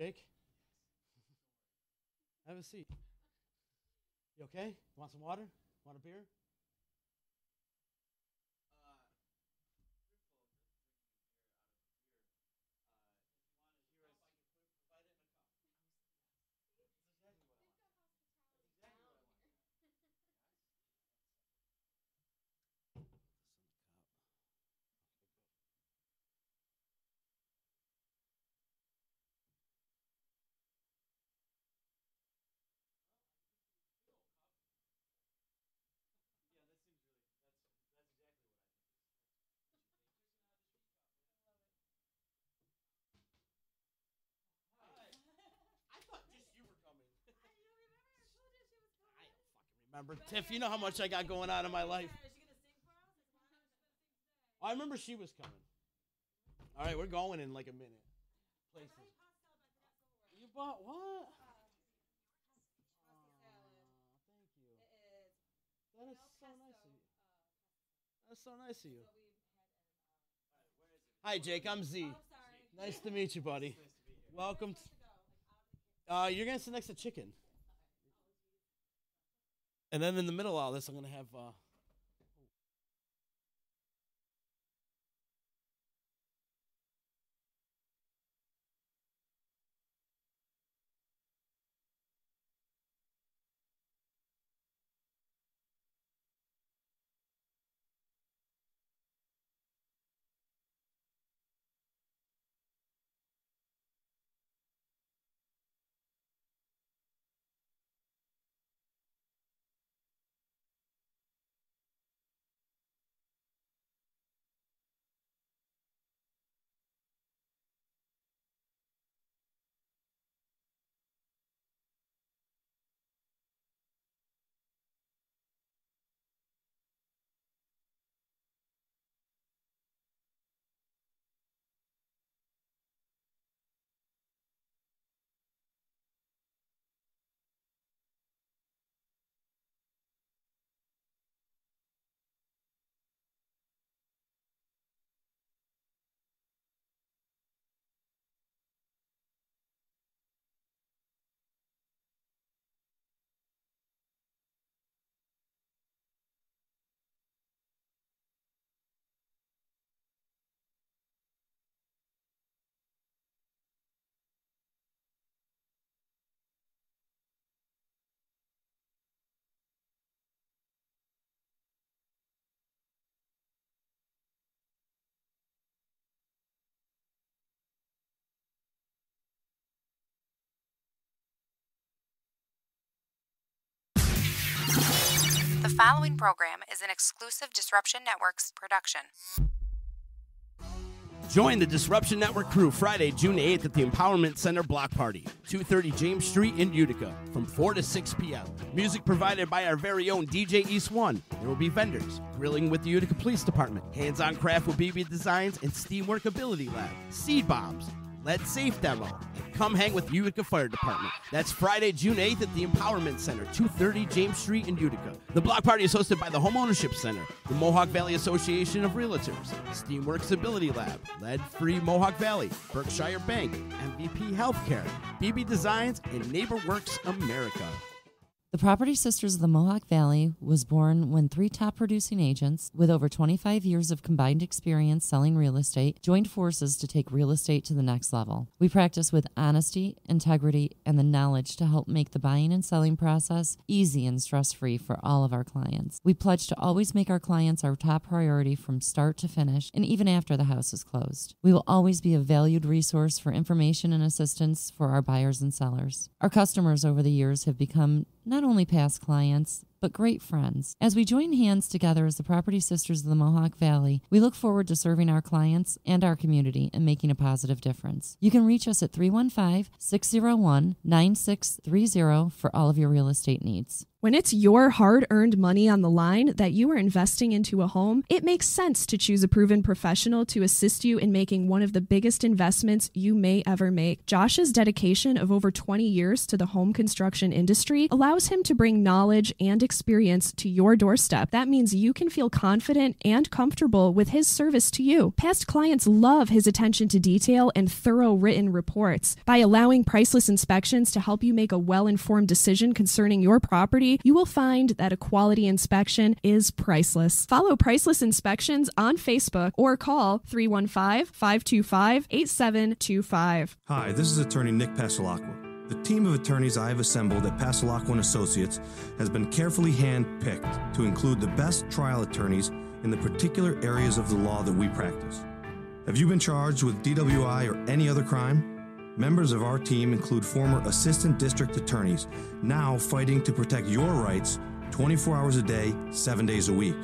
Jake? Have a seat. You okay? Want some water? Want a beer? Remember, Tiff, you know how much I got going on in my life. I remember she was coming. All right, we're going in like a minute. Places. You bought what? Thank you. That is so nice of you. That's so nice of you. Hi, Jake. I'm Z. Nice to meet you, buddy. Welcome. You're going to sit next to Chicken. And then in the middle of all this, I'm going to have... The following program is an exclusive Disruption Networks production. Join the Disruption Network crew Friday, June 8th at the Empowerment Center Block Party, 230 James Street in Utica, from 4 to 6 p.m. Music provided by our very own DJ East One. There will be vendors, grilling with the Utica Police Department, hands-on craft with BB Designs and Steamwork Ability Lab, seed bombs, lead safe demo, and come hang with the Utica Fire Department. That's Friday, June 8th at the Empowerment Center, 230 James Street in Utica. The block party is hosted by the Homeownership Center, the Mohawk Valley Association of Realtors, Steamworks Ability Lab, Lead Free Mohawk Valley, Berkshire Bank, MVP Healthcare, BB Designs, and NeighborWorks America. The Property Sisters of the Mohawk Valley was born when 3 top producing agents with over 25 years of combined experience selling real estate joined forces to take real estate to the next level. We practice with honesty, integrity, and the knowledge to help make the buying and selling process easy and stress-free for all of our clients. We pledge to always make our clients our top priority from start to finish and even after the house is closed. We will always be a valued resource for information and assistance for our buyers and sellers. Our customers over the years have become not only past clients, but great friends. As we join hands together as the Property Sisters of the Mohawk Valley, we look forward to serving our clients and our community and making a positive difference. You can reach us at 315-601-9630 for all of your real estate needs. When it's your hard-earned money on the line that you are investing into a home, it makes sense to choose a proven professional to assist you in making one of the biggest investments you may ever make. Josh's dedication of over 20 years to the home construction industry allows him to bring knowledge and experience to your doorstep. That means you can feel confident and comfortable with his service to you. Past clients love his attention to detail and thorough written reports. By allowing Priceless Inspections to help you make a well-informed decision concerning your property, you will find that a quality inspection is priceless. Follow Priceless Inspections on Facebook or call 315-525-8725. Hi, this is attorney Nick Pasalacqua. The team of attorneys I have assembled at Pasalacqua & Associates has been carefully hand-picked to include the best trial attorneys in the particular areas of the law that we practice. Have you been charged with DWI or any other crime? Members of our team include former assistant district attorneys, now fighting to protect your rights 24 hours a day, 7 days a week.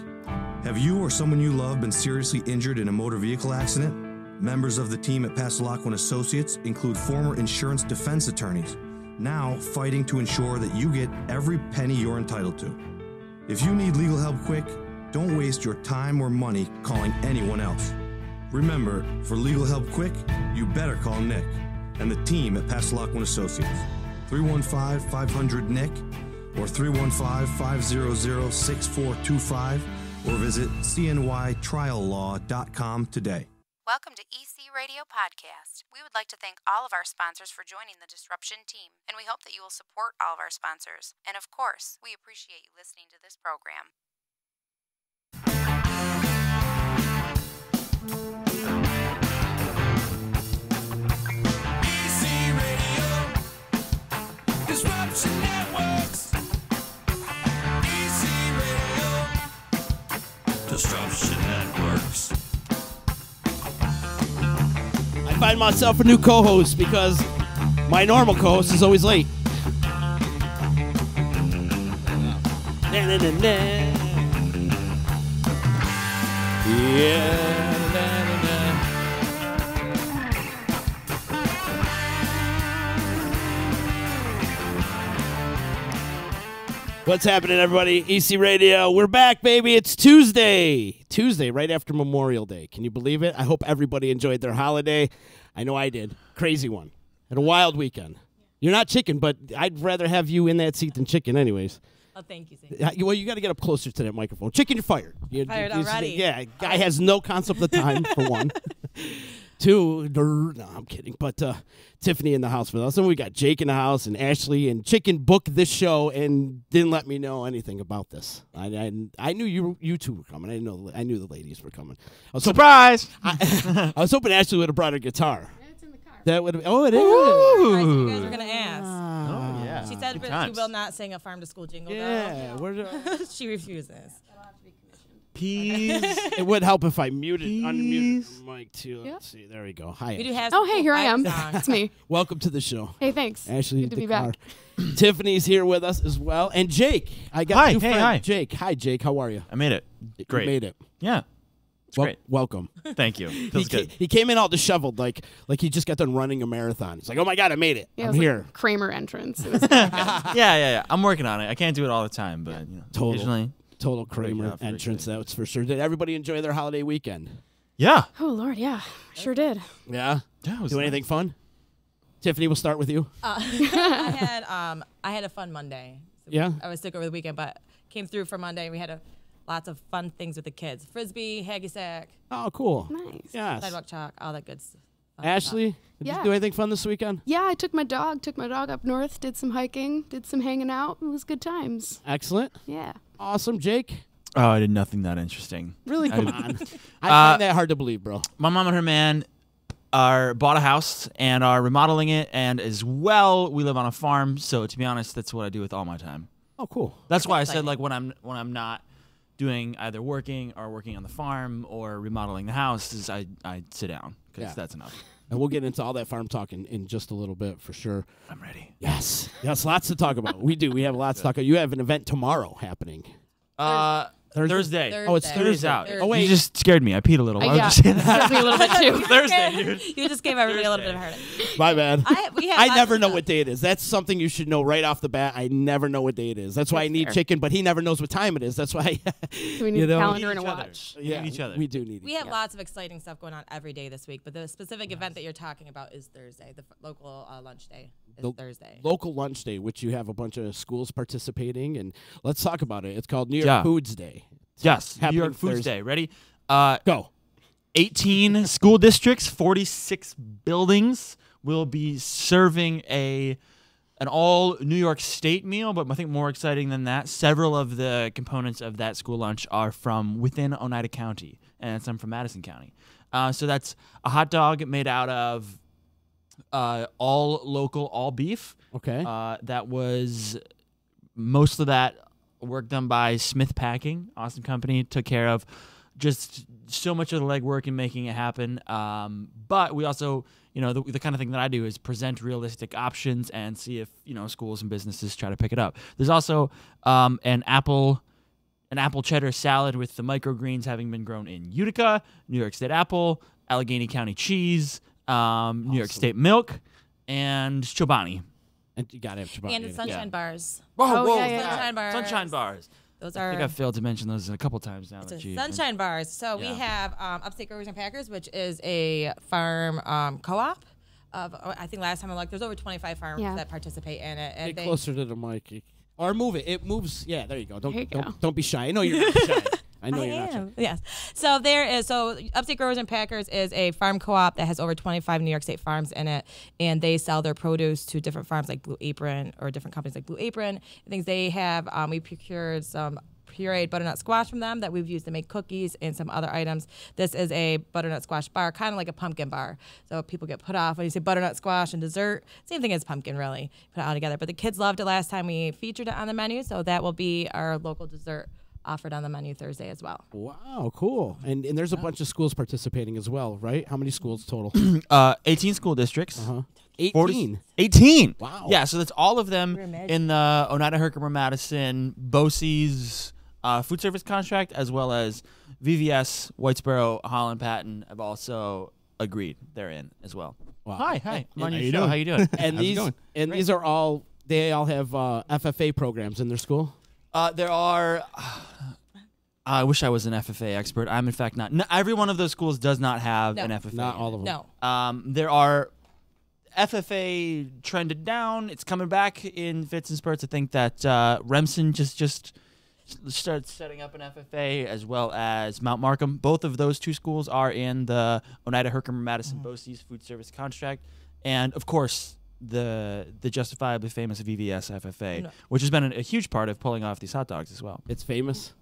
Have you or someone you love been seriously injured in a motor vehicle accident? Members of the team at Pasalacqua & Associates include former insurance defense attorneys, now fighting to ensure that you get every penny you're entitled to. If you need legal help quick, don't waste your time or money calling anyone else. Remember, for legal help quick, you better call Nick and the team at Pasalacqua & Associates. 315-500-NICK or 315-500-6425 or visit cnytriallaw.com today. Welcome to EC Radio Podcast. We would like to thank all of our sponsors for joining the Disruption team, and we hope that you will support all of our sponsors. And of course, we appreciate you listening to this program. Disruption Networks. EC Radio. Disruption Networks. I find myself a new co-host because my normal co-host is always late. Na, na, na, na. Yeah. Na, na, na. What's happening, everybody? EC Radio. We're back, baby. It's Tuesday. Tuesday, right after Memorial Day. Can you believe it? I hope everybody enjoyed their holiday. I know I did. Crazy one. Had a wild weekend. You're not chicken, but I'd rather have you in that seat than chicken anyways. Oh, thank you. Well, you got to get up closer to that microphone. Chicken, you're fired. Fired already. Yeah, guy has no concept of the time, for one. Two, no, I'm kidding. But Tiffany in the house with us. And we got Jake in the house and Ashleigh. And Chicken booked this show and didn't let me know anything about this. I knew you two were coming. I knew the ladies were coming. Surprise! I was hoping Ashleigh would have brought her guitar. Yeah, it's in the car. That would have. Oh, it is. You guys were gonna ask. Oh, yeah. She said, Good but she times. will not sing a farm to school jingle. Yeah. Though. She refuses. Peas. It would help if I unmuted the mic too. Let's see. There we go. Hi. We do have. Oh, hey, here I am. songs. It's me. Welcome to the show. Hey, thanks. Ashleigh, Good to be Decarr. back. Tiffany's here with us as well, and Jake. I got Hi, a new hey, friend, hi. Jake. Hi, Jake. How are you? I made it. Great. You made it. Yeah. It's great. Welcome. Thank you. Feels good. He came in all disheveled, like he just got done running a marathon. He's like, "Oh my god, I made it! Yeah, it I'm was here." like Kramer entrance. It was Yeah. I'm working on it. I can't do it all the time, but occasionally. Total Kramer enough, entrance. That's for sure. Did everybody enjoy their holiday weekend? Yeah. oh, Lord, yeah. Sure did. Yeah. Yeah. It was Do anything fun? Tiffany, we'll start with you. I had a fun Monday. So Yeah? I was sick over the weekend, but came through for Monday. We had lots of fun things with the kids: frisbee, haggy sack, Oh, cool. Nice. Yes. sidewalk chalk, all that good stuff. Ashleigh, did you Yeah. do anything fun this weekend? Yeah, I took my dog up north, did some hiking, did some hanging out. It was good times. Excellent. Yeah. Awesome, Jake. Oh, I did nothing that interesting. Really? Come on. I find that hard to believe, bro. My mom and her man bought a house and are remodeling it, and as well, we live on a farm. So to be honest, that's what I do with all my time. Oh, cool. That's why I said like when I'm not doing either working on the farm or remodeling the house, is I sit down because that's enough. And we'll get into all that farm talk in just a little bit for sure. I'm ready. Yes. Lots to talk about. We do. We have lots to talk about. You have an event tomorrow happening. Thursday. Thursday. Oh, it's Thursday's Thursday. out. Thursday. Oh, wait. You just scared me. I peed a little. Why would Yeah, you say that? scared me a little bit too. Thursday, dude. You just gave everybody a little bit of a heart. My bad. We have I lots never of know stuff. what day it is. That's something you should know right off the bat. I never know what day it is. That's why I need fair. chicken, but he never knows what time it is. That's why. So we need a calendar and a Each other. watch. Yeah, each other. we do need. We have lots of exciting stuff going on every day this week, but the specific event that you're talking about is Thursday. The local lunch day is The Thursday. Local lunch day, which you have a bunch of schools participating, and let's talk about it. It's called New York Yeah. Foods Day. Yes, New happening York Foods Thursday. Day. Ready? Go. 18 school districts, 46 buildings will be serving an all New York State meal, but I think more exciting than that, several of the components of that school lunch are from within Oneida County, and some from Madison County. So that's a hot dog made out of all local, all beef. Okay. That was most of that work done by Smith Packing, awesome company, took care of just so much of the legwork in making it happen. But we also, the kind of thing that I do is present realistic options and see if, schools and businesses try to pick it up. There's also an apple cheddar salad with the microgreens having been grown in Utica, New York State apple, Allegheny County cheese, New York State milk, and Chobani. And you gotta have Chobani. And the sunshine bars. Oh, yeah. Sunshine bars. Sunshine bars. Those I are. think I've failed to mention those a couple times now. It's sunshine bars. So we have Upstate Growers and Packers, which is a farm co-op. I think last time I looked, there's over 25 farms Yeah. that participate in it. And Get closer to the mic. Or move it. It moves. Yeah, there you go. There you go. Don't be shy. I know you're not shy. I know you're not shy. Yes. So Upstate Growers and Packers is a farm co-op that has over 25 New York State farms in it, and they sell their produce to different farms like Blue Apron or different companies like Blue Apron. Things they have, we procured some pureed butternut squash from them that we've used to make cookies and some other items. This is a butternut squash bar, kind of like a pumpkin bar. So people get put off when you say butternut squash and dessert. Same thing as pumpkin, really. Put it all together. But the kids loved it last time we featured it on the menu, so that will be our local dessert offered on the menu Thursday as well. Wow, cool. And there's a bunch of schools participating as well, right? How many schools total? 18 school districts. 18. 18. Wow. Yeah, so that's all of them in the Oneida, Herkimer, Madison, BOCES food service contract, as well as VVS, Whitesboro, Holland, Patton have also agreed they're in as well. Wow. Hi. I'm on How your you show. doing? How you doing? And these are all, they all have FFA programs in their school? There are. I wish I was an FFA expert. I'm in fact not. No, every one of those schools does not have No. an FFA. Not all of them. No. There are FFA trended down. It's coming back in fits and spurts. I think that Remsen just started setting up an FFA, as well as Mount Markham. Both of those two schools are in the Oneida, Herkimer, Madison, BOCES food service contract, and of course the justifiably famous VVS FFA, which has been a huge part of pulling off these hot dogs as well. It's famous.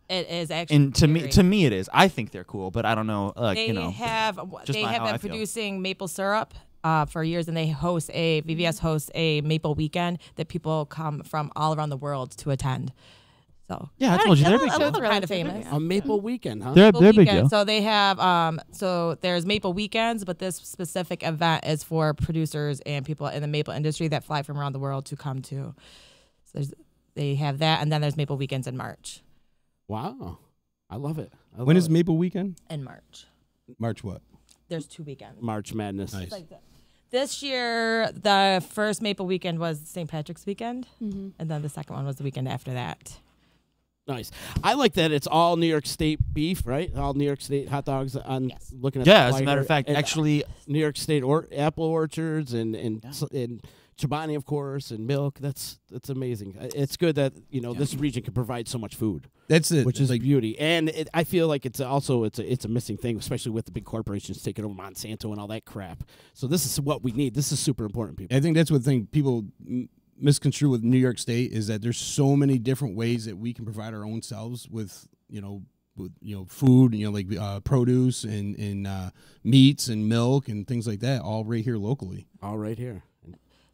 It is actually. And to me, it is. I think they're cool, but I don't know. They have just they my- have how I been feel. producing maple syrup for years, and VVS hosts a maple weekend that people come from all around the world to attend. So Yeah, I told you they're big a deal. little kind of famous. A Maple Weekend, huh? They're Maple big weekend. deal. So they have so there's Maple Weekends, but this specific event is for producers and people in the maple industry that fly from around the world to come to. So they have that, and then there's Maple Weekends in March. Wow. I love it. When is Maple Weekend? In March. March what? There's 2 weekends. March Madness? Nice. Like that. This year, the first Maple Weekend was St. Patrick's Weekend, and then the second one was the weekend after that. Nice. I like that it's all New York State beef, right? All New York State hot dogs. On Yes. looking at Yeah, the as a matter flyer. of fact, And, actually, New York State apple orchards and Chobani, of course, and milk. That's amazing. It's good that this region can provide so much food. That's it. Which is like beauty, and I feel like it's a missing thing, especially with the big corporations taking over Monsanto and all that crap. So this is what we need. This is super important, people. I think that's what thing people misconstrue with New York State is that there's so many different ways that we can provide our own selves with food, like produce and meats and milk and things like that, all right here locally. All right here.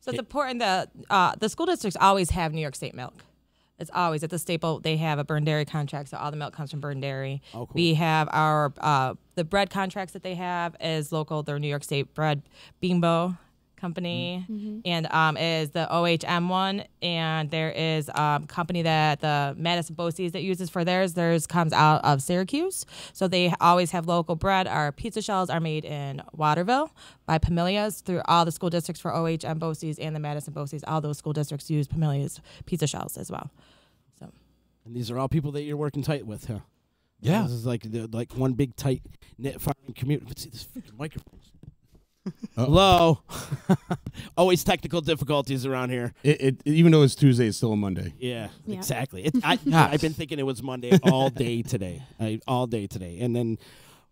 So it's important that the school districts always have New York State milk. It's always at the staple. They have a Burn Dairy contract, so all the milk comes from Burn Dairy. Oh, cool. We have our the bread contracts that they have is local. They're New York State bread, Bimbo, company, and is the OHM one, and there is a company that the Madison Bosse's that uses for theirs. Theirs comes out of Syracuse, so they always have local bread. Our pizza shells are made in Waterville by Pamelia's through all the school districts for OHM Bosse's and the Madison Bosse's. All those school districts use Pamelia's pizza shells as well. So, And these are all people that you're working tight with, huh? Yeah. This is like one big tight knit farming community. Let's see this freaking microphone. Hello. Always technical difficulties around here. It even though it's Tuesday, it's still a Monday. Yeah, Yeah. exactly. I've been thinking it was Monday all day today. All day today. And then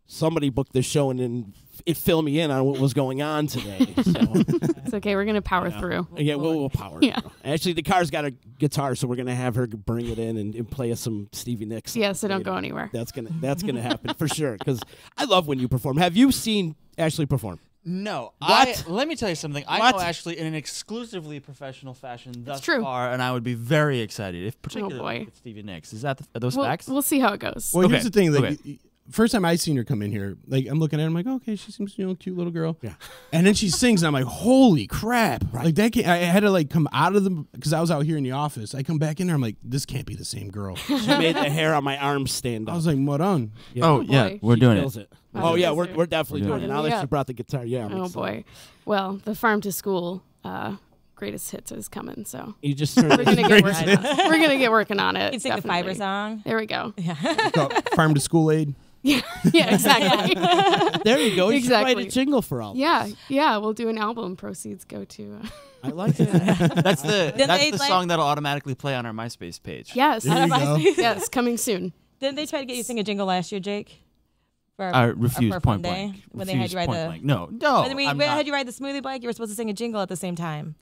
somebody booked this show and then it filled me in on what was going on today. So, It's okay. We're gonna power through. yeah, we'll power. Yeah. through. Actually, Decarr's got a guitar, so we're gonna have her bring it in and play us some Stevie Nicks. Yeah, so don't go anywhere. That's gonna happen for sure. Because I love when you perform. Have you seen Ashleigh perform? No. What? Let me tell you something. I What? know Ashleigh in an exclusively professional fashion thus true. far, and I would be very excited, if particularly boy. with Stevie Nicks. Is that are those We'll, facts? we'll see how it goes. Well, Okay. here's the thing. Like, Okay. first time I seen her come in here, like I'm looking at her, I'm like, okay, she seems cute little girl. Yeah. And then she sings, and I'm like, holy crap! Like that, I had to like come out of the because I was out here in the office. I come back in there, I'm like, this can't be the same girl. She made the hair on my arm stand I up. was like, what on? Oh, yeah, boy. we're She doing kills it. Oh yeah, We're we're definitely We're doing doing it. it. Now that Yeah. she brought the guitar, yeah. I'm Oh excited. boy. Well, the farm to school greatest hits is coming, so You just turned we're gonna get working on it. We're gonna get working on it. you can sing the fiber definitely. song. There we go. Farm to school aid. Yeah, exactly. There you go. You should write a Exactly. jingle for all. yeah. We'll do an album. Proceeds go to. I like it. That's the Didn't that's they, the like- song that'll automatically play on our MySpace page. Yes. There you go. Yes, coming soon. Didn't they try to get you to sing a jingle last year, Jake? For I refuse for point Fun Day, blank. when they had you ride point the. blank. No. When we I'm had not- you ride the smoothie bike, you were supposed to sing a jingle at the same time.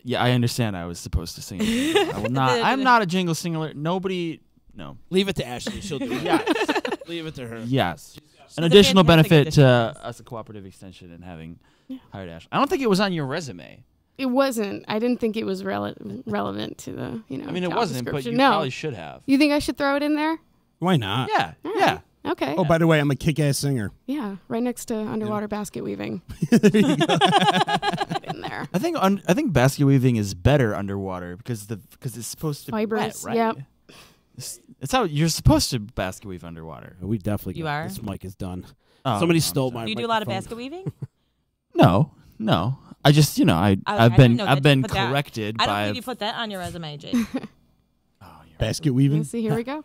Yeah, I understand. I was supposed to sing. I will not. I'm not a jingle singer. Nobody. No. Leave it to Ashleigh. She'll do it. Yes. Leave it to her. Yes. An a additional fantastic benefit to addition. us, a cooperative extension, and having hired Ash. I don't think it was on your resume. It wasn't. I didn't think it was relevant to the I mean, it job wasn't, but you description. No. probably should have. You think I should throw it in there? Why not? Yeah. All Yeah. right. Okay. Oh, by the way, I'm a kick-ass singer. Yeah, right next to underwater basket weaving. Put it in there. I think basket weaving is better underwater because it's supposed to Fibrous, be wet, right? yep. It's how you're supposed to basket weave underwater. We definitely. You got are? This mic is done. Oh, Somebody I'm stole sorry. my. Do you do a lot of microphone. basket weaving? No. I just I've I been didn't know I've that. been Put that- corrected I don't by think you put that on your resume, Jake. Basket weaving. See, here we go.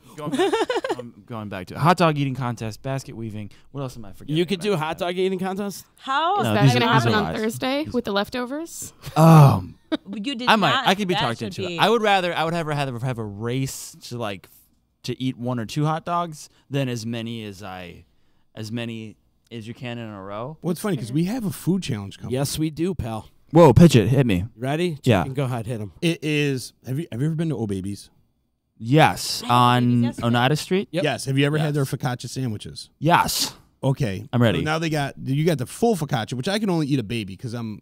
going back to it. Hot dog eating contest, basket weaving. What else am I forgetting? You could do a about hot that? dog eating contest. How? Is No, that these going to are- these happen are on lies. Thursday with the leftovers? You did I might. not. I could be That talked should into it. be- I would rather have a race to eat one or two hot dogs than as many as you can in a row. Well, it's funny because we have a food challenge coming. Yes, we do, pal. Whoa, pitch it, hit me. You ready? Yeah. Go ahead, hit him. It is. Have you ever been to Oh Babies? Yes, I had on babies yesterday. Oneida Street. Yep. Yes. Have you ever Yes. had their focaccia sandwiches? Yes, Okay, I'm ready. So now you got the full focaccia, which I can only eat a baby because I'm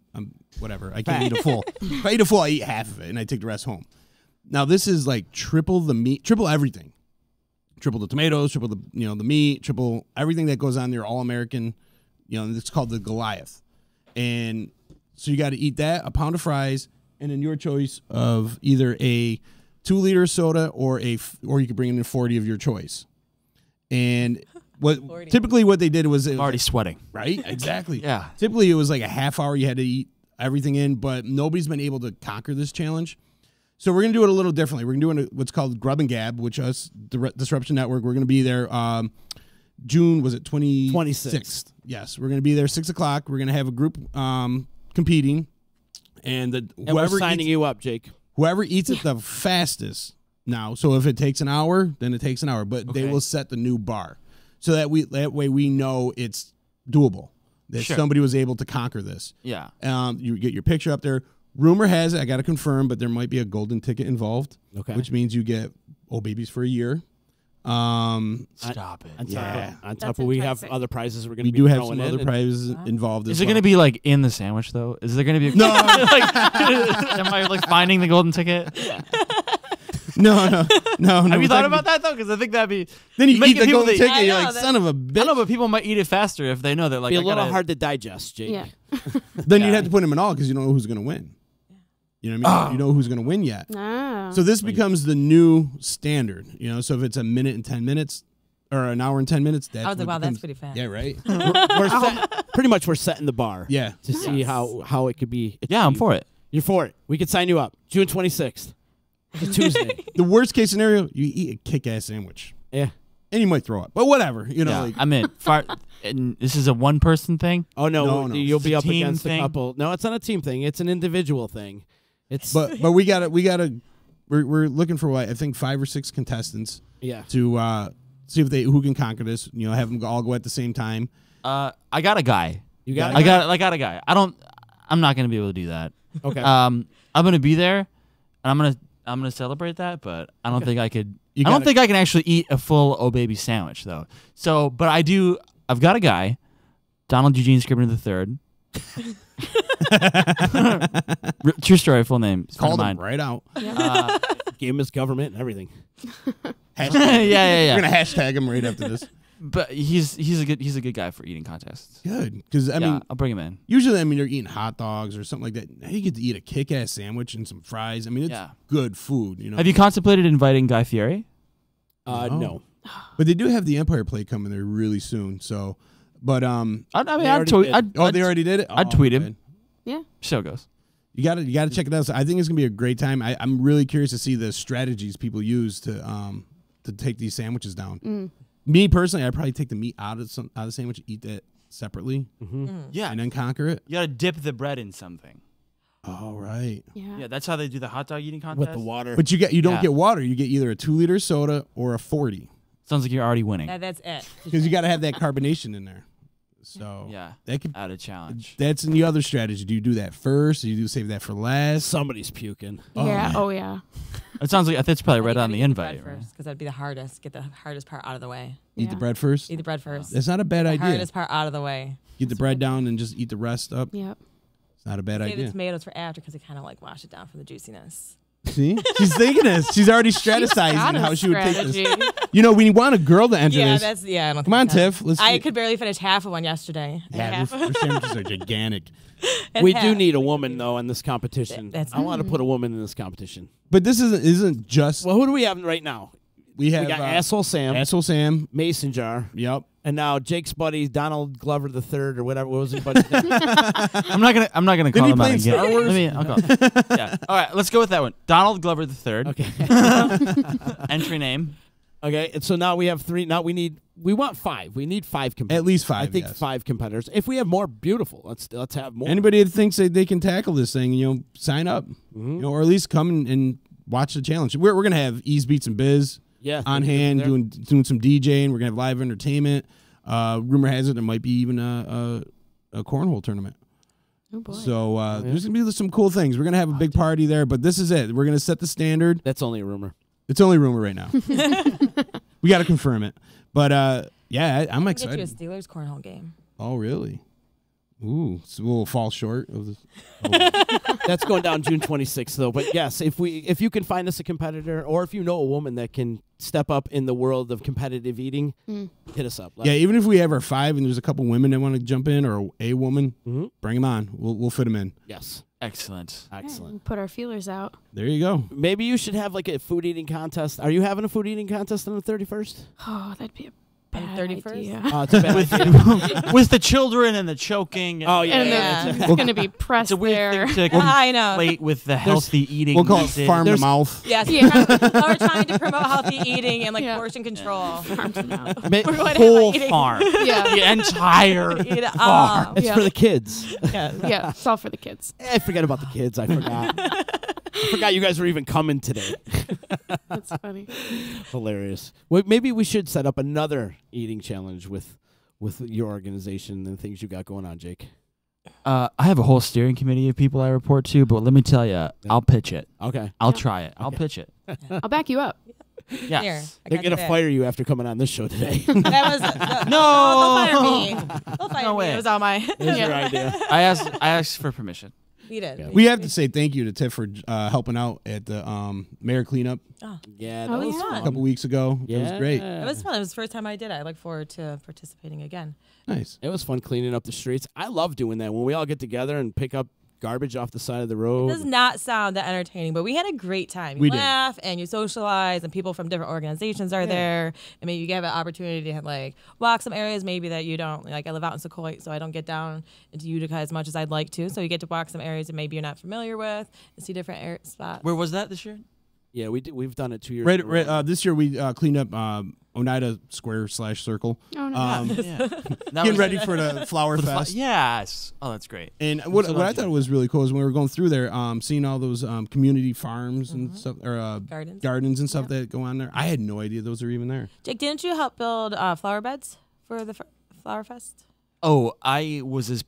whatever. I can't eat a full. If I eat a full, I eat half of it and I take the rest home. Now this is like triple the meat, triple everything, triple the tomatoes, triple the the meat, triple everything that goes on there. All American, it's called the Goliath, and so you got to eat that, a pound of fries, and then your choice of either a 2-liter soda or you could bring in a 40 of your choice, and. Typically what they did was I'm already sweating. right? Exactly. Yeah. Typically it was like a half hour you had to eat everything in, but nobody's been able to conquer this challenge. So we're going to do it a little differently. We're going to do what's called Grub and Gab, which us, the Disruption Network, we're going to be there June, was it 26th? Yes. We're going to be there 6 o'clock. We're going to have a group competing. And And we're signing you up, Jake. whoever eats it the fastest now. So if it takes an hour, then it takes an hour. But they Okay. will set the new bar. So that way we know it's doable. That Sure. somebody was able to conquer this. Yeah. You get your picture up there. Rumor has it, I got to confirm, but there might be a golden ticket involved. Okay. Which means you get Oh Babies for a year. Stop it. On top, Yeah. on top That's of we have enticing. other prizes we're going We to be do have throwing some in other and- prizes involved as Is it well. going to be like in the sandwich though? Is there going to be No. like am I like finding the golden ticket? No. Have you thought about that though? Because I think that'd be. Then you might eat get the people golden that- ticket. You're like, son of a I bitch. know, but people might eat it faster if they know that. Like, Be a I little gotta- hard to digest, Jake. Yeah. Then you'd have to put them in all because you don't know who's going to win. You know what I mean? You know who's going to win yet. Ah. So this becomes the new standard. You know, so if it's a minute and 10 minutes or an hour and 10 minutes, that's I was like, what wow, becomes- that's pretty fast. Yeah, right. Pretty much we're setting the bar. Yeah. To see how it could be. Yeah, I'm for it. You're for it. We could sign you up. June 26th. It's a Tuesday. The worst case scenario, you eat a kick-ass sandwich. Yeah. And you might throw up. But whatever. You know, Yeah, like, I'm in. And this is a one-person thing. Oh no, No. you'll be It's a up team against thing? a couple. No, it's not a team thing. It's an individual thing. It's but we gotta we're looking for I think 5 or 6 contestants yeah. to see if who can conquer this. You know, have them all go at the same time. I got a guy. You got. I got a guy. I'm not gonna be able to do that. Okay. I'm gonna be there, and I'm gonna celebrate that. But I don't think I could. I don't gotta- think I can actually eat a full Oh Baby sandwich though. So, but I do. I've got a guy, Donald Eugene Scribner III. True story. Full name. It's Called mine. them right out. Gave him his government and everything. yeah. We're gonna hashtag him right after this. But he's a good guy for eating contests. Good, because I Yeah, mean, I'll bring him in. usually you're eating hot dogs or something like that. Now you get to eat a kick-ass sandwich and some fries. I mean, it's Yeah. good food. You know. Have you contemplated inviting Guy Fieri? No. But they do have the Empire Plate coming there really soon. So, but I mean, They I'd already tweet. did. they already did it. I'd tweet him. man. Yeah. So it goes. You gotta check it out. So I think it's gonna be a great time. I'm really curious to see the strategies people use to take these sandwiches down. Me personally, I'd probably take the meat out of the sandwich, and eat that separately, Yeah. and then conquer it. You gotta dip the bread in something. All right. Yeah. Yeah, that's how they do the hot dog eating contest. With the water. But you don't Yeah. get water. You get either a 2-liter soda or a 40 Sounds like you're already winning. That's it. because you got to have that carbonation in there. So Yeah. that could. Add a challenge. That's in the other strategy. Do you do that first? Or you do save that for last? Somebody's puking. Yeah. Oh yeah. It sounds like that's probably right on the invite. Right? Because that'd be the hardest. Get the hardest part out of the way. Eat Yeah. the bread first. Eat the bread first. That's not a bad The idea. hardest part out of the way. Get the bread down and just eat the rest up. Yep. It's not a bad Save the idea. tomatoes for after because they kind of like wash it down from the juiciness. See, she's thinking this. She's already strategizing Got a how she would take strategy. this. You know, we want a girl to enter Yeah, this. that's I don't. Come on, think that's- Tiff. Let's I see. could barely finish half of one yesterday. Yeah, half. your sandwiches are gigantic. And We half. do need a woman though in this competition. That's- I want to put a woman in this competition. But this isn't just. Well, who do we have right now? we have We got Asshole Sam, Asshole Sam. Mason Jar, Yep. and now Jake's buddy Donald Glover III or whatever. What was his buddy's name? I'm not gonna call he him out played again. Star Wars? I'll call. Yeah. All right, let's go with that one. Donald Glover III. Okay. Entry name. Okay. And so now we have 3. Now we want 5. We need 5 competitors. At least 5. I think yes. 5 competitors. If we have more, beautiful. Let's have more. Anybody that thinks that they can tackle this thing, sign up. Mm-hmm. You know, or at least come and watch the challenge. We're gonna have Ease Beats and Bizz on hand doing some DJing. We're gonna have live entertainment. Rumor has it there might be even a cornhole tournament. Oh boy. So there's gonna be some cool things. We're gonna have a big party there, but this is it. We're gonna set the standard. That's only a rumor. It's only rumor right now. We got to confirm it. But yeah, I'm Get you a excited. Steelers cornhole game. Oh really? Ooh, so we'll fall short of this. That's going down June 26th, though. But yes, if you can find us a competitor, or if you know a woman that can step up in the world of competitive eating, hit us up. Yeah, even if we have our 5 and there's a couple women that want to jump in, or a woman, bring them on. We'll fit them in. Yes. Excellent. Excellent. Put our feelers out. There you go. Maybe you should have like a food eating contest. Are you having a food eating contest on the 31st? Oh, that'd be a On the bad 31st? idea. Oh, it's a bad idea. With the children and the choking. Oh yeah. And Yeah. then it's gonna be pressed It's a weird there. thing to I know. plate with the healthy eating. We'll call it method. farm to mouth. Yes. Yeah. We're trying to promote healthy eating and like Yeah. portion control. Farms them out. We're going to Whole have farm. Yeah. The entire Eat it farm. all. It's Yeah. for the kids. Yeah, it's all for the kids. I forget about the kids. I forgot. I forgot you guys were even coming today. That's funny. Hilarious. Well, maybe we should set up another eating challenge with your organization and things you got going on, Jake. I have a whole steering committee of people I report to, but let me tell you, I'll pitch it. Okay. I'll try it. I'll pitch it. I'll back you up. Yes. Here, I They're got gonna that. fire you after coming on this show today. That was No. They'll fire me. They'll fire No me. way. It was all my. There's your idea. I asked for permission. We did. Yeah. We have to say thank you to Tiff for helping out at the mayor cleanup Yeah, Oh, that was yeah. fun. a couple weeks ago. It was great. It was fun. It was the first time I did it. I look forward to participating again. Nice. It was fun cleaning up the streets. I love doing that when we all get together and pick up garbage off the side of the It road. does not sound that entertaining, but we had a great time. You We did. laugh and you socialize, and people from different organizations are there. And maybe you have an opportunity to like walk some areas maybe that you don't. Like I live out in Sequoia, so I don't get down into Utica as much as I'd like to. So you get to walk some areas that maybe you're not familiar with and see different spots. Where was that this year? Yeah, we've done it 2 years. Right, in a row. this year we cleaned up Oneida Square / Circle. Oh, no. Yeah. That Getting was- ready for the Flower for the Fest. yes. Oh, that's great. And what so I lucky. thought was really cool is when we were going through there, seeing all those community farms and stuff, or Gardens. and stuff that go on there. I had no idea those are even there. Jake, didn't you help build flower beds for the Flower Fest? Oh, I was as.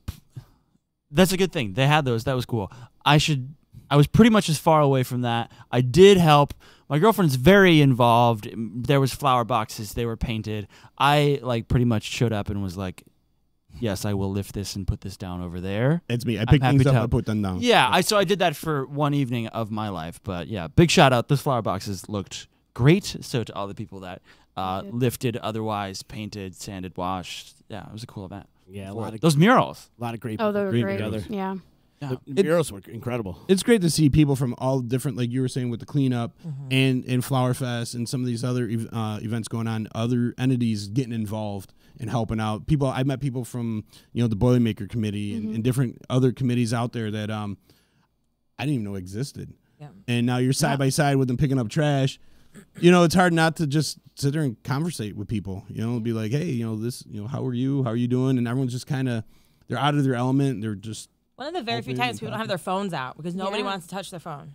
That's a good thing. They had those. That was cool. I was pretty much as far away from that. I did help. My girlfriend's very involved. There was flower boxes. They were painted. I like pretty much showed up and was like, "Yes, I will lift this and put this down over there." It's me. I I'm picked happy things to up help. and put them down. Yeah, so I did that for one evening of my life. But yeah, big shout out. Those flower boxes looked great. So to all the people that lifted, otherwise painted, sanded, washed. Yeah, it was a cool event. Yeah, a For lot it. of Those murals. a lot of great. Oh, they were Great great. together. Yeah. Yeah. The murals were incredible. It's great to see people from all different, like you were saying, with the cleanup and Flower Fest and some of these other events going on. Other entities getting involved and helping out. I met people from the Boilermaker Committee and different other committees out there that I didn't even know existed. Yeah. And now you're side by side with them picking up trash. It's hard not to just sit there and conversate with people. Be like, hey, how are you? How are you doing? And everyone's just kind of, they're out of their element. They're just One of the very few Open times and people don't have their phones out because nobody wants to touch their phone.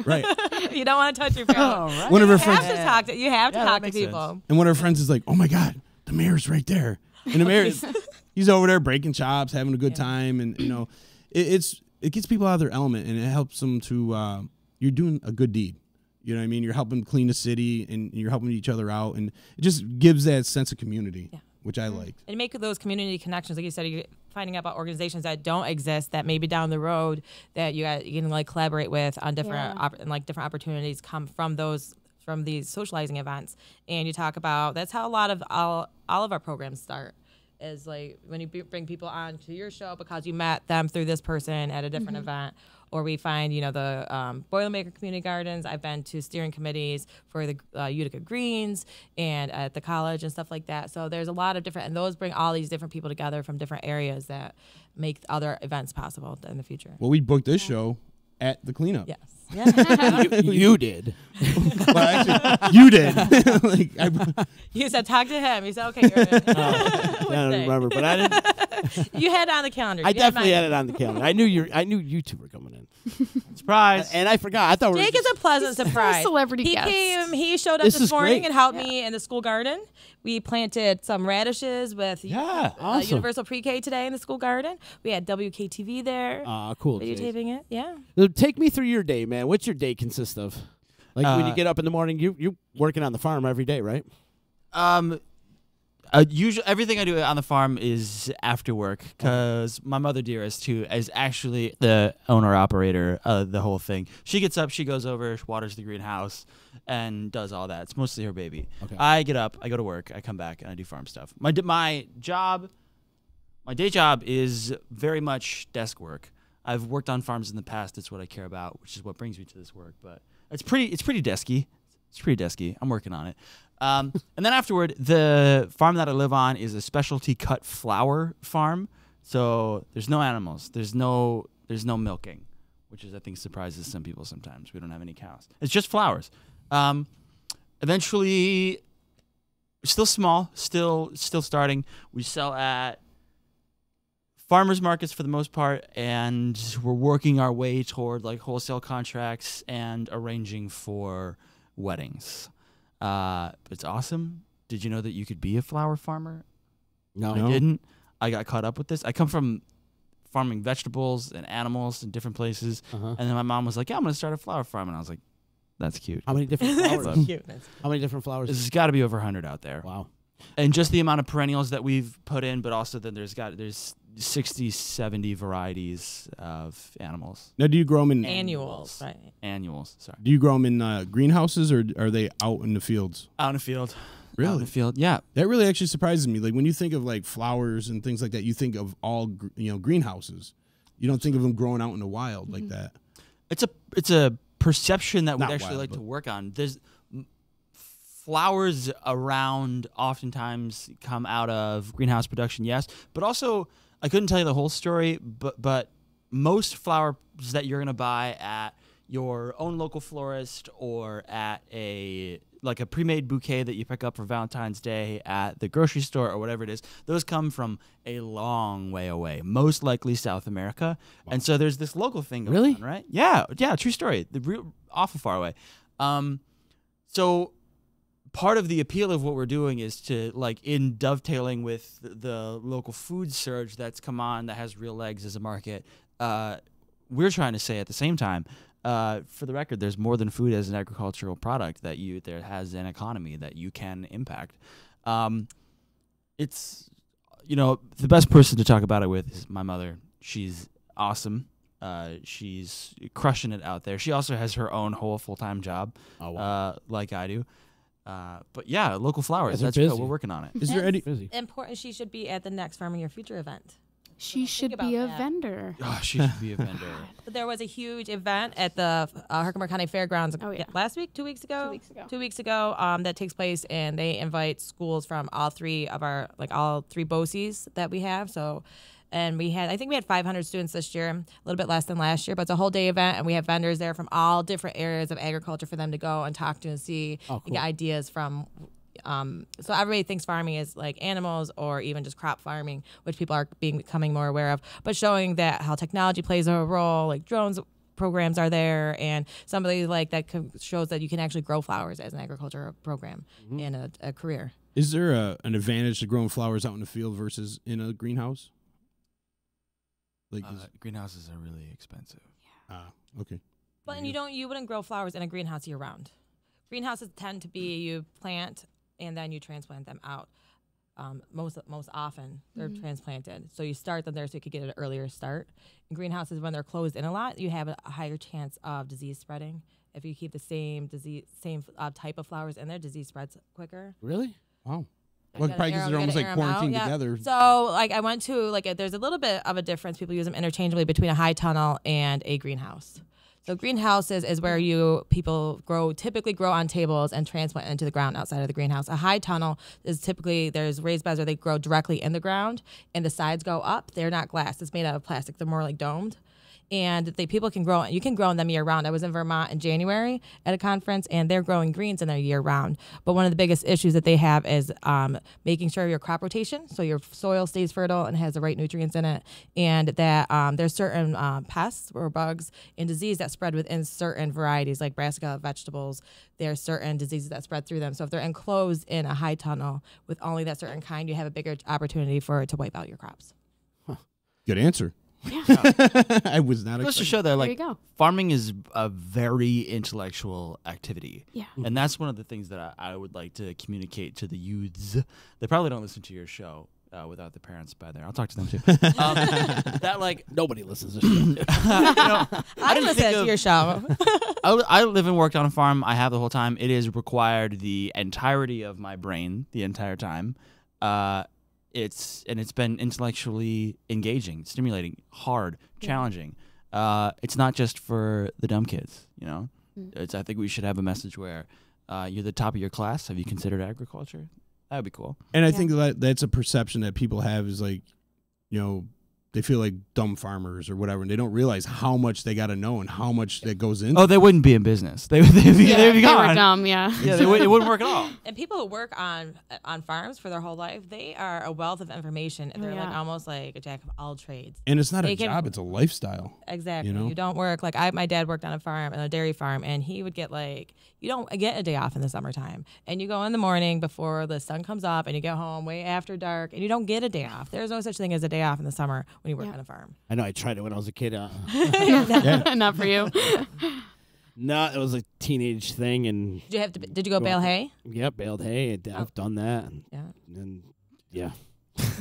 right. You don't want to touch your phone. One of You her have friends, to talk to. You have to Yeah, talk that to makes people. sense. and one of her friends is like, oh my God, the mayor's right there. And the mayor, he's over there breaking chops, having a good time. And, it gets people out of their element and it helps them to, you're doing a good deed. You know what I mean? You're helping clean the city and you're helping each other out. And it just gives that sense of community, which I like. And make those community connections, like you said, you're finding out about organizations that don't exist that maybe down the road that you can like collaborate with on different different opportunities come from these socializing events. And you talk about that's how a lot of all of our programs start. Is like when you bring people on to your show because you met them through this person at a different event, or we find the Boilermaker Community Gardens. I've been to steering committees for the Utica Greens and at the college and stuff like that. So there's a lot of different, and those bring all these different people together from different areas that make other events possible in the future. Well, we booked this show at the cleanup. Yes. Yeah. you did. Well, actually, you did. You said talk to him. You said okay. You're in. I don't remember, but I didn't. You had it on the calendar. I You definitely mine. had it on the calendar. I knew you two were coming in. Surprise. And I forgot. I thought we were Jake is a pleasant surprise. celebrity he guest. came. He showed up This this is morning great. and helped me in the school garden. We planted some radishes with awesome. Universal Pre-K today in the school garden. We had WKTV there. Cool. Videotaping it. Yeah. So take me through your day, man. What's your day consist of? Like when you get up in the morning, you're working on the farm every day, right? Usually, everything I do on the farm is after work because my mother dearest, who is actually the owner operator of the whole thing, she gets up, she goes over, waters the greenhouse, and does all that. It's mostly her baby. Okay. I get up, I go to work, I come back, and I do farm stuff. My day job is very much desk work. I've worked on farms in the past. It's what I care about, which is what brings me to this work. But it's pretty desky. It's pretty desky. I'm working on it. And then afterward, the farm that I live on is a specialty cut flower farm. So there's no animals. There's no milking, which is I think surprises some people sometimes. We don't have any cows. It's just flowers. Eventually, still small, still starting. We sell at farmers markets for the most part, and we're working our way toward like wholesale contracts and arranging for weddings. It's awesome. Did you know that you could be a flower farmer? No. I didn't. I got caught up with this. I come from farming vegetables and animals in different places, and then my mom was like, "Yeah, I'm going to start a flower farm," and I was like, "That's cute." How many different flowers? That's cute. How many different flowers? There's got to be over 100 out there. Wow. And just the amount of perennials that we've put in, but also then there's 60, 70 varieties of animals. Now, do you grow them in Annuals, right? Annuals, sorry. Do you grow them in greenhouses, or are they out in the fields? Out in the field. Really? Out in the field, yeah. That really actually surprises me. Like when you think of like flowers and things like that, you think of all greenhouses. You don't think of them growing out in the wild like that. It's a perception that we'd Not actually wild, like but- to work on. There's flowers around oftentimes come out of greenhouse production, yes, but also I couldn't tell you the whole story, but most flowers that you're gonna buy at your own local florist or at a pre-made bouquet that you pick up for Valentine's Day at the grocery store or whatever it is, those come from a long way away, most likely South America. Wow. And so there's this local thing going on, right? Yeah, true story. Awful far away. So part of the appeal of what we're doing is to, like, in dovetailing with the local food surge that's come on that has real legs as a market, we're trying to say at the same time, for the record, there's more than food as an agricultural product there has an economy that you can impact. It's, the best person to talk about it with is my mother. She's awesome. She's crushing it out there. She also has her own whole full-time job, like I do. But yeah, local flowers. That's real. We're working on it. Is there any important? She should be at the next Farming Your Future event. She should be a vendor. Oh, she should be a vendor. But there was a huge event at the Herkimer County Fairgrounds last week, 2 weeks ago? 2 weeks ago. 2 weeks ago, that takes place, and they invite schools from all three BOCES that we have. So, and I think we had 500 students this year, a little bit less than last year, but it's a whole day event, and we have vendors there from all different areas of agriculture for them to go and talk to and see and get ideas from. So everybody thinks farming is like animals or even just crop farming, which people are becoming more aware of, but showing that how technology plays a role, like drones programs are there, and somebody like that shows that you can actually grow flowers as an agriculture program and a career. Is there an advantage to growing flowers out in the field versus in a greenhouse? Like greenhouses are really expensive. Okay. But you wouldn't grow flowers in a greenhouse year round. Greenhouses tend to be you plant and then you transplant them out. Most often they're transplanted. So you start them there so you could get an earlier start. In greenhouses, when they're closed in a lot, you have a higher chance of disease spreading. If you keep the same type of flowers in there, disease spreads quicker. Really? Wow. Well, probably because they're almost like quarantined together. So, like, I went to, there's a little bit of a difference. People use them interchangeably between a high tunnel and a greenhouse. So greenhouses is where people typically grow on tables and transplant into the ground outside of the greenhouse. A high tunnel is typically, there's raised beds where they grow directly in the ground and the sides go up. They're not glass. It's made out of plastic. They're more like domed. And people can grow. You can grow them year round. I was in Vermont in January at a conference, and they're growing greens in there year round. But one of the biggest issues that they have is making sure your crop rotation, so your soil stays fertile and has the right nutrients in it, and that there's certain pests or bugs and disease that spread within certain varieties, like brassica vegetables. There's certain diseases that spread through them. So if they're enclosed in a high tunnel with only that certain kind, you have a bigger opportunity for it to wipe out your crops. Good answer. Yeah. I was not Just expecting. to show that, There you go. farming is a very intellectual activity. Yeah. And that's one of the things that I would like to communicate to the youths. They probably don't listen to your show without the parents by there. I'll talk to them too. That, Nobody listens to the show. I listen to your show. I live and worked on a farm. I have the whole time. It has required the entirety of my brain the entire time. It's been intellectually engaging, stimulating, hard, challenging. It's not just for the dumb kids, I think we should have a message where you're the top of your class. Have you considered agriculture? That would be cool. And I think that's a perception that people have is like, they feel like dumb farmers or whatever, and they don't realize how much they got to know and how much that goes into. Oh, they wouldn't be in business. They'd be They gone. were dumb, yeah. Yeah, it wouldn't work at all. And people who work on farms for their whole life, they are a wealth of information. And they're almost like a jack of all trades. And it's not a job; it's a lifestyle. Exactly. You don't work my dad worked on a farm, on a dairy farm, and he would get you don't get a day off in the summertime. And you go in the morning before the sun comes up, and you get home way after dark, and you don't get a day off. There's no such thing as a day off in the summer when you work on a farm. I know. I tried it when I was a kid. Not for you. No, it was a teenage thing, and Did you go bale hay? Yep, baled hay. I've done that. Yeah. And yeah.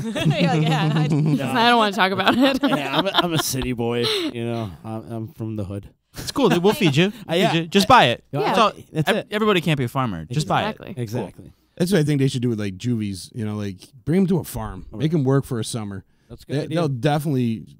You're like, yeah. I don't want to talk about it. Yeah, I'm a city boy. You know, I'm from the hood. It's cool. We'll feed you. Yeah. Just buy it. Yeah. That's it. Everybody can't be a farmer. Just buy it. Exactly. That's what I think they should do with like juvies. You know, like bring them to a farm, make them work for a summer. That's a good idea. They'll definitely,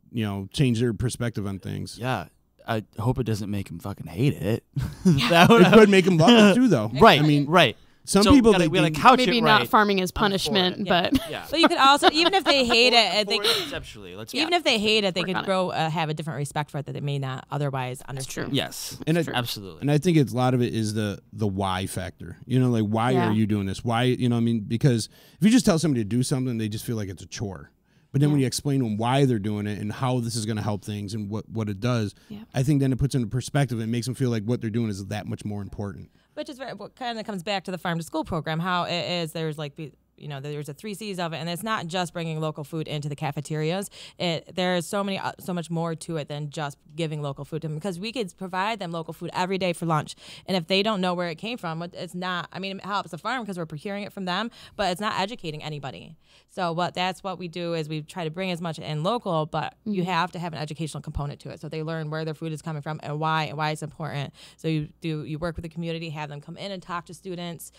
change their perspective on things. Yeah. I hope it doesn't make them fucking hate it. It could make them love it too, though. Right. I mean, right. Some So people we gotta couch Maybe it not right. farming as punishment, but Yeah. But you could also, even if they hate it, Conceptually, even if they hate it, they Work could on it. grow have a different respect for it that they may not otherwise understand. true. Yes. And absolutely. And I think a lot of it is the why factor. You know, like why Yeah. are you doing this? Why, you know what I mean? Because if you just tell somebody to do something, they just feel like it's a chore. But then when you explain to them why they're doing it and how this is going to help things and what it does, I think then it puts into perspective and makes them feel like what they're doing is that much more important. Which is what kind of comes back to the farm to school program. How it is, there's like, there's a 3 C's of it, and it's not just bringing local food into the cafeterias. There's so much more to it than just giving local food to them, because we could provide them local food every day for lunch, and if they don't know where it came from, it's not. I mean, it helps the farm because we're procuring it from them, but it's not educating anybody. So that's what we do is we try to bring as much in local, but you have to have an educational component to it, so they learn where their food is coming from and why it's important. So you work with the community, have them come in and talk to students.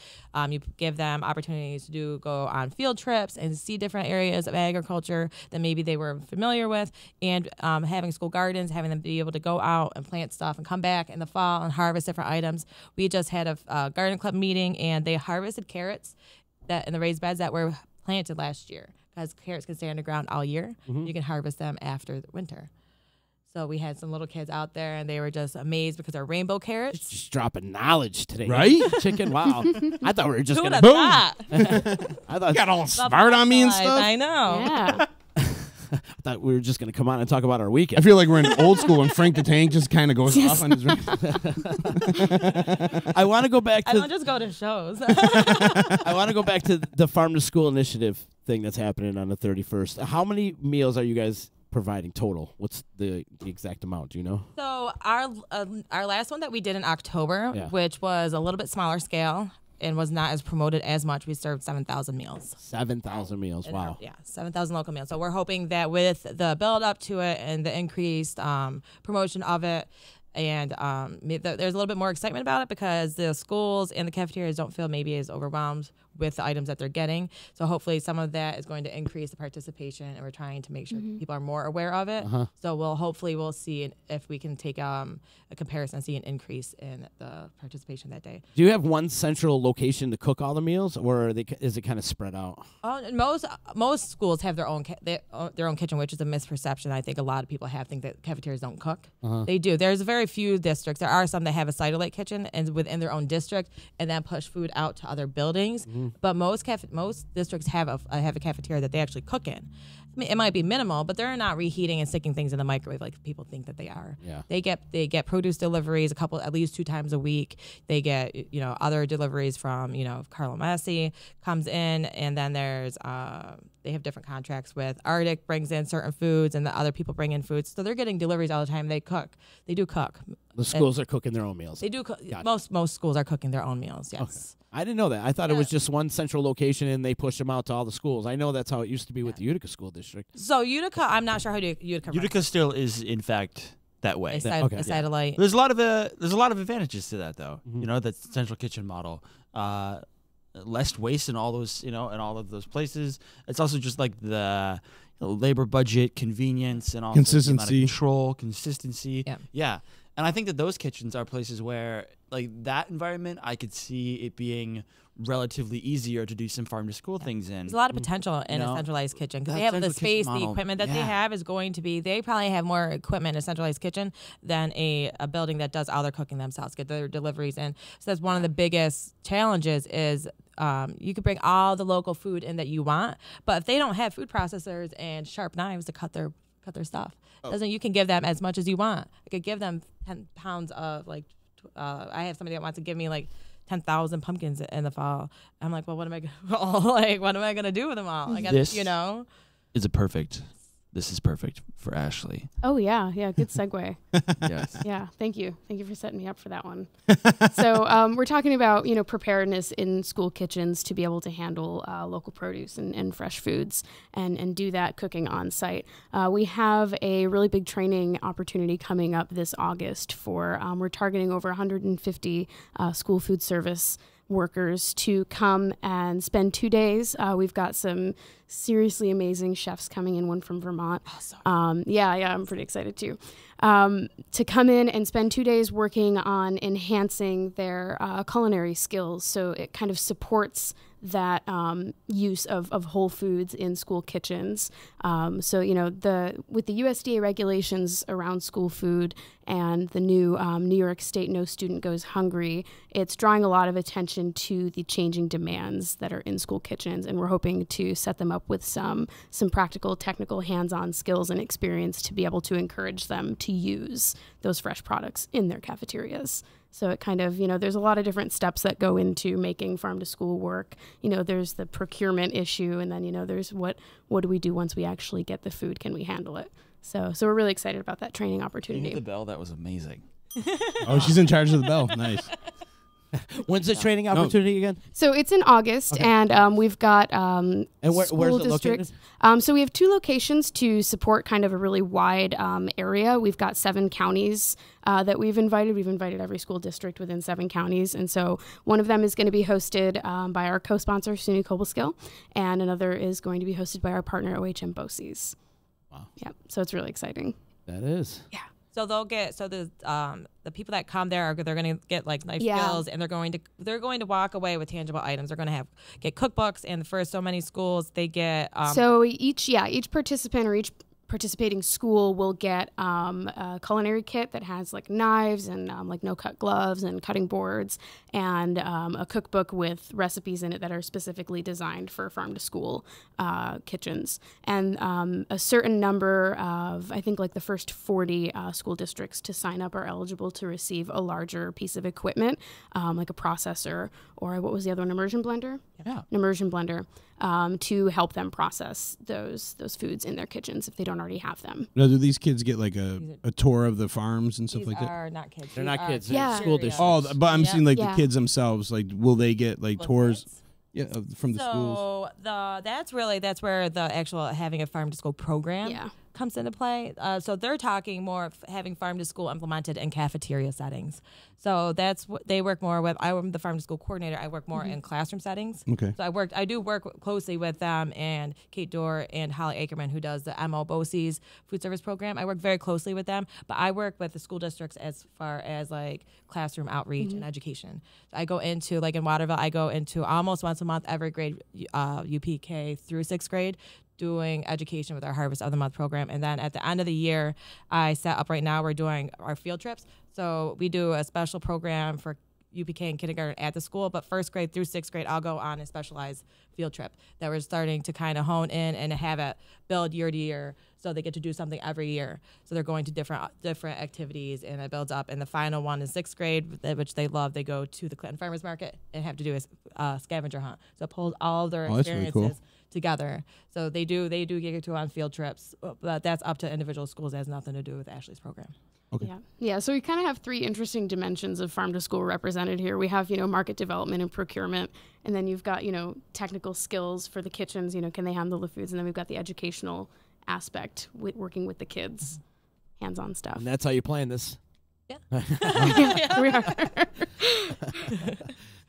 You give them opportunities to go on field trips and see different areas of agriculture that maybe they were familiar with, and having school gardens, having them be able to go out and plant stuff and come back in the fall and harvest different items. We just had a garden club meeting, and they harvested carrots that in the raised beds that were planted last year, because carrots can stay underground all year. You can harvest them after the winter. So we had some little kids out there, and they were just amazed because they're rainbow carrots. Just dropping knowledge today, Right? Chicken. Wow. I thought we were just Who gonna would've boom. thought? I thought Got all smart on me and stuff. I know. yeah. I thought we were just gonna come on and talk about our I weekend. feel like we're in old school when Frank the Tank just kind of goes off on his. I want to go back I to don't just go to shows. I want to go back to the farm to school initiative thing that's happening on the 31st. How many meals are you guys providing total? What's the exact amount? Do you know? So our last one that we did in October, which was a little bit smaller scale and was not as promoted as much, we served 7,000 meals. 7,000 meals. Wow. 7,000 local meals. So we're hoping that with the build up to it and the increased promotion of it, and there's a little bit more excitement about it, because the schools and the cafeterias don't feel maybe as overwhelmed with the items that they're getting. So hopefully some of that is going to increase the participation, and we're trying to make sure people are more aware of it. So we'll see if we can take a comparison and see an increase in the participation that day. Do you have one central location to cook all the meals, or is it kind of spread out? Most schools have their own kitchen, which is a misperception. I think a lot of people think that cafeterias don't cook. They do. There's very few districts. There are some that have a satellite kitchen and within their own district, and then push food out to other buildings. But most districts have a cafeteria that they actually cook in. I mean, it might be minimal, but they're not reheating and sticking things in the microwave like people think that they are. Yeah. They get produce deliveries at least 2 times a week. They get other deliveries from Carlo Messi comes in, and then there's they have different contracts with Arctic, brings in certain foods, and the other people bring in foods. So they're getting deliveries all the time. They cook. They do cook. The schools are cooking their own meals. They do. Gotcha. Most schools are cooking their own meals. Yes. Okay. I didn't know that. I thought it was just one central location and they push them out to all the schools. I know that's how it used to be with the Utica School District. So Utica, I'm not sure how Utica. Utica still is, in fact, that way. A satellite. There's a lot of advantages to that, though. That central kitchen model. Less waste in all those, in all of those places. It's also just like the labor budget, convenience, and also Consistency. the amount of control, consistency. Yeah. And I think that those kitchens are places where, like, that environment, I could see it being relatively easier to do some farm to school things in. There's a lot of potential in a centralized kitchen, because they have the space, the equipment that they have is going to be. They probably have more equipment in a centralized kitchen than a building that does all their cooking themselves, get their deliveries in. So that's one of the biggest challenges is you could bring all the local food in that you want, but if they don't have food processors and sharp knives to cut their stuff, doesn't you can give them as much as you want. I could give them 10 pounds of I have somebody that wants to give me 10,000 pumpkins in the fall. I'm like, well, what am I gonna do with them all? I got is a perfect this is perfect for Ashleigh. Oh, yeah. Good segue. Yes. Yeah, thank you. Thank you for setting me up for that one. So we're talking about, preparedness in school kitchens to be able to handle local produce and fresh foods and do that cooking on site. We have a really big training opportunity coming up this August for, we're targeting over 150 school food service workers to come and spend 2 days. We've got some seriously amazing chefs coming in, one from Vermont. Yeah, I'm pretty excited too. To come in and spend 2 days working on enhancing their culinary skills. So it kind of supports that use of whole foods in school kitchens. So, with the USDA regulations around school food and the new New York State No Student Goes Hungry, it's drawing a lot of attention to the changing demands that are in school kitchens. And we're hoping to set them up with some practical, technical, hands-on skills and experience to be able to encourage them to use those fresh products in their cafeterias. So it kind of, there's a lot of different steps that go into making farm to school work. There's the procurement issue, and then, there's what do we do once we actually get the food? Can we handle it? So we're really excited about that training opportunity. The bell, that was amazing. Oh, she's in charge of the bell. Nice. When's the training opportunity again? So it's in August, and we've got and where's it districts. located? So we have 2 locations to support kind of a really wide area. We've got 7 counties that we've invited. We've invited every school district within 7 counties, and so one of them is going to be hosted by our co-sponsor, SUNY Cobleskill, and another is going to be hosted by our partner, OHM BOCES. Wow. Yeah, so it's really exciting. That is. Yeah. So they'll get the people that come there they're going to get like life skills, and they're going to walk away with tangible items. They're going to get cookbooks, and for so many schools they get. So each participant or each participating school will get a culinary kit that has like knives and like no-cut gloves and cutting boards, and a cookbook with recipes in it that are specifically designed for farm-to-school kitchens. And a certain number of, I think like the first 40 school districts to sign up are eligible to receive a larger piece of equipment, like a processor or what was the other one, immersion blender? Yeah. An immersion blender. To help them process those foods in their kitchens if they don't already have them. Now, do these kids get like a tour of the farms and stuff These like that? are not kids. They're not kids. Yeah. They're school districts. Oh, but I'm seeing like Yeah. the kids themselves. Like, will they get like tours? Yeah, from the schools. So that's where the actual having a farm to school program comes into play. So they're talking more of having farm to school implemented in cafeteria settings. So that's what they work more with. I'm the farm to school coordinator. I work more in classroom settings. Okay. So I do work closely with them and Kate Dorr and Holly Ackerman, who does the MO BOCES food service program. I work very closely with them, but I work with the school districts as far as like classroom outreach and education. So I go into, like in Waterville, I go into almost once a month, every grade, UPK through 6th grade, doing education with our Harvest of the Month program. And then at the end of the year, I set up, right now we're doing our field trips. So we do a special program for UPK and kindergarten at the school, but 1st grade through 6th grade, I'll go on a specialized field trip that we're starting to kind of hone in and have it build year to year, so they get to do something every year. So they're going to different activities, and it builds up. And the final one is 6th grade, which they love. They go to the Clinton Farmers Market and have to do a scavenger hunt. So it pulls all of their experiences really cool. together. So they do get to go on field trips, but that's up to individual schools. It has nothing to do with Ashleigh's program. Okay. Yeah. So we kind of have 3 interesting dimensions of farm to school represented here. We have, market development and procurement, and then you've got, technical skills for the kitchens. Can they handle the foods? And then we've got the educational aspect with working with the kids, hands-on stuff. And that's how you plan this. Yeah. We are.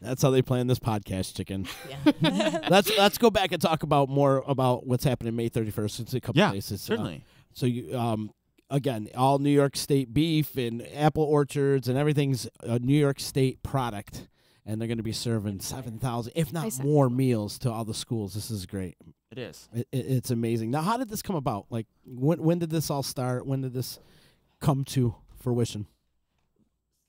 That's how they plan this podcast, chicken. Yeah. Let's go back and talk about more about what's happening May 31st. It's a couple places. Certainly. So you again, all New York State beef and apple orchards and everything's a New York State product, and they're going to be serving 7,000, if not more, meals to all the schools. This is great. It is. It's amazing. Now, how did this come about? Like, when did this all start? When did this come to fruition?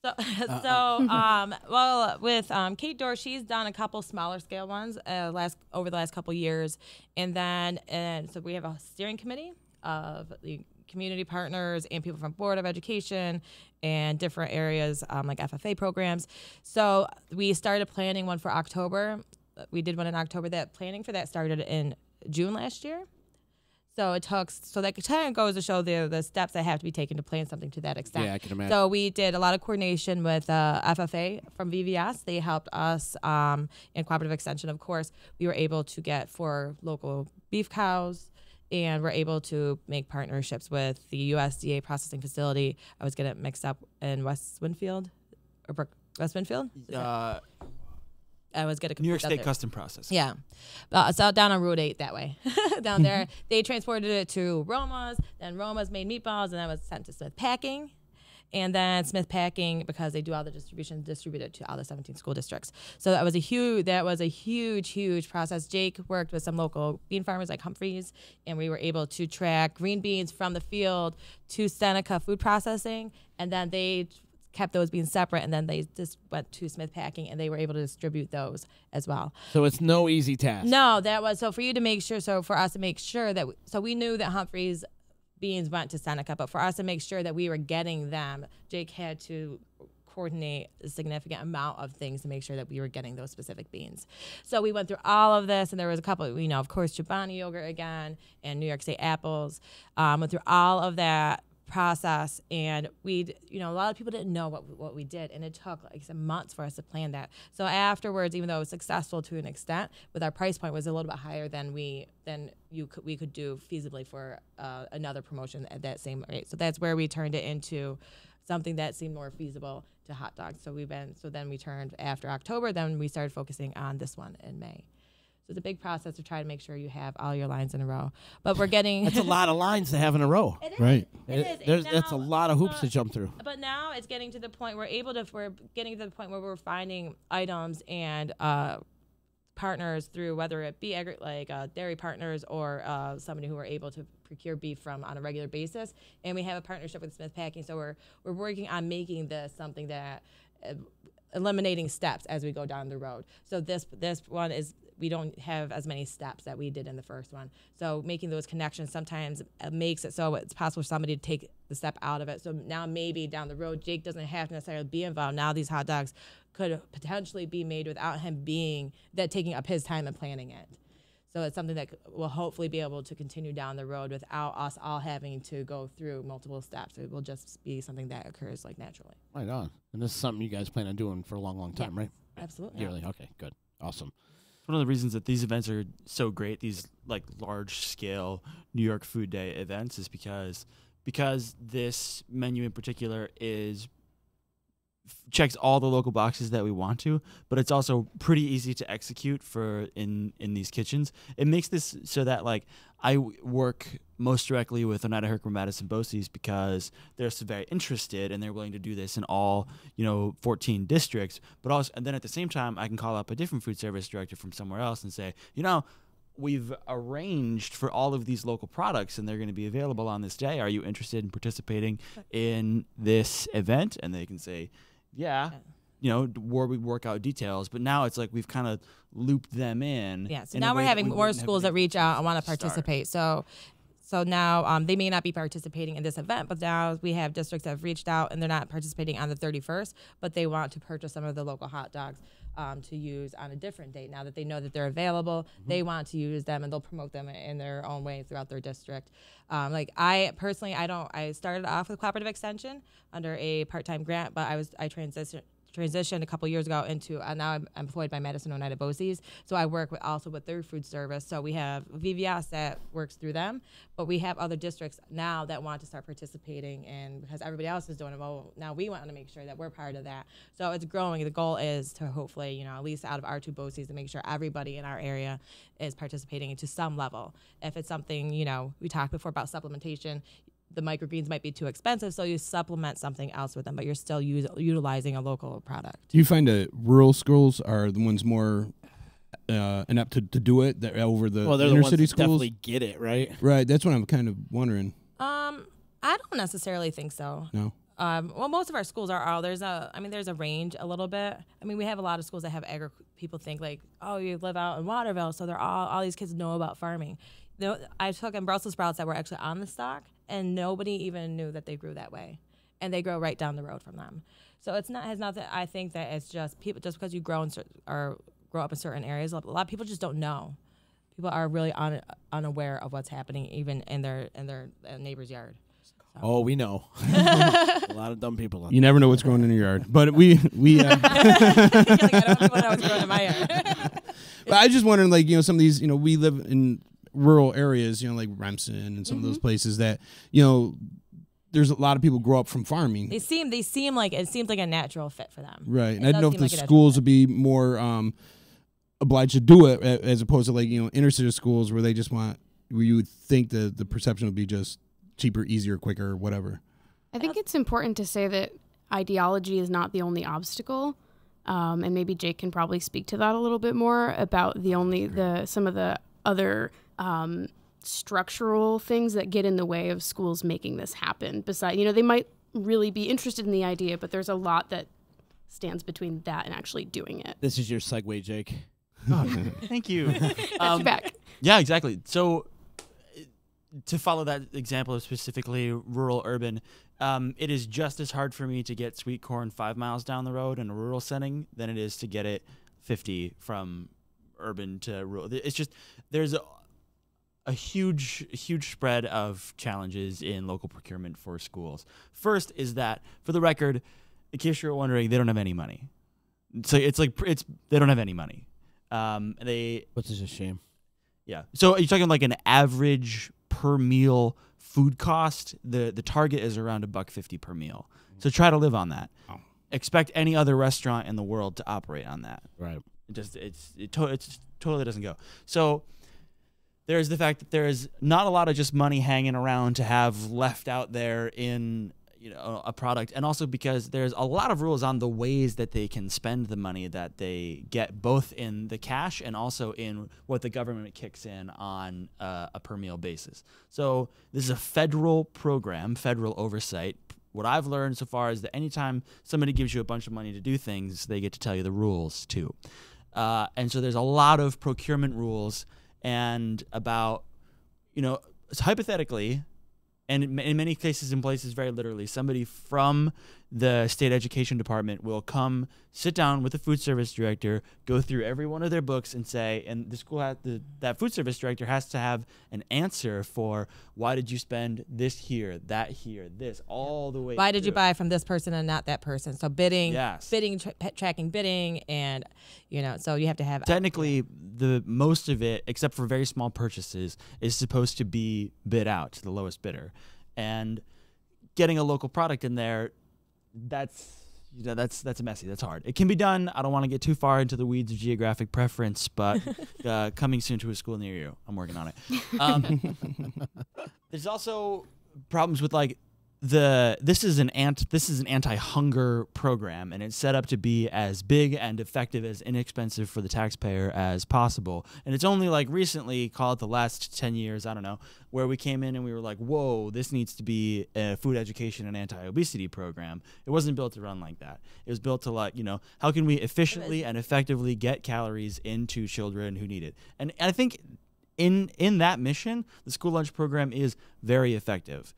Well, with Kate Dorr, she's done a couple smaller scale ones over the last couple years, and so we have a steering committee of the community partners and people from Board of Education and different areas like FFA programs. So we started planning one for October. We did one in October. That planning for that started in June last year. So it took, so that kind of goes to show the steps that have to be taken to plan something to that extent. Yeah, I can imagine. So we did a lot of coordination with FFA from VVS. They helped us in cooperative extension, of course. We were able to get 4 local beef cows, and we're able to make partnerships with the USDA processing facility. I was getting it mixed up in West Winfield. West Winfield? I was getting New York State Custom Processing. Yeah. So down on Route 8 that way. Down there. They transported it to Roma's. Then Roma's made meatballs, and that was sent to Smith Packing. And then Smith Packing, because they do all the distribution, distributed to all the 17 school districts. So that was a huge process. Jake worked with some local bean farmers like Humphreys, and we were able to track green beans from the field to Seneca Food Processing, and then they kept those beans separate, and then they just went to Smith Packing, and they were able to distribute those as well. So it's no easy task. No, that was, so for you to make sure, so for us to make sure that, so we knew that Humphreys beans went to Seneca, but for us to make sure that we were getting them, Jake had to coordinate a significant amount of things to make sure that we were getting those specific beans. So we went through all of this, and there was a couple, of course, Chobani yogurt again, and New York State apples. Went through all of that process, and we, a lot of people didn't know what we did, and it took like some months for us to plan that. So afterwards, even though it was successful to an extent, with our price point was a little bit higher than we could do feasibly for another promotion at that same rate. So that's where we turned it into something that seemed more feasible to hot dogs. So then we turned after October, then we started focusing on this one in May. So it's a big process to try to make sure you have all your lines in a row. But we're getting... That's a lot of lines to have in a row. It is. Right. It is. That's a lot of hoops to jump through. But now it's getting to the point we're getting to the point where we're finding items and partners through, whether it be dairy partners or somebody who are able to procure beef from on a regular basis. And we have a partnership with Smith Packing. So we're working on making this something that... eliminating steps as we go down the road. So this one is, we don't have as many steps that we did in the first one. So making those connections sometimes makes it so it's possible for somebody to take the step out of it. So now maybe down the road, Jake doesn't have to necessarily be involved. Now these hot dogs could potentially be made without him taking up his time and planning it. So it's something that will hopefully be able to continue down the road without us all having to go through multiple steps. It will just be something that occurs naturally. Right on. And this is something you guys plan on doing for a long, long time, right? Absolutely. Yearly. Okay, good. Awesome. It's one of the reasons that these events are so great, these large-scale New York Food Day events, is because this menu in particular checks all the local boxes that we want to, but it's also pretty easy to execute in these kitchens. It makes this so that I work most directly with Oneida, Herkimer, Madison, BOCES because they're so very interested and they're willing to do this in all 14 districts. But also, and then at the same time, I can call up a different food service director from somewhere else and say, we've arranged for all of these local products and they're going to be available on this day. Are you interested in participating in this event? And they can say, yeah, where we work out details. But now it's we've kind of looped them in. Yeah, so now we're having more schools that reach out and want to participate. So now they may not be participating in this event, but now we have districts that have reached out and they're not participating on the 31st, but they want to purchase some of the local hot dogs to use on a different date. Now that they know that they're available, they want to use them and they'll promote them in their own way throughout their district. I personally, I started off with cooperative extension under a part-time grant, but I transitioned a couple years ago into now I'm employed by Madison Oneida BOCES, so I work also with their food service. So we have VVS that works through them, but we have other districts now that want to start participating, and because everybody else is doing it, well, now we want to make sure that we're part of that. So it's growing. The goal is to hopefully, at least out of our 2 BOCES, to make sure everybody in our area is participating to some level. If it's something, we talked before about supplementation, the microgreens might be too expensive, so you supplement something else with them, but you're still utilizing a local product. Do you find that rural schools are the ones more inept to do it over the they're inner the ones city that schools? definitely get it, right? Right, that's what I'm kind of wondering. I don't necessarily think so. No. Well, most of our schools are. There's a range a little bit. We have a lot of schools that have people think you live out in Waterville, so they're all these kids know about farming. I took in Brussels sprouts that were actually on the stalk, and nobody even knew that they grew that way, and they grow right down the road from them. So has nothing. I think that it's just people. Just because you grow up in certain areas, a lot of people just don't know. people are really unaware of what's happening even in their neighbor's yard. So. Oh, we know. A lot of dumb people. You never know what's growing in your yard, but we. Like, I don't even know what's growing in my yard. But I just wondering, like, some of these, we live in rural areas, like Remsen and some of those places that, there's a lot of people grow up from farming. They seem like it seems like a natural fit for them. Right. And It I does don't know if seem the like a schools natural would be more obliged to do it as opposed to like, inner city schools where they just where you would think the perception would be just cheaper, easier, quicker, whatever. I think it's important to say that ideology is not the only obstacle. And maybe Jake can probably speak to that a little bit more about some of the other structural things that get in the way of schools making this happen. Besides, they might really be interested in the idea, but there's a lot that stands between that and actually doing it. This is your segue, Jake. Thank you. Got you back. Yeah, exactly. So to follow that example of specifically rural urban, it is just as hard for me to get sweet corn 5 miles down the road in a rural setting than it is to get it 50 from urban to rural. It's just there's a huge spread of challenges in local procurement for schools. First is that, for the record, in case you're wondering, they don't have any money. So they don't have any money. Which is a shame. Yeah. So are you talking like an average per meal food cost? The target is around $1.50 per meal. So try to live on that. Oh. Expect any other restaurant in the world to operate on that. Right. It totally doesn't go. So there's the fact that there is not a lot of just money hanging around to have left out there in a product, and also because there's a lot of rules on the ways that they can spend the money that they get, both in the cash and also in what the government kicks in on a per meal basis. So this is a federal program, federal oversight. What I've learned so far is that anytime somebody gives you a bunch of money to do things, they get to tell you the rules too. And so there's a lot of procurement rules, and about, hypothetically, and in many cases and places very literally, somebody from the state education department will come sit down with the food service director, go through every one of their books and say, and the school that food service director has to have an answer for, why did you spend this here, that here, this, all the way Why did you through. buy from this person and not that person? So bidding, Yes. tracking bidding, and so you have to have Technically, the most of it, except for very small purchases, is supposed to be bid out to the lowest bidder. And getting a local product in there, that's messy. That's hard. It can be done. I don't want to get too far into the weeds of geographic preference, but coming soon to a school near you. I'm working on it. There's also problems with like this is an anti-hunger program, and it's set up to be as big and effective as inexpensive for the taxpayer as possible. And it's only like recently, call it the last 10 years, I don't know, where we came in and we were like, whoa, this needs to be a food education and anti-obesity program. It wasn't built to run like that. It was built to like, how can we efficiently and effectively get calories into children who need it? And I think in that mission, the school lunch program is very effective.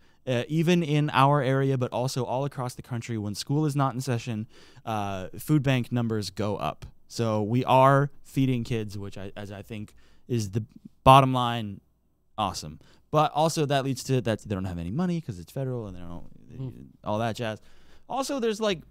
Even in our area, but also all across the country, when school is not in session, food bank numbers go up. So we are feeding kids, which I think is the bottom line. Awesome. But also that leads to that they don't have any money because it's federal and they don't all that jazz. Also, there's like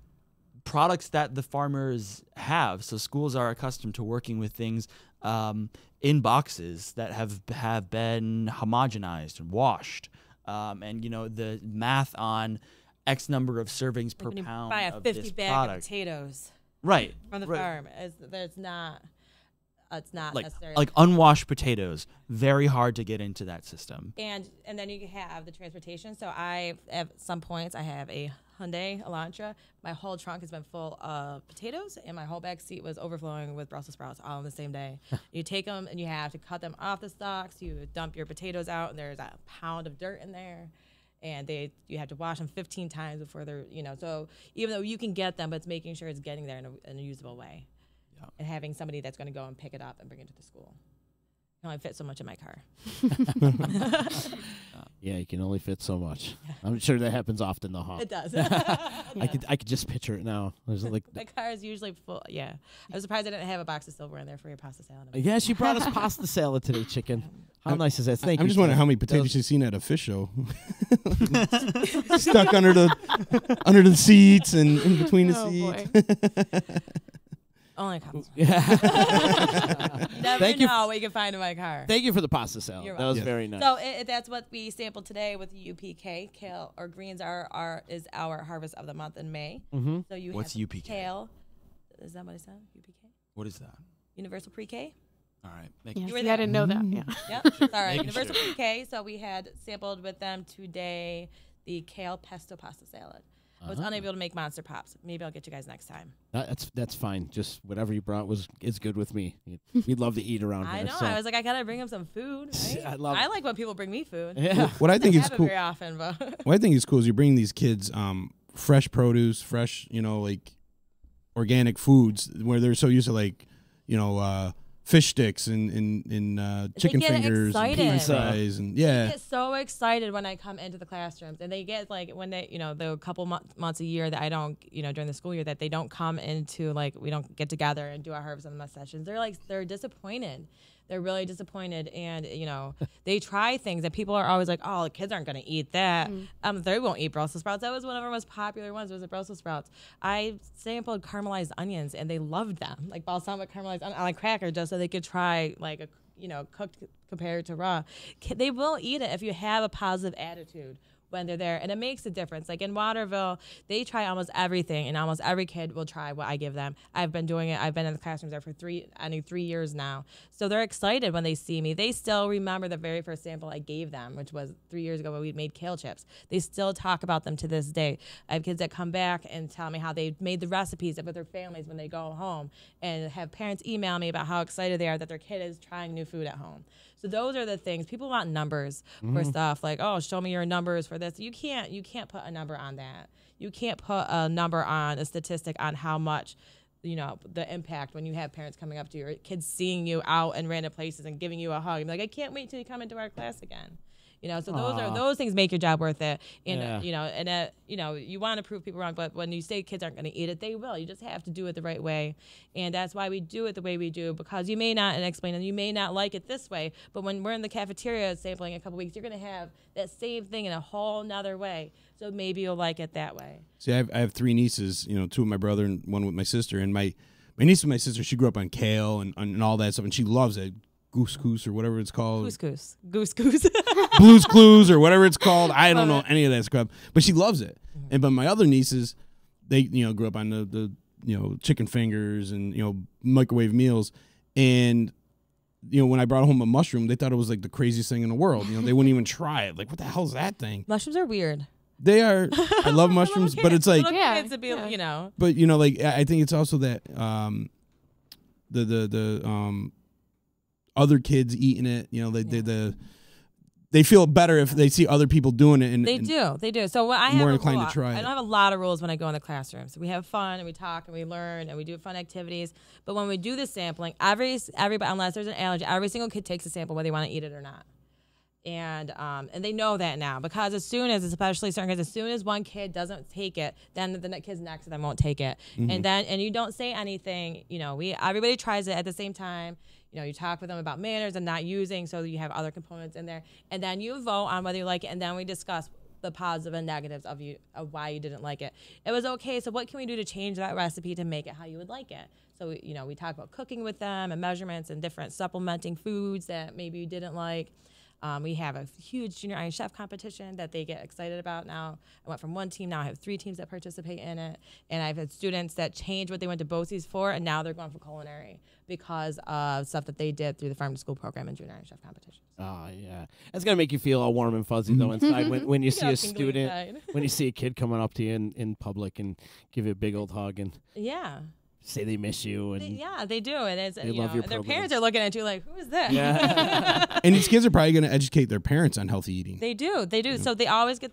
products that the farmers have. So schools are accustomed to working with things in boxes that have been homogenized and washed. And the math on X number of servings per pound buy a of 50 this bag product. of potatoes Right. from the farm. It's not necessarily like unwashed potatoes. Very hard to get into that system. And then you have the transportation. So at some points I have a Hyundai Elantra. My whole trunk has been full of potatoes, and my whole back seat was overflowing with Brussels sprouts all on the same day. You take them and you have to cut them off the stalks. You dump your potatoes out, and there's a pound of dirt in there. And you have to wash them 15 times before they're, so even though you can get them, but it's making sure it's getting there in a usable way. Yeah. And having somebody that's going to go and pick it up and bring it to the school. I can only fit so much in my car. Yeah, you can only fit so much. I'm sure that happens often, though, huh? It does. I could just picture it now. There's like My car is usually full. Yeah. I was surprised I didn't have a box of silverware in there for your pasta salad. Yeah, she brought us pasta salad today, chicken. How nice is that? Thank you. I'm just wondering how many potatoes she's seen at a fish show. Stuck under the seats and in between the seats. Only a couple. Never Thank know what you can find in my car. Thank you for the pasta salad. You're That was welcome. very nice. So that's what we sampled today with UPK. Kale or greens is our harvest of the month in May. Mm-hmm. So you What's have UPK? Kale. Is that what I said? UPK? What is that? Universal Pre-K. All right. Yeah, You were see, there. I didn't know that. Yeah. Yep. Sorry. Making Universal sure. Pre-K. So we had sampled with them today the kale pesto pasta salad. I was unable to make Monster Pops. Maybe I'll get you guys next time. That's fine. Just whatever you brought is good with me. We'd love to eat around here. I know. so. I was like, I gotta bring them some food. Right? I like when people bring me food. Yeah. What I think I is haven't cool. very often, but What I think is cool is you bring these kids fresh produce, fresh, like organic foods where they're so used to like, fish sticks and chicken get fingers and pizza excited. fries and I yeah. get so excited when I come into the classrooms, and they get like when they, the couple months a year that I don't, during the school year that they don't come into like we don't get together and do our harvest of the month sessions. They're disappointed. They're really disappointed, and they try things that people are always like, oh, the kids aren't going to eat that. They won't eat Brussels sprouts. That was one of our most popular ones. Was the Brussels sprouts. I sampled caramelized onions, and they loved them, like balsamic caramelized on a cracker, just so they could try like a cooked compared to raw. They will eat it if you have a positive attitude when they're there, and it makes a difference. Like in Waterville, they try almost everything, and almost every kid will try what I give them. I've been doing it. I've been in the classrooms there for 3 years now. So they're excited when they see me. They still remember the very first sample I gave them, which was 3 years ago when we made kale chips. They still talk about them to this day. I have kids that come back and tell me how they made the recipes with their families when they go home, and have parents email me about how excited they are that their kid is trying new food at home. So those are the things. People want numbers for stuff like, oh, show me your numbers for this. You can't put a number on that. You can't put a number on a statistic on how much, the impact when you have parents coming up to you or kids seeing you out in random places and giving you a hug. You're like, I can't wait till you come into our class again. So those things make your job worth it. And you want to prove people wrong, but when you say kids aren't going to eat it, they will. You just have to do it the right way, and that's why we do it the way we do. Because you may not, and explain, and you may not like it this way, but when we're in the cafeteria sampling in a couple weeks, you're going to have that same thing in a whole nother way. So maybe you'll like it that way. See, I have 3 nieces, 2 with my brother and 1 with my sister, and my niece with my sister, she grew up on kale and all that stuff, and she loves it. Goose or whatever it's called. Goose. Blue's Clues or whatever it's called. I don't know any of that scrub, but she loves it. But my other nieces, they grew up on the chicken fingers and microwave meals, and when I brought home a mushroom, they thought it was like the craziest thing in the world. They wouldn't even try it. Like, what the hell is that thing? Mushrooms are weird. They are. I love mushrooms, but it's like kids to be, But like I think it's also that the other kids eating it, they feel better if they see other people doing it. And They do. So what I more have inclined a rule, to try I it. don't have a lot of rules when I go in the classrooms. We have fun and we talk and we learn and we do fun activities. But when we do the sampling, everybody, unless there's an allergy, every single kid takes a sample whether they want to eat it or not. And they know that now, because especially certain kids, as soon as one kid doesn't take it, then the kids next to them won't take it. Mm-hmm. And you don't say anything. Everybody tries it at the same time. You talk with them about manners and not using, so you have other components in there, and then you vote on whether you like it, and then we discuss the positive and negatives of why you didn't like it. It was okay. So what can we do to change that recipe to make it how you would like it? So we talk about cooking with them and measurements and different supplementing foods that maybe you didn't like. We have a huge junior Iron Chef competition that they get excited about now. I went from 1 team, now I have 3 teams that participate in it. And I've had students that change what they went to BOCES for, and now they're going for culinary because of stuff that they did through the Farm to School program and junior Iron Chef competitions. Oh, yeah. That's going to make you feel all warm and fuzzy, though, inside when you see a student, when you see a kid coming up to you in public and give you a big old hug and yeah, say they miss you. And they do. And it's, they love your their programs. parents are looking at you like, who is this? Yeah. And these kids are probably going to educate their parents on healthy eating. They do. So they always get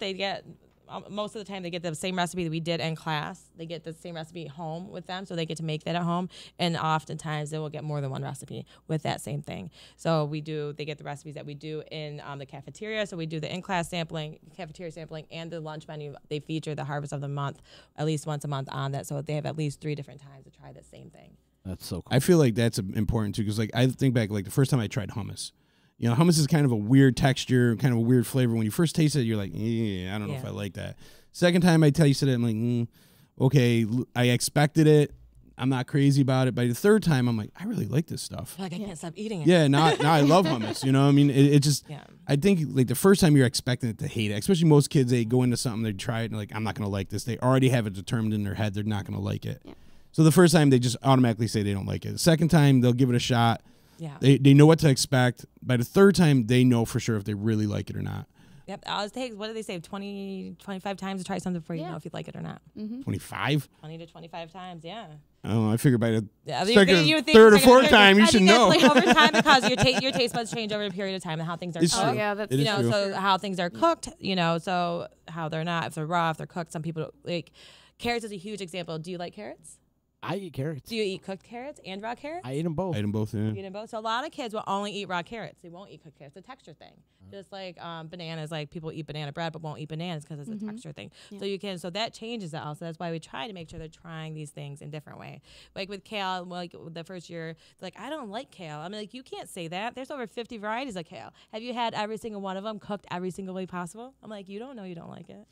most of the time they get the same recipe that we did in class. They get the same recipe home with them, so they get to make that at home. And oftentimes they will get more than one recipe with that same thing. So they get the recipes that we do in the cafeteria. So we do the in-class sampling, cafeteria sampling, and the lunch menu. They feature the harvest of the month at least once a month on that. So they have at least 3 different times to try the same thing. That's so cool. I feel like that's important too, because like I think back like the first time I tried hummus. You know, hummus is kind of a weird texture, kind of a weird flavor. When you first taste it, you're like, I don't know if I like that. Second time I tasted it, I'm like, okay, I expected it. I'm not crazy about it. By the third time, I'm like, I really like this stuff. Like I can't stop eating it. Yeah, now I love hummus. You know what I mean? It just, I think like the first time you're expecting it to hate it, especially most kids, they go into something, they try it, and like, I'm not going to like this. They already have it determined in their head they're not going to like it. Yeah. So the first time, they just automatically say they don't like it. The second time, they'll give it a shot. Yeah. They know what to expect. By the third time, they know for sure if they really like it or not. Yep. It takes, what do they say, 20, 25 times to try something before you know if you like it or not. 25? 20 to 25 times, yeah. Oh, I figured by the second, third or fourth time, you should know. Like over time, because your taste buds change over a period of time and how things are cooked. True. Yeah, that's true. So how things are cooked, so how they're not, if they're raw, if they're cooked. Some people, like, carrots is a huge example. Do you like carrots? I eat carrots. Do you eat cooked carrots and raw carrots? I eat them both. I eat them both, yeah. You eat them both. So a lot of kids will only eat raw carrots. They won't eat cooked carrots. It's a texture thing. Just like bananas, like people eat banana bread but won't eat bananas because it's a texture thing. Yeah. So that changes it also. That's why we try to make sure they're trying these things in different way. Like with kale, like the first year, like, I don't like kale. I mean, like, you can't say that. There's over 50 varieties of kale. Have you had every single one of them cooked every single way possible? I'm like, you don't know you don't like it.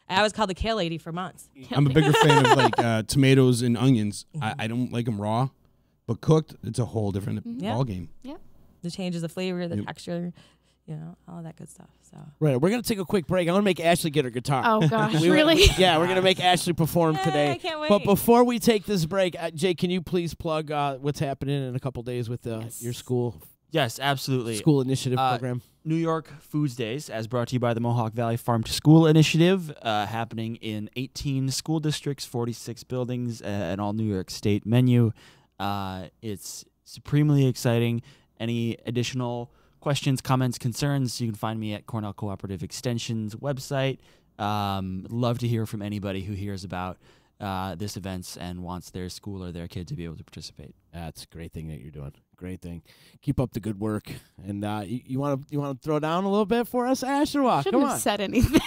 I was called the kale lady for months. I'm a bigger fan of like tomatoes and onions. I don't like them raw, but cooked, it's a whole different ball game. Yep. The changes, the flavor, the texture, all that good stuff. So right, we're gonna take a quick break. I want to make Ashleigh get her guitar. Oh gosh, really? Yeah, we're gonna make Ashleigh perform today. I can't wait. But before we take this break, Jay, can you please plug what's happening in a couple days with your school? Yes, absolutely. School initiative program. New York Foods Days, as brought to you by the Mohawk Valley Farm to School Initiative, happening in 18 school districts, 46 buildings, an all New York State menu. It's supremely exciting. Any additional questions, comments, concerns, you can find me at Cornell Cooperative Extension's website. Love to hear from anybody who hears about this event and wants their school or their kid to be able to participate. That's a great thing that you're doing. Great thing. Keep up the good work. And you want to throw down a little bit for us, Ash, or what? Shouldn't have said anything.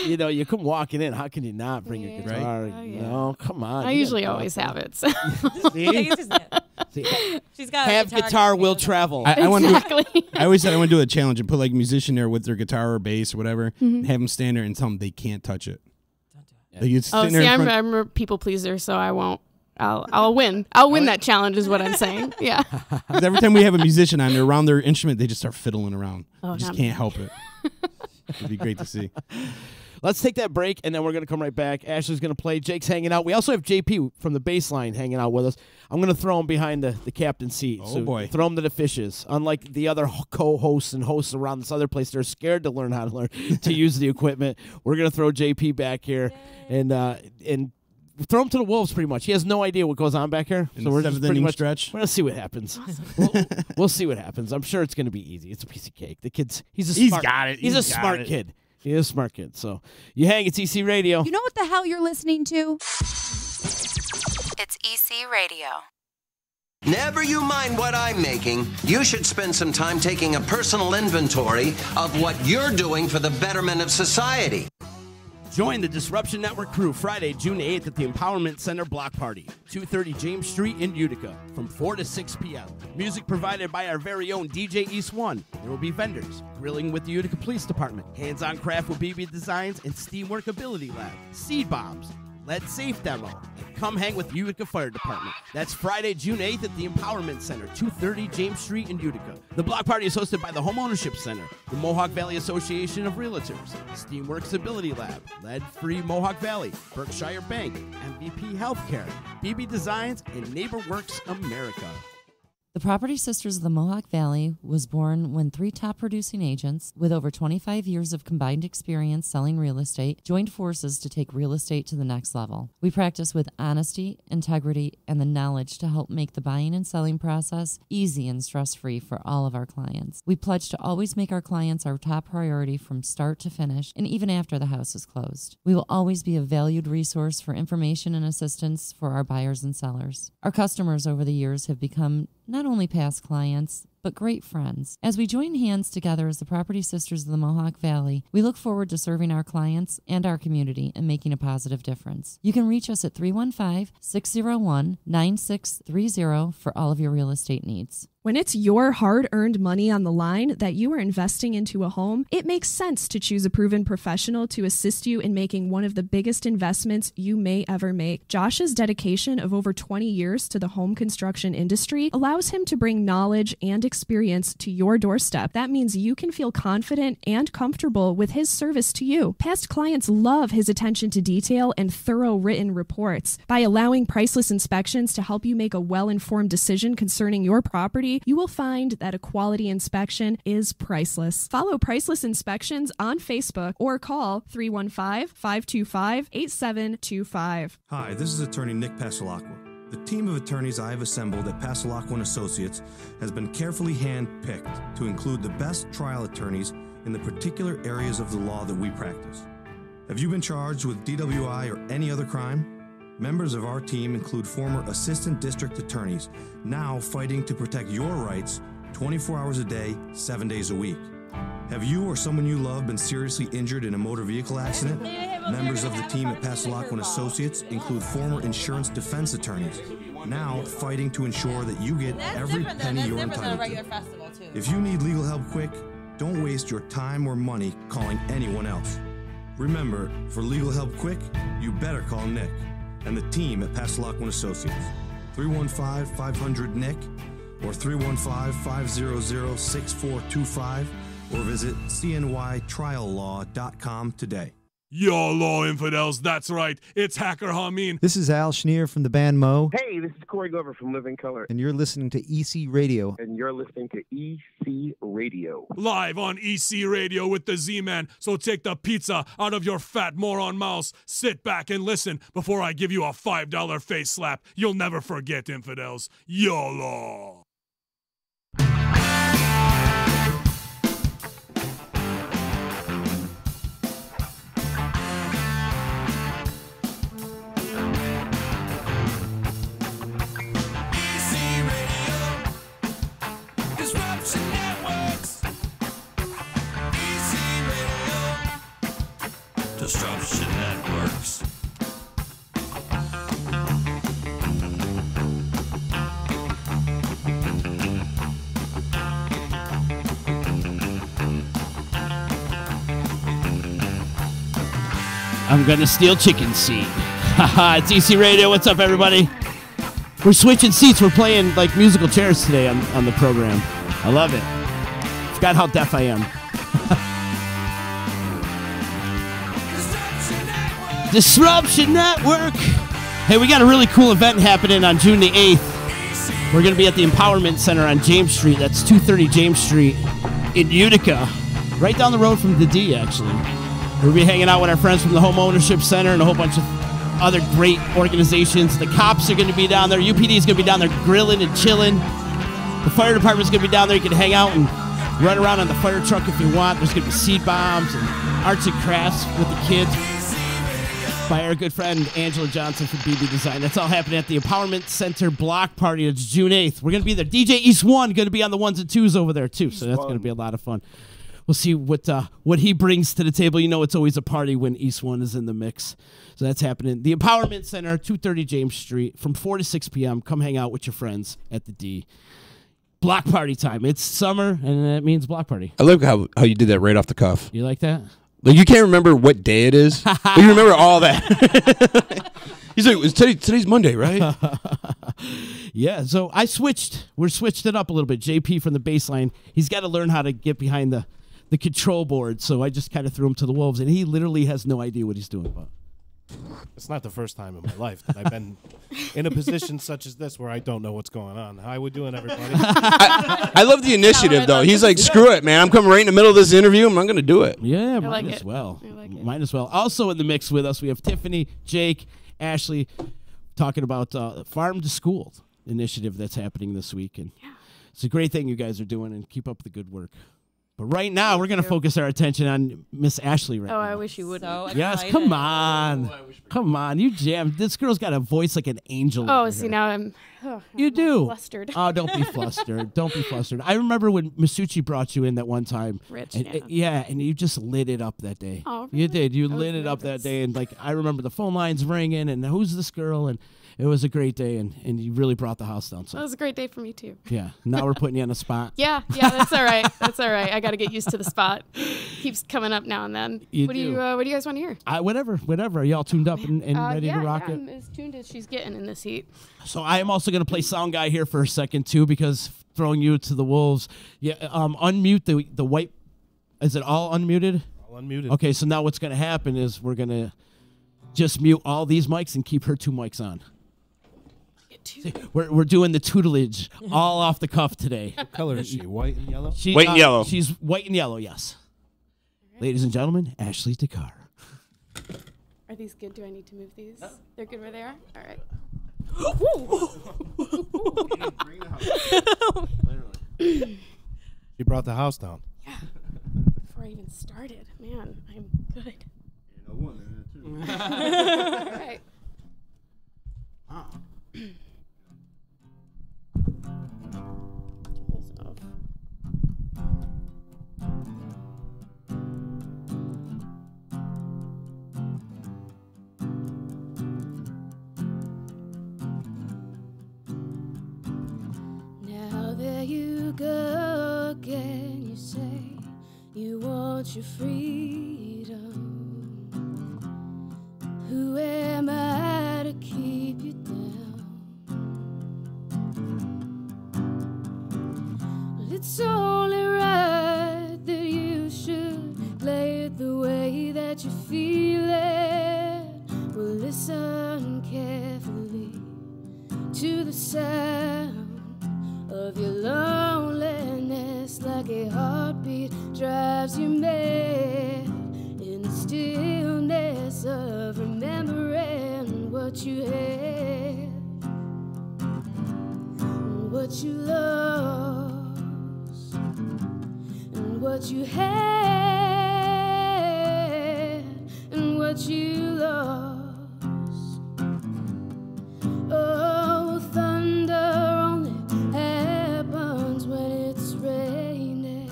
You come walking in. How can you not bring your guitar? Right? Come on. I usually always have it. So. She's got have guitar will travel. I Exactly. I always said I want to do a challenge and put like a musician there with their guitar or bass or whatever, and have them stand there and tell them they can't touch it. Don't do it. Like, you're sitting there I'm a people pleaser, so I won't. I'll win. I'll win that challenge is what I'm saying. Yeah. Because every time we have a musician on, they're around their instrument, they just start fiddling around. You just can't help it. It'd be great to see. Let's take that break, and then we're going to come right back. Ashleigh's going to play. Jake's hanging out. We also have JP from the baseline hanging out with us. I'm going to throw him behind the captain's seat. Oh, boy. Throw him to the fishes. Unlike the other co-hosts and hosts around this other place, they're scared to learn how to use the equipment. We're going to throw JP back here and throw him to the wolves pretty much. He has no idea what goes on back here. So we're just pretty much stretch. We're going to see what happens. We'll see what happens. I'm sure it's going to be easy. It's a piece of cake. The kid's he's a smart kid. He is a smart kid. So you hang. It's EC Radio. You know what the hell you're listening to? It's EC Radio. Never you mind what I'm making. You should spend some time taking a personal inventory of what you're doing for the betterment of society. Join the Disruption Network crew Friday, June 8th at the Empowerment Center Block Party, 230 James Street in Utica, from 4 to 6 p.m. Music provided by our very own DJ East One. There will be vendors, grilling with the Utica Police Department, hands-on craft with BB Designs and Steamwork Ability Lab, seed bombs, lead safe demo, and come hang with the Utica Fire Department. That's Friday, June 8th at the Empowerment Center, 230 James Street in Utica. The block party is hosted by the Homeownership Center, the Mohawk Valley Association of Realtors, Steamworks Ability Lab, Lead-Free Mohawk Valley, Berkshire Bank, MVP Healthcare, BB Designs, and NeighborWorks America. The Property Sisters of the Mohawk Valley was born when 3 top producing agents with over 25 years of combined experience selling real estate joined forces to take real estate to the next level. We practice with honesty, integrity, and the knowledge to help make the buying and selling process easy and stress-free for all of our clients. We pledge to always make our clients our top priority from start to finish and even after the house is closed. We will always be a valued resource for information and assistance for our buyers and sellers. Our customers over the years have become not only past clients, but great friends. As we join hands together as the Property Sisters of the Mohawk Valley, we look forward to serving our clients and our community and making a positive difference. You can reach us at 315-601-9630 for all of your real estate needs. When it's your hard-earned money on the line that you are investing into a home, it makes sense to choose a proven professional to assist you in making one of the biggest investments you may ever make. Josh's dedication of over 20 years to the home construction industry allows him to bring knowledge and experience to your doorstep. That means you can feel confident and comfortable with his service to you. Past clients love his attention to detail and thorough written reports. By allowing Priceless Inspections to help you make a well-informed decision concerning your property, you will find that a quality inspection is priceless. Follow Priceless Inspections on Facebook or call 315-525-8725. Hi, this is attorney Nick Passalacqua. The team of attorneys I have assembled at Passalacqua & Associates has been carefully hand-picked to include the best trial attorneys in the particular areas of the law that we practice. Have you been charged with DWI or any other crime? Members of our team include former assistant district attorneys, now fighting to protect your rights 24 hours a day, 7 days a week. Have you or someone you love been seriously injured in a motor vehicle accident? Members of the team at Passalacqua & Associates include former insurance defense attorneys, now fighting to ensure that you get every penny you're entitled to. If you need legal help quick, don't waste your time or money calling anyone else. Remember, for legal help quick, you better call Nick and the team at Passalacqua & Associates. 315-500-NICK or 315-500-6425 or visit cnytriallaw.com today. YOLO, infidels, that's right. It's Hacker Hameen. This is Al Schneer from the band Mo. Hey, this is Corey Glover from Living Color. And you're listening to EC Radio. And you're listening to EC Radio. Live on EC Radio with the Z-Man. So take the pizza out of your fat moron mouth. Sit back and listen before I give you a $5 face slap. You'll never forget, infidels. YOLO. Disruption Networks. I'm gonna steal chicken seed. Haha, it's EC Radio. What's up, everybody? We're switching seats. We're playing like musical chairs today on the program. I love it. Forgot how deaf I am. Disruption Network. Hey, we got a really cool event happening on June the 8th. We're going to be at the Empowerment Center on James Street. That's 230 James Street in Utica. Right down the road from the D, actually. We'll be hanging out with our friends from the Home Ownership Center and a whole bunch of other great organizations. The cops are going to be down there. UPD is going to be down there grilling and chilling. The fire department's going to be down there. You can hang out and run around on the fire truck if you want. There's going to be seed bombs and arts and crafts with the kids by our good friend Angela Johnson from BB Design. That's all happening at the Empowerment Center block party. It's June 8th. We're going to be there. DJ East 1 going to be on the 1s and 2s over there, too. So that's going to be a lot of fun. We'll see what he brings to the table. You know it's always a party when East 1 is in the mix. So that's happening. The Empowerment Center, 230 James Street, from 4 to 6 p.m. Come hang out with your friends at the D. Block party time. It's summer, and that means block party. I love how you did that right off the cuff. You like that? Like, you can't remember what day it is. But you remember all that. He's like, today's Monday, right? Yeah, so we're switched it up a little bit. JP from the baseline, he's got to learn how to get behind the control board, so I just kind of threw him to the wolves, and he literally has no idea what he's doing. But It's not the first time in my life that I've been in a position such as this where I don't know what's going on. How we doing, everybody? I love the initiative, though. He's like, screw it, man. I'm coming right in the middle of this interview. I'm going to do it. Yeah, like might as it. well. I like it. Might as well. Also in the mix with us, we have Tiffany, Jake, Ashleigh, talking about Farm to School initiative that's happening this week. And it's a great thing you guys are doing, and keep up the good work. But right now, we're going to focus our attention on Miss Ashleigh right now. I wish you wouldn't. So Yes, excited. come on. Come on. You jammed. This girl's got a voice like an angel. Oh, over see, here. now I'm You do. flustered. Oh, don't be flustered. Don't be flustered. I remember when Masucci brought you in that one time. Rich, And, and you just lit it up that day. Oh, You did. You I was lit it up that nervous. day. And, like, I remember the phone lines ringing, and who's this girl? And it was a great day, and you really brought the house down. That So, was a great day for me, too. yeah. Now we're putting you on the spot. Yeah, that's all right. That's all right. I got to get used to the spot. Keeps coming up now and then. You what do you do. What do you guys want to hear? Whatever. Are y'all tuned up and ready to rock it? I'm as tuned as she's getting in this heat. So I am also going to play sound guy here for a second too, because throwing you to the wolves. Yeah, unmute the white. Is it all unmuted? All unmuted. Okay, so now what's going to happen is we're going to just mute all these mics and keep her 2 mics on. See, we're doing the tutelage all off the cuff today. What color is she? White and yellow? White and yellow. She's white and yellow, yes. Ladies and gentlemen, Ashleigh Decarr. Are these good? Do I need to move these? They're good where they are? All right. She brought the house down. Yeah. Before I even started. Man, I'm good. All right. Turn this off. Now there you go again, you say you want your freedom. Who am I to keep you down? Well, it's only right that you should play it the way that you feel it. Well, listen carefully to the sound of your loneliness, like a heartbeat drives you mad. In the stillness of remembering what you had, and what you lost, and what you had, and what you lost. Oh, thunder only happens when it's raining,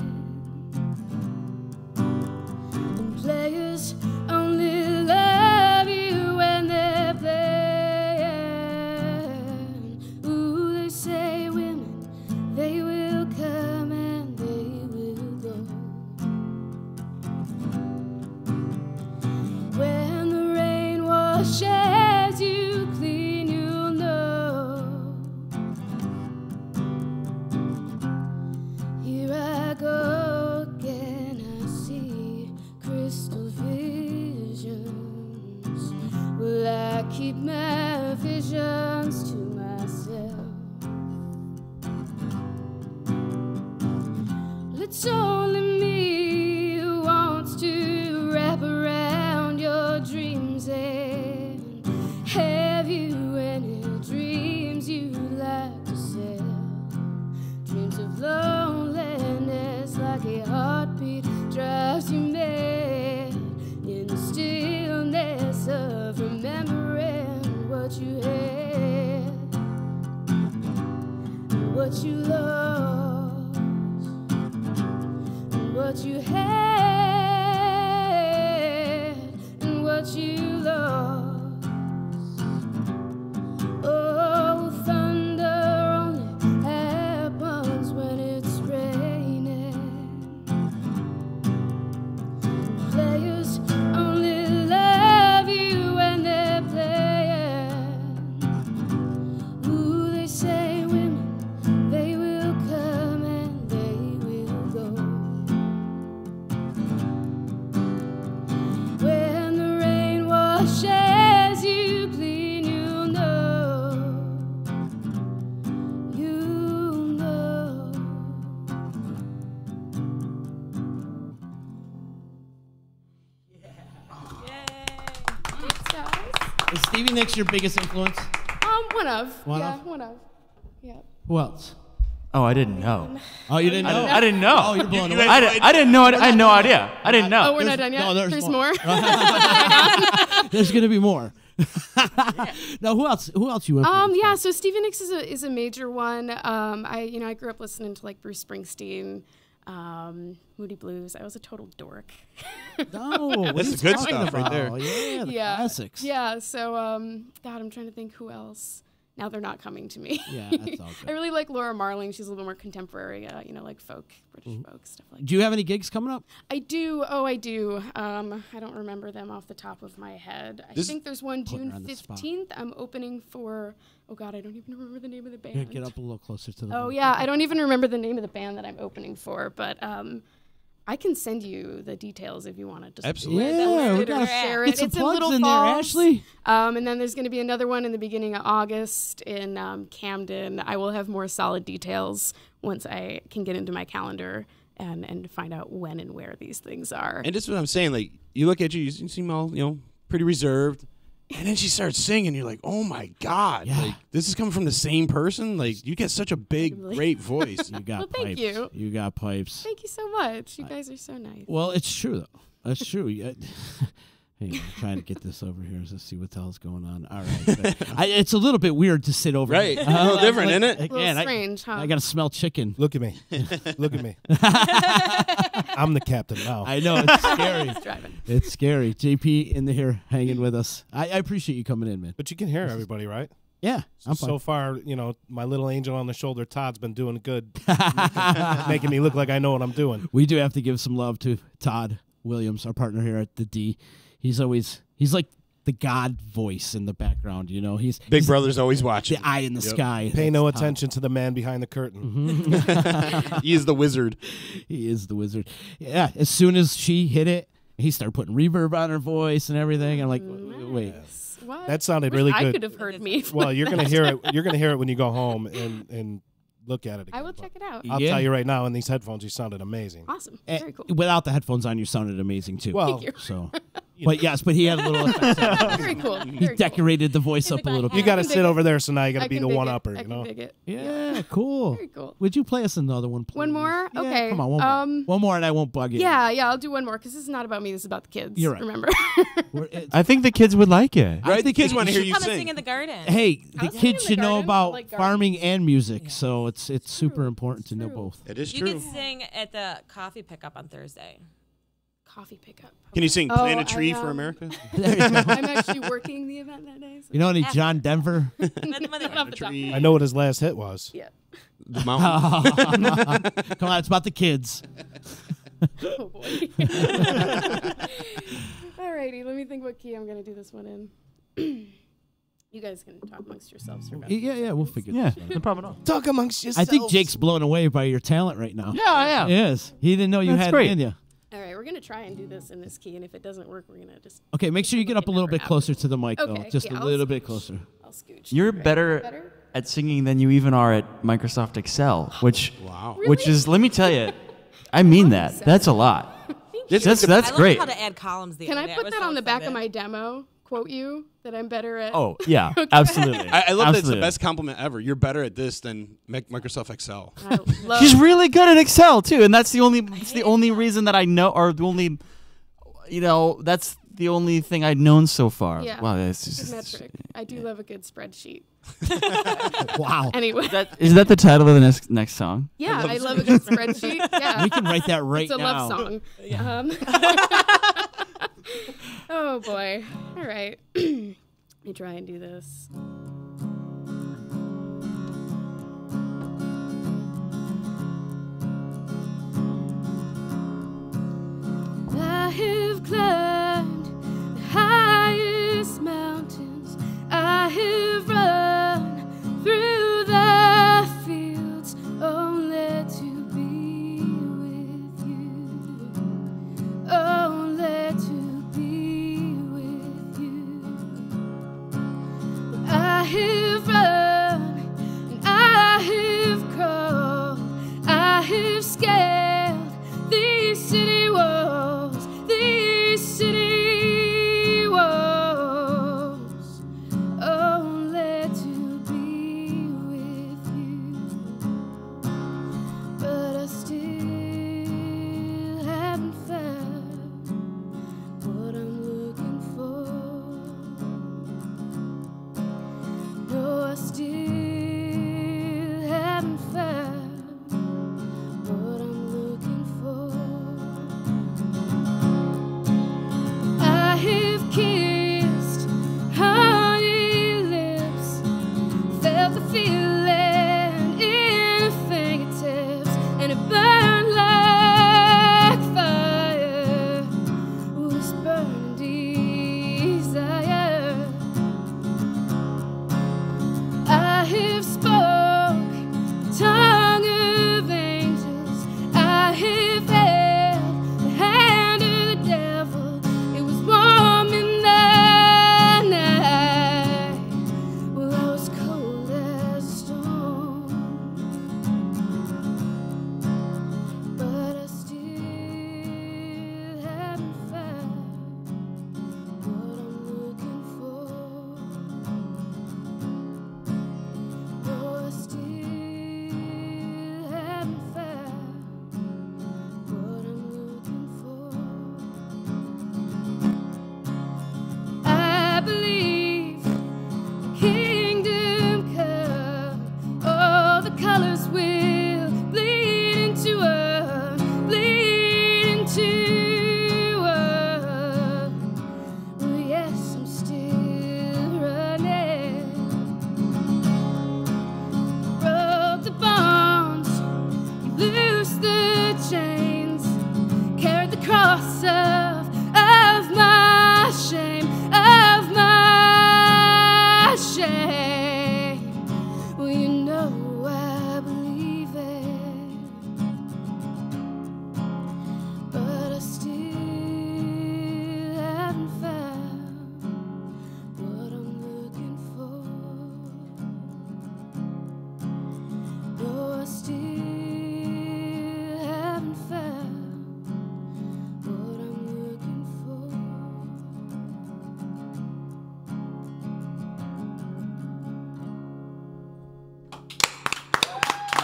and players only love you when they're playing. Ooh, they say women, they will come and they will go. When the rain washes you clean, you'll know. Here I go again, I see crystal visions. Will I keep my visions to myself? It's only me who wants to wrap around your dreams and have you any dreams you like to sell. Dreams of loneliness, like a heartbeat drives you mad. In the stillness of remembering what you had, and what you lost, and what you had, and what you lost. Oh, thunder only happens when it's raining. Players only love you when they're playing. Ooh, they say women, they will come and they will go. When the rain washes you Is Stevie Nicks your biggest influence? One of. One yeah, of? one of. Yeah. Who else? Oh, I didn't know. Oh, you didn't know? I didn't know. Oh, you're blown away. I didn't know. I had no idea. I didn't know. Oh, we're not done yet? no, there's more. There's going to be more. Now, who else you influenced? Yeah, so Stevie Nicks is a major one. I grew up listening to like Bruce Springsteen, Moody Blues. I was a total dork. No, that's the good stuff right there. Yeah, the classics. Yeah, so God, I'm trying to think who else. Now they're not coming to me. Yeah, that's all good. I really like Laura Marling. She's a little bit more contemporary, like folk, British folk, stuff like that. Do you have any gigs coming up? I do. Oh, I do. I don't remember them off the top of my head. I think there's one June 15th. I'm opening for, oh God, I don't even remember the name of the band. Yeah, get up a little closer to the mic. Yeah, I don't even remember the name of the band that I'm opening for, but I can send you the details if you want to. Just absolutely. Yeah, we gotta share get it. some It's in plugs Little in there, Falls. Ashleigh. And then there's going to be another one in the beginning of August in Camden. I will have more solid details once I can get into my calendar and find out when and where these things are. And this is what I'm saying. Like, you look at you seem all, pretty reserved. And then she starts singing. You're like, oh, my God. Yeah. Like, this is coming from the same person? Like, you get such a big, great voice. You got pipes. Thank you. You got pipes. Thank you so much. You guys are so nice. Well, it's true, though. That's true. Hey, I'm trying to get this over here to see what the hell's going on. All right. It's a little bit weird to sit over right. here. A little different, isn't it? A little strange, huh? I got to smell chicken. Look at me. Look at me. I'm the captain now. I know. It's scary. He's driving. It's scary. JP in here hanging with us. I appreciate you coming in, man. But you can hear everybody, right? Yeah. I'm fine. So far, my little angel on the shoulder, Todd's been doing good, making me look like I know what I'm doing. We do have to give some love to Todd Williams, our partner here at the D. He's like the God voice in the background, He's Big Brother's always watching. The eye in the sky. Pay no attention to the man behind the curtain. He is the wizard. He is the wizard. Yeah, as soon as she hit it, he started putting reverb on her voice and everything. I'm like, wait. What? That sounded really good. I could have heard me. Well, you're gonna hear it. You're gonna hear it when you go home and look at it again. I will check it out. I'll tell you right now, in these headphones, you sounded amazing. Awesome. Very cool. Without the headphones on, you sounded amazing too. Well, Thank you. So, but he had a little effect. Very cool. He decorated the voice up a little bit. You got to sit over there, so now you got I to be can the dig one it. upper. I can dig it. Yeah, cool. Very cool. Would you play us another one, please? One more? Yeah, Okay. Come on, one more. One more, and I won't bug you. Yeah, I'll do one more because this is not about me. This is about the kids. You're right. Remember? I think the kids would like it. Right? The kids want to hear you Come and sing. sing in the garden. Hey, the sing in kids the should know garden, about like farming and music, so it's super important to know both. It is You true. can sing at the coffee pickup on Thursday. Coffee pickup. Can you sing Plant a Tree for America? I'm actually working the event that day. So. You know any John Denver? I know what his last hit was. Yeah. The mountain. Come on, it's about the kids. Oh, boy. Alrighty, let me think what key I'm going to do this one in. You guys can talk amongst yourselves for about Yeah, we'll figure Yeah, this out. no problem at all. Talk amongst yourselves. I think Jake's blown away by your talent right now. Yeah, I am. He is. He didn't know you That's had great. it in you. All right, we're going to try and do this in this key, and if it doesn't work, we're going to just... Okay, make sure you get up a little bit closer to the mic, though. Okay, Just yeah, a I'll little bit scooch. closer. I'll scooch. You're Right. better at singing than you even are at Microsoft Excel, which Really? which is, let me tell you, I mean that. That's a lot. That's I love great. how to add columns. Can I put that on the back of my demo? Quote you that I'm better at. Oh yeah, Okay. absolutely. I love that it's the Absolutely. best compliment ever. You're better at this than Microsoft Excel. I love She's really good at Excel too, and that's the only reason that I know, or the only, that's the only thing I've known so far. Yeah. Wow, it's Good just, metric. I do love a good spreadsheet. Wow. Anyway. is that the title of the next song? Yeah, I love a good spreadsheet. Yeah. We can write that right It's a now. love song. Oh boy. All right. Let me try and do this. I have climbed the highest mountains. I have run through the fields only to be with you. Only to be with you. I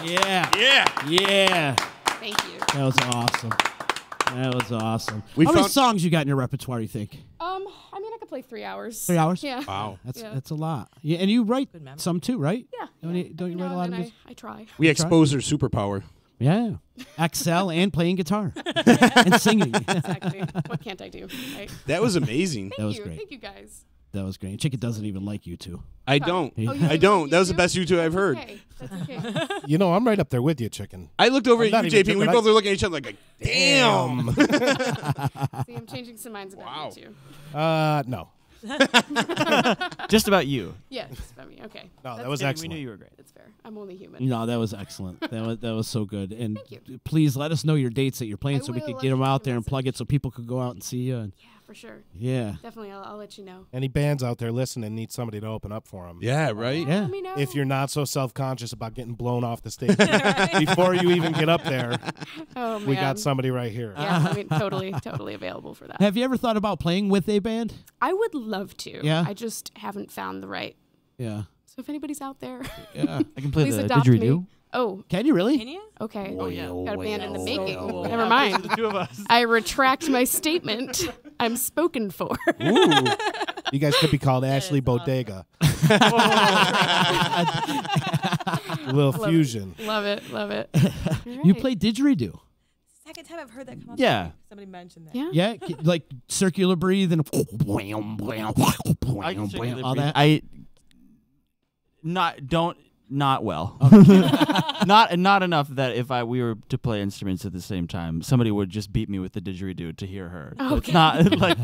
Yeah. Yeah. Yeah. Thank you. That was awesome. That was awesome. We How many found- songs you got in your repertoire, you think? I mean, I could play 3 hours. 3 hours? Yeah. Wow. That's a lot. Yeah, and you write some too, right? Yeah. Don't you write a lot of music? I try. We expose her superpower. Yeah. Excel and playing guitar and singing. Exactly. What can't I do? Right? That was amazing. That was Thank you. great. Thank you guys. That was great. Chicken doesn't even like you two. I don't. Oh, you I don't don't. like That was the YouTube? best YouTube I've heard. Okay. That's okay. You know, I'm right up there with you, Chicken. I looked over I'm at not you, even JP, and we joking. both were looking at each other like, damn. See, I'm changing some minds about Wow. you too. No. Just about you. Yeah, just about me. Okay. No, That's that was fair. excellent. We knew you were great. That's fair. I'm only human. No, that was excellent. That was so good. And please let us know your dates that you're playing so we will. could I'll get them shoot you out a there and message. plug it so people could go out and see you. And Yeah, for sure. yeah. Definitely. I'll let you know. Any bands out there listening need somebody to open up for them. Yeah, right? Yeah. Let me know. If you're not so self-conscious about getting blown off the stage before you even get up there, Oh, we man. got somebody right here. Yeah, I mean, totally available for that. Have you ever thought about playing with a band? I would love to. Yeah? I just haven't found the right. Yeah. So if anybody's out there, Yeah. I can play please the adopt me. didgeridoo. Oh, Can you really? Can you? okay. Oh, yeah. Got a band in the making. cool. Never Yeah, mind. the two of us. I retract my statement. I'm spoken for. Ooh. You guys could be called Ashleigh Bodega. A little fusion. Love it. Love it. You play didgeridoo. Second time I've heard that come up. Yeah. Somebody mentioned that. Yeah. Yeah, like circular breathe and I can circular all breathe. that. Not well. not enough that if we were to play instruments at the same time, somebody would just beat me with the didgeridoo to hear her. So it's Okay. not like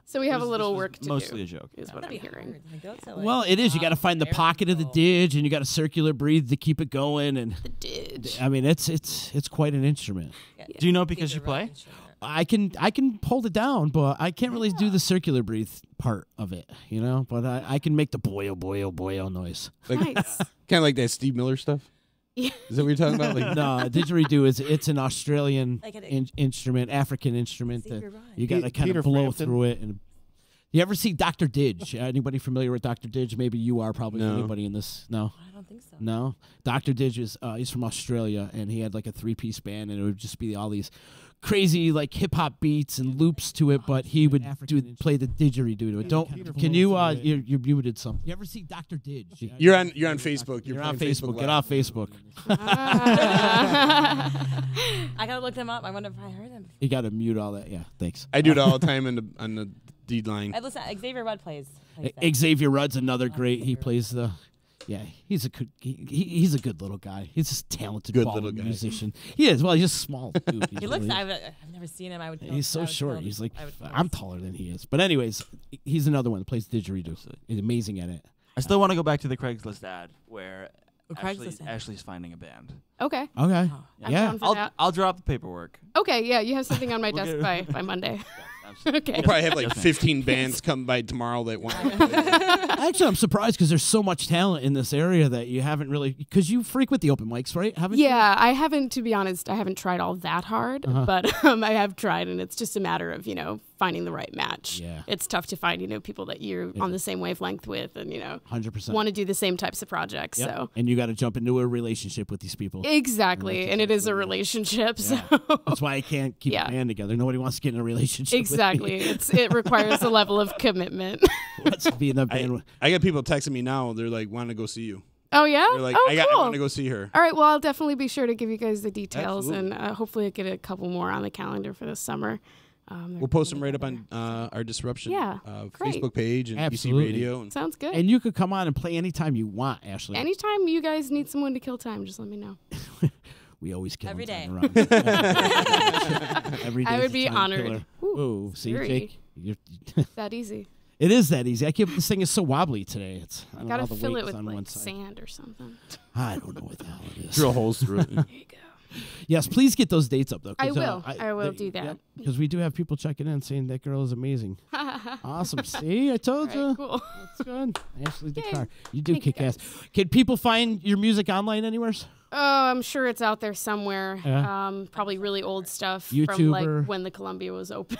So we have a This little was work to mostly do. a joke. Is what That'd I'm be hearing. hard. Like, don't tell it. Well, it is. You got to find the pocket of the didge, and you got to circular breathe to keep it going. And The didge. I mean, it's quite an instrument. Do you know it because you play? I can hold it down, but I can't really do the circular breathe part of it, you know. But I can make the boyo boyo boyo noise. Like, Nice. kind of like that Steve Miller stuff. Yeah. Is that what you're talking about? Like, No, didgeridoo it's an Australian Like an- instrument, African instrument See, that you're right. you got to kind Peter of blow Frampton. through it. And you ever see Dr. Didge? Anybody familiar with Dr. Didge? Maybe you are. Probably No. anybody in this. No. I don't think so. No, Dr. Didge is he's from Australia, and he had like a 3-piece band, and it would just be all these crazy like hip hop beats and loops to it, but he would play the didgeridoo to it. Don't can you you muted some? You ever see Dr. Didge? you're on Facebook. You're on playing Facebook. Get Live. off Facebook. I gotta look them up. I wonder if I heard them. You got to mute all that. Yeah, thanks. I do it all the time on the D line. I listen. Xavier Rudd plays that. Xavier Rudd's another great. He plays the. Yeah, he's a good. He's a good little guy. He's just a talented, Good baller little guy. musician. He is. Well, he's just small. Dude. He's He looks. really- I've never seen him. I would. He's so I would short. know- He's like I would know. I'm taller than he is. But anyways, he's another one that plays didgeridoo. He's amazing at it. I still want to go back to the Craigslist ad where Oh, Craigslist ad. Ashley's finding a band. Okay. Okay. I'm Yeah. down for that. I'll drop the paperwork. Okay. Yeah, you have something on my We'll desk get it. by Monday. Absolutely. Okay. We'll probably have like Yes, ma'am. 15 bands come by tomorrow that want. Actually, I'm surprised because there's so much talent in this area that you haven't really because you frequent the open mics, right? Haven't you? Yeah, I haven't, to be honest, I haven't tried all that hard, but I have tried, and it's just a matter of, finding the right match. Yeah. It's tough to find, people that you're on the same wavelength with and, 100%. want to do the same types of projects. Yep. So And you got to jump into a relationship with these people. exactly, and it is a relationship. Yeah. So That's why I can't keep Yeah. a band together. Nobody wants to get in a relationship. exactly, With me. it requires a level of commitment. Wants to be in a band. I got people texting me now. They're like, want to go see you. Oh yeah, They're like, oh I cool. want to go see her. All right, well, I'll definitely be sure to give you guys the details, Absolutely. and hopefully I'll get a couple more on the calendar for this summer. We'll post them right up on our Disruption Yeah, great. Facebook page and Absolutely. EC Radio. And Sounds good. And you could come on and play anytime you want, Ashley. Anytime you guys need someone to kill time, just let me know. We always kill Every time day. around. Every day I is would a be time honored. killer. Ooh, Ooh, see, scary. Jake? That easy. It is that easy. This thing is so wobbly today. It's I don't know, Gotta all the fill weight it is with on one like side. sand or something. I don't know what the hell it is. drill holes through it. There you go. Yes, please get those dates up though. I will. I will do that. Because we do have people checking in saying that girl is amazing. Awesome. See, I told All right, you. cool. That's good. Ashleigh Yay. Decarr. You do Thank you, kick ass. Can people find your music online anywhere? Oh, I'm sure it's out there somewhere. Yeah. Probably really old stuff from YouTuber. like when the Columbia was open.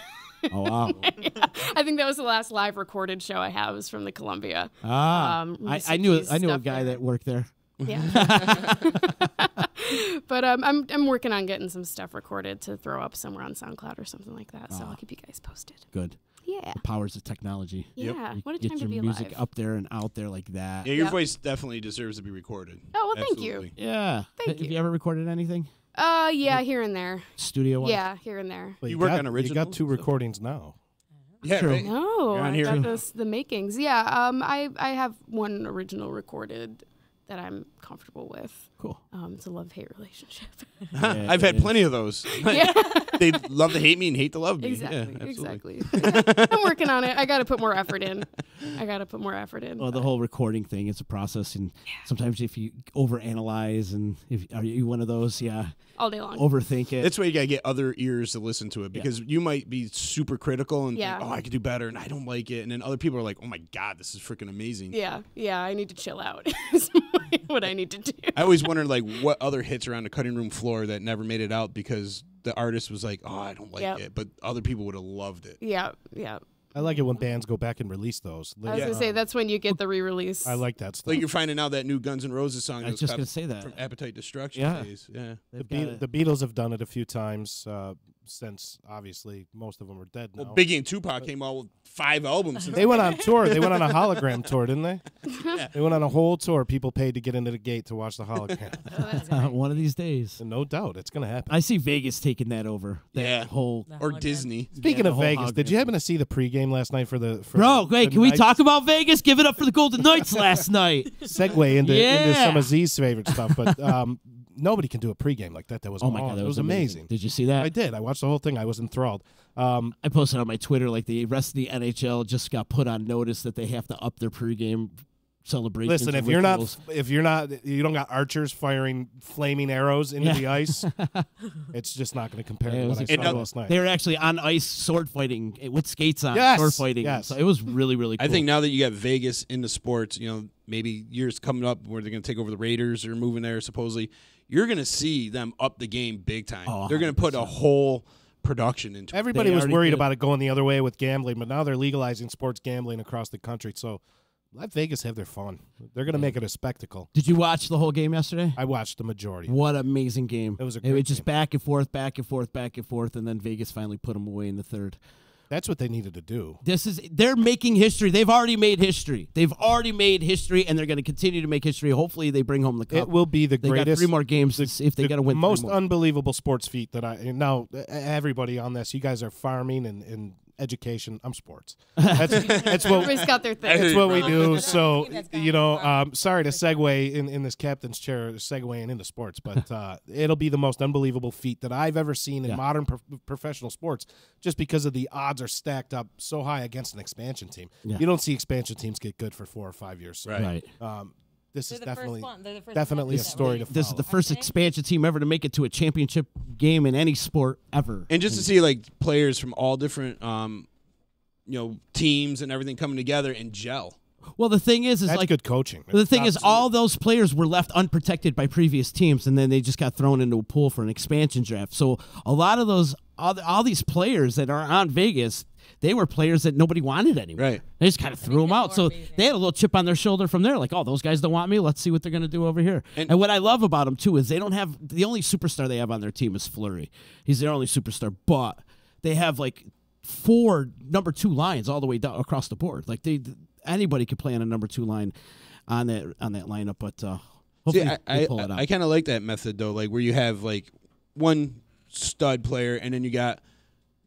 Oh wow. Yeah. I think that was the last live recorded show I have was from the Columbia. I Rooster knew Teeth a stuff guy there. that worked there. Yeah. But I'm working on getting some stuff recorded to throw up somewhere on SoundCloud or something like that. So I'll keep you guys posted. Good. Yeah. The powers of technology. Yeah. You What a get time to your be music alive. up there and out there like that. Yeah, your voice definitely deserves to be recorded. Oh, well, thank you. Absolutely. Yeah. Thank Have you ever recorded anything? Yeah, here and there. Studio-wise? Yeah, here and there. Well, You work got, on originals You got and 2 stuff? recordings now. Yeah, True. right. No, You're on I here. got the makings. Yeah, I have one original recorded that I'm comfortable with. Cool. It's a love-hate relationship. I've had plenty of those. Yeah. They love to hate me and hate to love me. Exactly, Yeah, absolutely. exactly. I'm working on it. I got to put more effort in. Well, the whole recording thing, it's a process, and sometimes if you overanalyze, and are you one of those? Yeah. All day long. Overthink it. That's why you gotta get other ears to listen to it, because you might be super critical and Yeah. think, oh, I could do better, and I don't like it, and then other people are like, oh my god, this is freaking amazing. Yeah, I need to chill out. Is what I need to do. I always wondered like what other hits are on the cutting room floor that never made it out because the artist was like, oh, I don't like Yep. it, but other people would have loved it. Yeah. I like it when bands go back and release those. I was gonna say that's when you get the re-release. I like that stuff. Like you're finding out that new Guns N' Roses song. I was just gonna say that. From Appetite Destruction Yeah. days. Yeah. The Beatles have done it a few times since, obviously, most of them are dead now. Well, Biggie and Tupac came out with 5 albums. They went on tour. They went on a hologram tour, didn't they? They went on a whole tour. People paid to get into the gate to watch the hologram. One of these days. No doubt. It's going to happen. I see Vegas taking that over. That Yeah. whole Or Disney. Speaking the of whole Vegas, did you hologram. happen to see the pregame last night for the... Bro, wait, can we talk about Vegas? Give it up for the Golden Knights last night. Segue into Yeah. some of Z's favorite stuff, but nobody can do a pregame like that. That was Oh my God, that it was was amazing. Did you see that? I did. I watched the whole thing. I was enthralled. I posted on my Twitter like the rest of the NHL just got put on notice that they have to up their pregame celebrations. Listen, and if you rituals. don't got archers firing flaming arrows into the ice, it's just not going to compare to what I saw last night. They were actually on ice sword fighting with skates on, Yes, sword fighting. yes. So it was really, really cool. I think now that you got Vegas into sports, maybe years coming up where they're going to take over the Raiders or moving there, supposedly, you're going to see them up the game big time. Oh, they're going to put a whole production into it. Everybody was worried about it going the other way with gambling, but now they're legalizing sports gambling across the country. So let Vegas have their fun. They're going to make it a spectacle. Did you watch the whole game yesterday? I watched the majority. What an amazing game. It was a It great was just game. back and forth, back and forth, back and forth, and then Vegas finally put them away in the third. That's what they needed to do. They're making history. They've already made history. They've already made history, and they're going to continue to make history. Hopefully, they bring home the cup. It will be the They greatest. got 3 more games to see if they got to win. 3 most more. unbelievable sports feat that now everybody on this. You guys are farming and education. I'm sports. That's what Everybody's got their thing. That's what we do. So sorry to segue in this captain's chair, segueing into sports, but it'll be the most unbelievable feat that I've ever seen in modern professional sports, just because of the odds are stacked up so high against an expansion team. Yeah. You don't see expansion teams get good for 4 or 5 years. So, Right. this They're is the first definitely one. They're the first definitely a one. story to follow. This is the first expansion team ever to make it to a championship game in any sport ever. And just to see like players from all different teams and everything coming together and gel. Well, the thing is That's like good coaching. The thing is, all those players were left unprotected by previous teams, and then they just got thrown into a pool for an expansion draft. So a lot of those, all these players that are on Vegas, they were players that nobody wanted anymore. Right. They just kind of threw them out. So they had a little chip on their shoulder from there, like, oh, those guys don't want me. Let's see what they're going to do over here. And what I love about them, too, is they don't have – the only superstar they have on their team is Fleury. He's their only superstar. But they have, like, 4 number 2 lines all the way down across the board. Like, anybody could play on a number 2 line on that lineup. But hopefully they pull it out. I kind of like that method, though, like where you have, like, one stud player and then you got –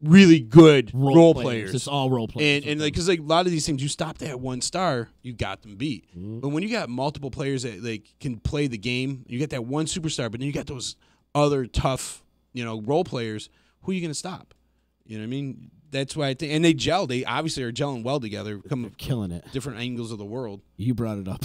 really good role players. It's all role players. And like, because like a lot of these teams, you stop at 1 star, you got them beat. Mm-hmm. But when you got multiple players that like can play the game, you get that one superstar, but then you got those other tough, role players. Who are you going to stop? You know what I mean? That's why I think, and they gel. They obviously are gelling well together. They're killing it. Different angles of the world. You brought it up.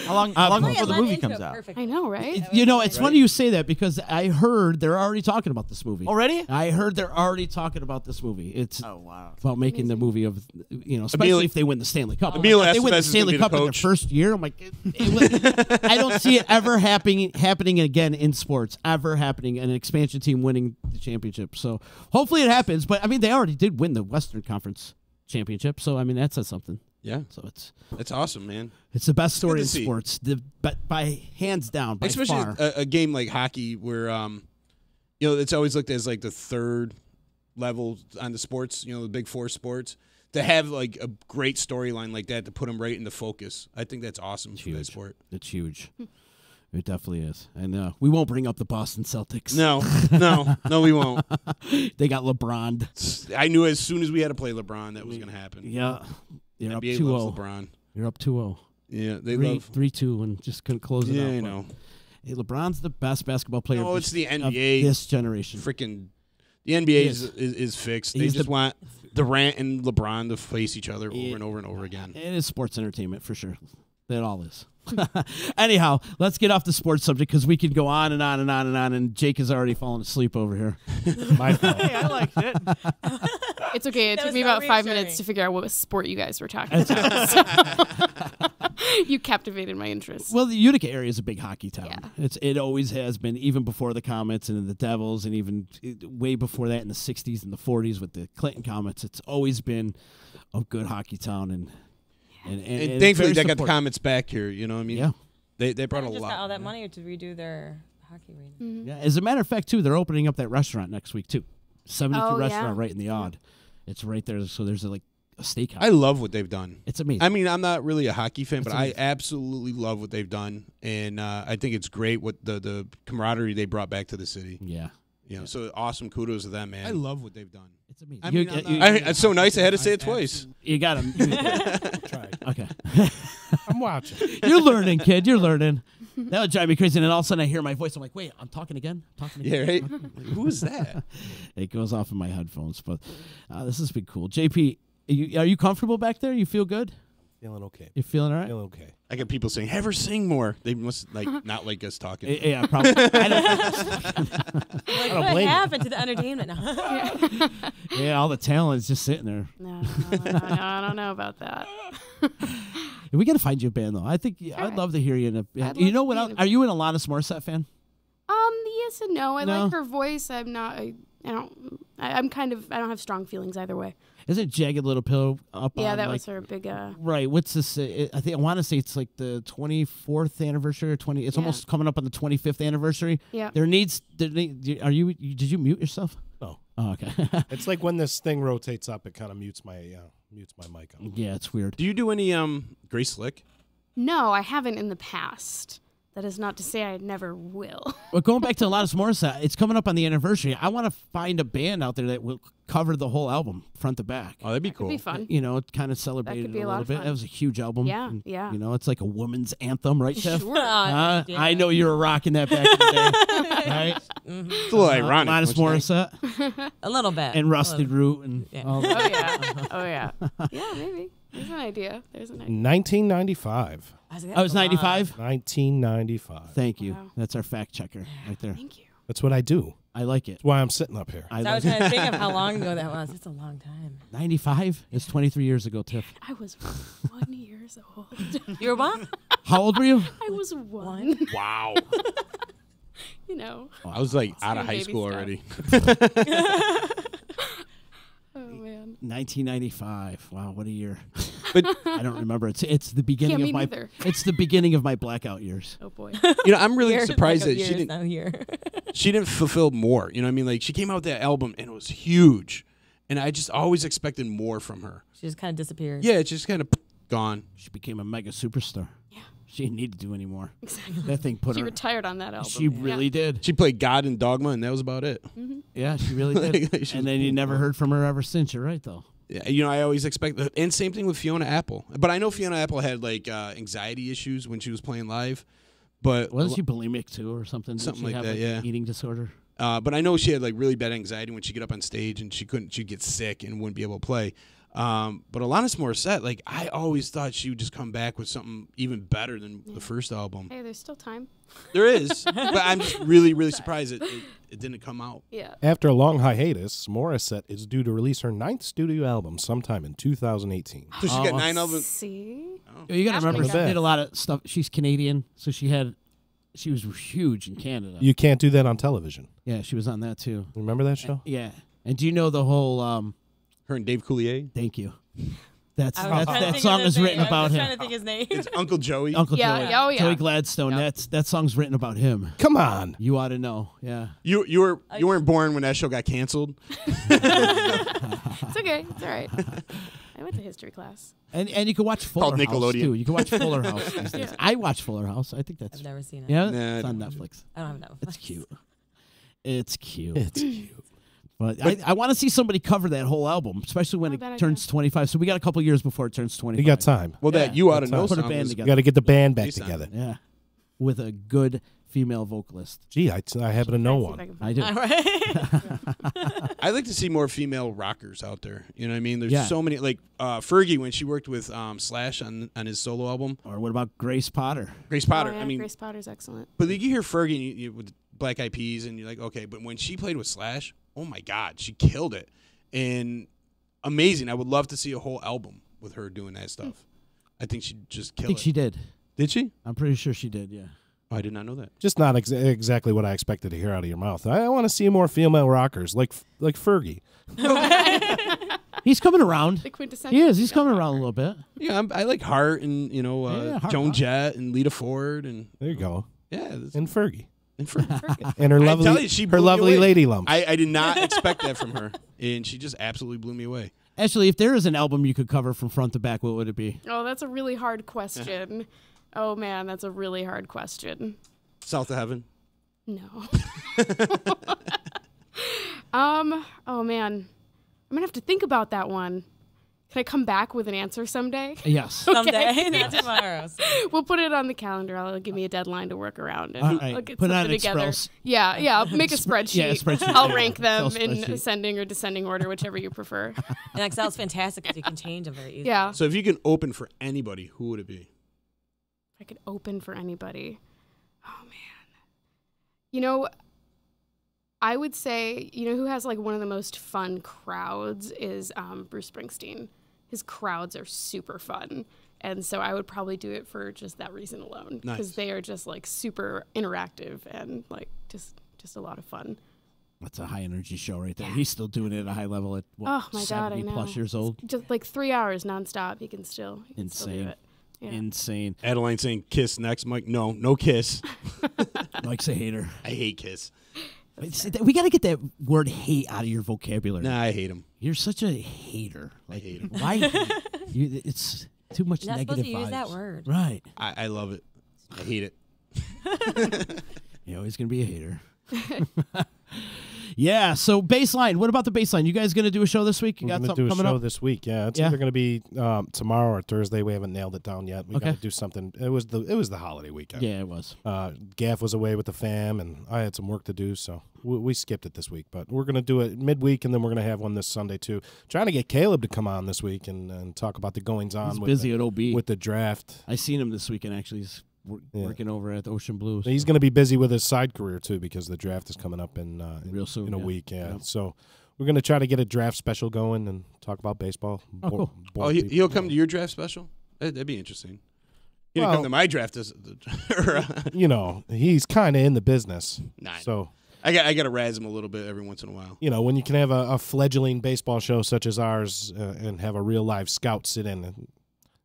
How long before the movie comes out? I know, right? It's funny you say that because I heard they're already talking about this movie. Already? I heard they're already talking about this movie. It's about making the movie of, especially if they win the Stanley Cup. If they win the Stanley Cup in their first year, I'm like, I don't see it ever happening again in sports, ever happening, an expansion team winning the championship. So hopefully it happens. But, I mean, they already did win the Western Conference championship. So, I mean, that says something. Yeah. So that's awesome, man. It's the best story Good in to see. sports, by hands down, by Especially far. a game like hockey, where it's always looked as like the third level on the sports. The big four sports. To have like a great storyline like that to put them right into focus, I think that's awesome for that sport. It's huge. It definitely is. And we won't bring up the Boston Celtics. No, we won't. They got LeBron. I knew as soon as we had to play LeBron that was going to happen. Yeah. You're up NBA 2-0. loves LeBron. You're up 2-0. Yeah, they 3-2 and just couldn't close it out. Yeah, I know. Hey, LeBron's the best basketball player No, of it's the of NBA. this generation. Freaking, the NBA is fixed. They He's just the- want Durant and LeBron to face each other over and over and over again. It is sports entertainment for sure. It all is. Anyhow, let's get off the sports subject because we could go on and on and on and on. And Jake has already fallen asleep over here. My fault. Hey, I liked it. It's okay. It That took was me so about 5 reassuring. minutes to figure out what sport you guys were talking about. So you captivated my interest. Well, the Utica area is a big hockey town. Yeah. It always has been, even before the Comets and the Devils, and even way before that in the 60s and the 40s with the Clinton Comets. It's always been a good hockey town. And thankfully, very they got the supportive. Comets back here. You know what I mean? Yeah. They brought They a just lot. got all that money to redo their hockey arena. Yeah, as a matter of fact, too, they're opening up that restaurant next week, too. 72 Oh, restaurant yeah. right in the Odd. It's right there, so there's a steakhouse. I love what they've done. It's amazing. I mean, I'm not really a hockey fan, It's but amazing. I absolutely love what they've done, and I think it's great what the camaraderie they brought back to the city. Yeah. So awesome. Kudos to them, man. I love what they've done. It's amazing. I mean, it's so nice. I had to say it twice. You got him. Try it. Okay. I'm watching. You're learning, kid. You're learning. That would drive me crazy. And then all of a sudden I hear my voice. I'm like, wait, I'm talking again? Yeah, right? Who is that? It goes off in my headphones. But this has been cool. JP, are you comfortable back there? You feel good? Feeling okay. You feeling all right? Feeling okay. I get people saying, "Have her sing more." They must not like us talking. Yeah, probably. Like, don't what blame you. happened to the entertainment now? Yeah, all the talent is just sitting there. No, I don't know about that. We got to find you a band, though. I think I'd love to hear you in a band. You know what? Are you an Alanis Morissette fan? Yes and no. I No? like her voice. I'm not. I'm kind of. I don't have strong feelings either way. Isn't Jagged Little Pill up on, Yeah, that like, was her big. Right. What's this? I think I want to say it's like the 24th anniversary or 20. It's almost coming up on the 25th anniversary. Yeah. Did you mute yourself? No. Oh, okay. It's like when this thing rotates up, it kind of mutes my mic. Yeah, it's weird. Do you do any Grace Slick? No, I haven't in the past. That is not to say I never will. Well, going back to Alanis Morissette, it's coming up on the anniversary. I want to find a band out there that will cover the whole album, front to back. Oh, that'd be cool. Be fun. It kind of celebrated could be it a a lot little of bit. fun. That was a huge album. Yeah, And, yeah. it's like a woman's anthem, right, Tiff? Sure. Yeah. Yeah. I know you were rocking that back in the day, right? Mm-hmm. It's a little ironic. Alanis don't you think? Morissette A little bit. and Rusted Root and Yeah. all Oh that. yeah. Oh yeah. Yeah, maybe. There's an idea. 1995. I was 95. 1995. Thank you. Wow. That's our fact checker right there. Thank you. That's what I do. I like it. That's why I'm sitting up here. I I was like trying to think of how long ago that was. It's a long time. 95. It's 23 years ago, Tiff. I was 1 years old. You were what? How old were you? I was one. Wow. I was like out of high baby school stuff. already. Oh man. 1995. Wow, what a year. But I don't remember. It's the beginning Yeah, of me my. neither. It's the beginning of my blackout years. Oh boy. I'm really Years, surprised like, that she years didn't. now here. She didn't fulfill more. You know what I mean? Like she came out with that album and it was huge, and I just always expected more from her. She just kind of disappeared. Yeah, it's just kind of gone. She became a mega superstar. Yeah. She didn't need to do any more. Exactly. That thing put She her. retired on that album. She really did. She played God in Dogma, and that was about it. Mm-hmm. Yeah, she really did. She And was then you cool. never heard from her ever since. You're right, though. Yeah, I always expect, and same thing with Fiona Apple. But I know Fiona Apple had like anxiety issues when she was playing live. But Wasn't she bulimic too, or something? Didn't Something she like have, that, yeah. an eating disorder. But I know she had like really bad anxiety when she get up on stage, and she'd get sick and wouldn't be able to play. But Alanis Morissette, like I always thought she would just come back with something even better than the first album. Hey, there's still time. There is, but I'm just really, really surprised it didn't come out. Yeah. After a long hiatus, Morissette is due to release her 9th studio album sometime in 2018. So she got 9 albums. See? You got to remember, she bad. did a lot of stuff. She's Canadian, so she was huge in Canada. You can't do that on television. Yeah, she was on that too. Remember that show? Yeah. And do you know the whole? Her and Dave Coulier. Thank you. That song is written about him. I was trying to think his name. It's Uncle Joey. Uncle Joey. Oh, yeah. Joey Gladstone. That song's written about him. Come on. You ought to know. Yeah. You weren't born when that show got canceled. It's okay. It's all right. I went to history class. And you can watch Fuller House Nickelodeon. too. You can watch Fuller House these days. Yeah. I watch Fuller House. I think that's. I've never seen it. Yeah, Nah, it's on Netflix. I don't have Netflix. It's cute. It's cute. It's cute. But I want to see somebody cover that whole album, especially when it turns 25. So we got a couple years before it turns 25. You got time. Well, that You Ought to Know Put a song band was- together. You got to get the band back Based on together. Yeah, with a good female vocalist. Gee, I happen to know one. I do. I'd like to see more female rockers out there. You know what I mean? There's Yeah. so many. Like Fergie, when she worked with Slash on his solo album. Or what about Grace Potter? Grace Potter. Oh, yeah, I mean, Grace Potter's excellent. but like, you hear Fergie and you, with Black Eyed Peas, and you're like, okay. But when she played with Slash, oh my God, she killed it. And amazing. I would love to see a whole album with her doing that stuff. I think she'd just kill I think it. she did. Did she? I'm pretty sure she did. Yeah. Oh, I did not know that. Just not exactly what I expected to hear out of your mouth. I want to see more female rockers like Fergie. He's coming around. The quintessential. He is. He's coming around a little bit. Yeah, I like Hart and Hart, Joan Hart. Jett and Lita Ford and There you go. yeah, And Fergie. and Fergie. And her I tell lovely, you, she her blew me lovely away. lady lumps. I did not expect that from her, and she just absolutely blew me away. Actually, if there is an album you could cover from front to back, what would it be? Oh, that's a really hard question. Oh, man, that's a really hard question. South of Heaven. No. Oh, man. I'm going to have to think about that one. Can I come back with an answer someday? Yes. Someday, not tomorrow. We'll put it on the calendar. I'll give me a deadline to work around and All right. I'll get Put it on something together. Express. Yeah, I'll make a spreadsheet. Yeah, a spreadsheet. I'll Yeah, rank them Excel in spreadsheet. ascending or descending order, whichever you prefer. And Excel's fantastic because you can change them very easily. Yeah. So if you can open for anybody, who would it be? I could open for anybody. Oh, man. You know, I would say, who has like one of the most fun crowds is Bruce Springsteen. His crowds are super fun. And so I would probably do it for just that reason alone. Nice. Because they are just like super interactive and like just a lot of fun. That's a high energy show right there. He's still doing it at a high level at Oh my God, I 70 know. plus years old. Just like 3 hours nonstop. He can still do Insane. it. Yeah. Insane. Adeline saying Kiss next. Mike, no Kiss. Mike's a hater. I hate Kiss. We got to get that word hate out of your vocabulary. Nah, I hate him. You're such a hater. Like, I hate him. why? It's too much You're not negative supposed to use vibes. that word. Right. I love it. I hate it. You're always going to be a hater. Yeah, so baseline. What about the baseline? You guys going to do a show this week? You We're got going to something do a coming show up? this week. Yeah, it's Yeah. either going to be tomorrow or Thursday. We haven't nailed it down yet. We got Okay. to do something. It was the holiday weekend. Yeah, it was. Gaff was away with the fam, and I had some work to do, so we skipped it this week. But we're going to do it midweek, and then we're going to have one this Sunday too. Trying to get Caleb to come on this week and talk about the goings on. He's with busy the, at OB. with the draft. I seen him this weekend, actually. He's working over at Ocean Blues. He's going to be busy with his side career too because the draft is coming up in real soon in a yeah. week. Yeah, Yeah. so we're going to try to get a draft special going and talk about baseball. Oh, cool. Bore people. He'll come to your draft special? That'd be interesting. He'll Well- come to my draft. You know, he's kind of in the business. Nah, So, I got to razz him a little bit every once in a while. you know, when you can have a fledgling baseball show such as ours and have a real live scout sit in, and,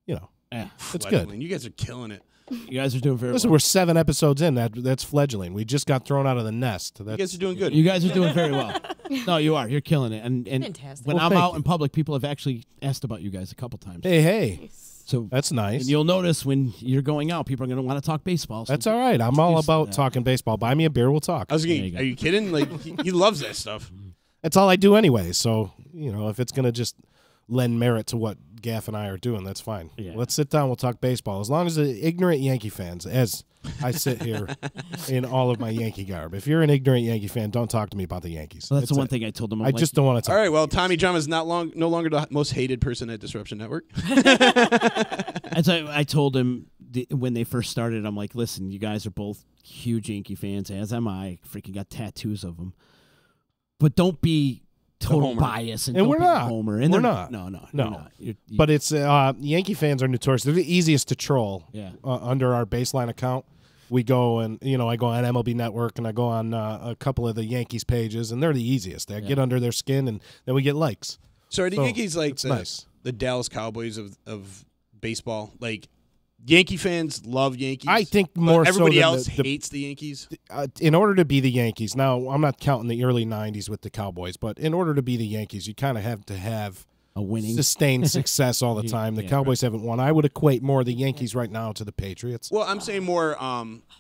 you know, it's good. Fledgling. You guys are killing it. You guys are doing very Listen, well. we're 7 episodes in. That's fledgling. We just got thrown out of the nest. You guys are doing good. You guys are doing very well. No, you are. You're killing it. And Fantastic. when Well, I'm thank out you. in public, people have actually asked about you guys a couple times. Hey, So that's nice. And you'll notice when you're going out, people are going to want to talk baseball. So That's all right. I'm all Excuse about that. talking baseball. Buy me a beer, we'll talk. I was There getting, you go. are you kidding? Like he loves that stuff. That's all I do anyway. So, you know, if it's going to just lend merit to what Gaff and I are doing, that's fine. Yeah. Let's sit down. We'll talk baseball. As long as the ignorant Yankee fans, as I sit here in all of my Yankee garb. If you're an ignorant Yankee fan, don't talk to me about the Yankees. Well, that's the one thing I told them. I'm I like, just don't want to talk. All right. Well, Tommy John is no longer the most hated person at Disruption Network. As I told him when they first started, I'm like, listen, you guys are both huge Yankee fans, as am I. Freaking got tattoos of them. But don't be total homer. bias. And And don't we're be a not. homer. And We're they're not. No, No. you're not. You- But it's Yankee fans are notorious. They're the easiest to troll. Yeah. Under our baseline account, we go and I go on MLB Network and I go on a couple of the Yankees pages, and they're the easiest. They get under their skin, and then we get likes. So are the So, Yankees like it's nice. the Dallas Cowboys of baseball. Like, Yankee fans love Yankees. I think more so everybody than else hates the Yankees. In order to be the Yankees, now I'm not counting the early '90s with the Cowboys, but in order to be the Yankees, you kind of have to have a winning, sustained success all the time. The Cowboys haven't won. I would equate more the Yankees right now to the Patriots. Well, I'm saying more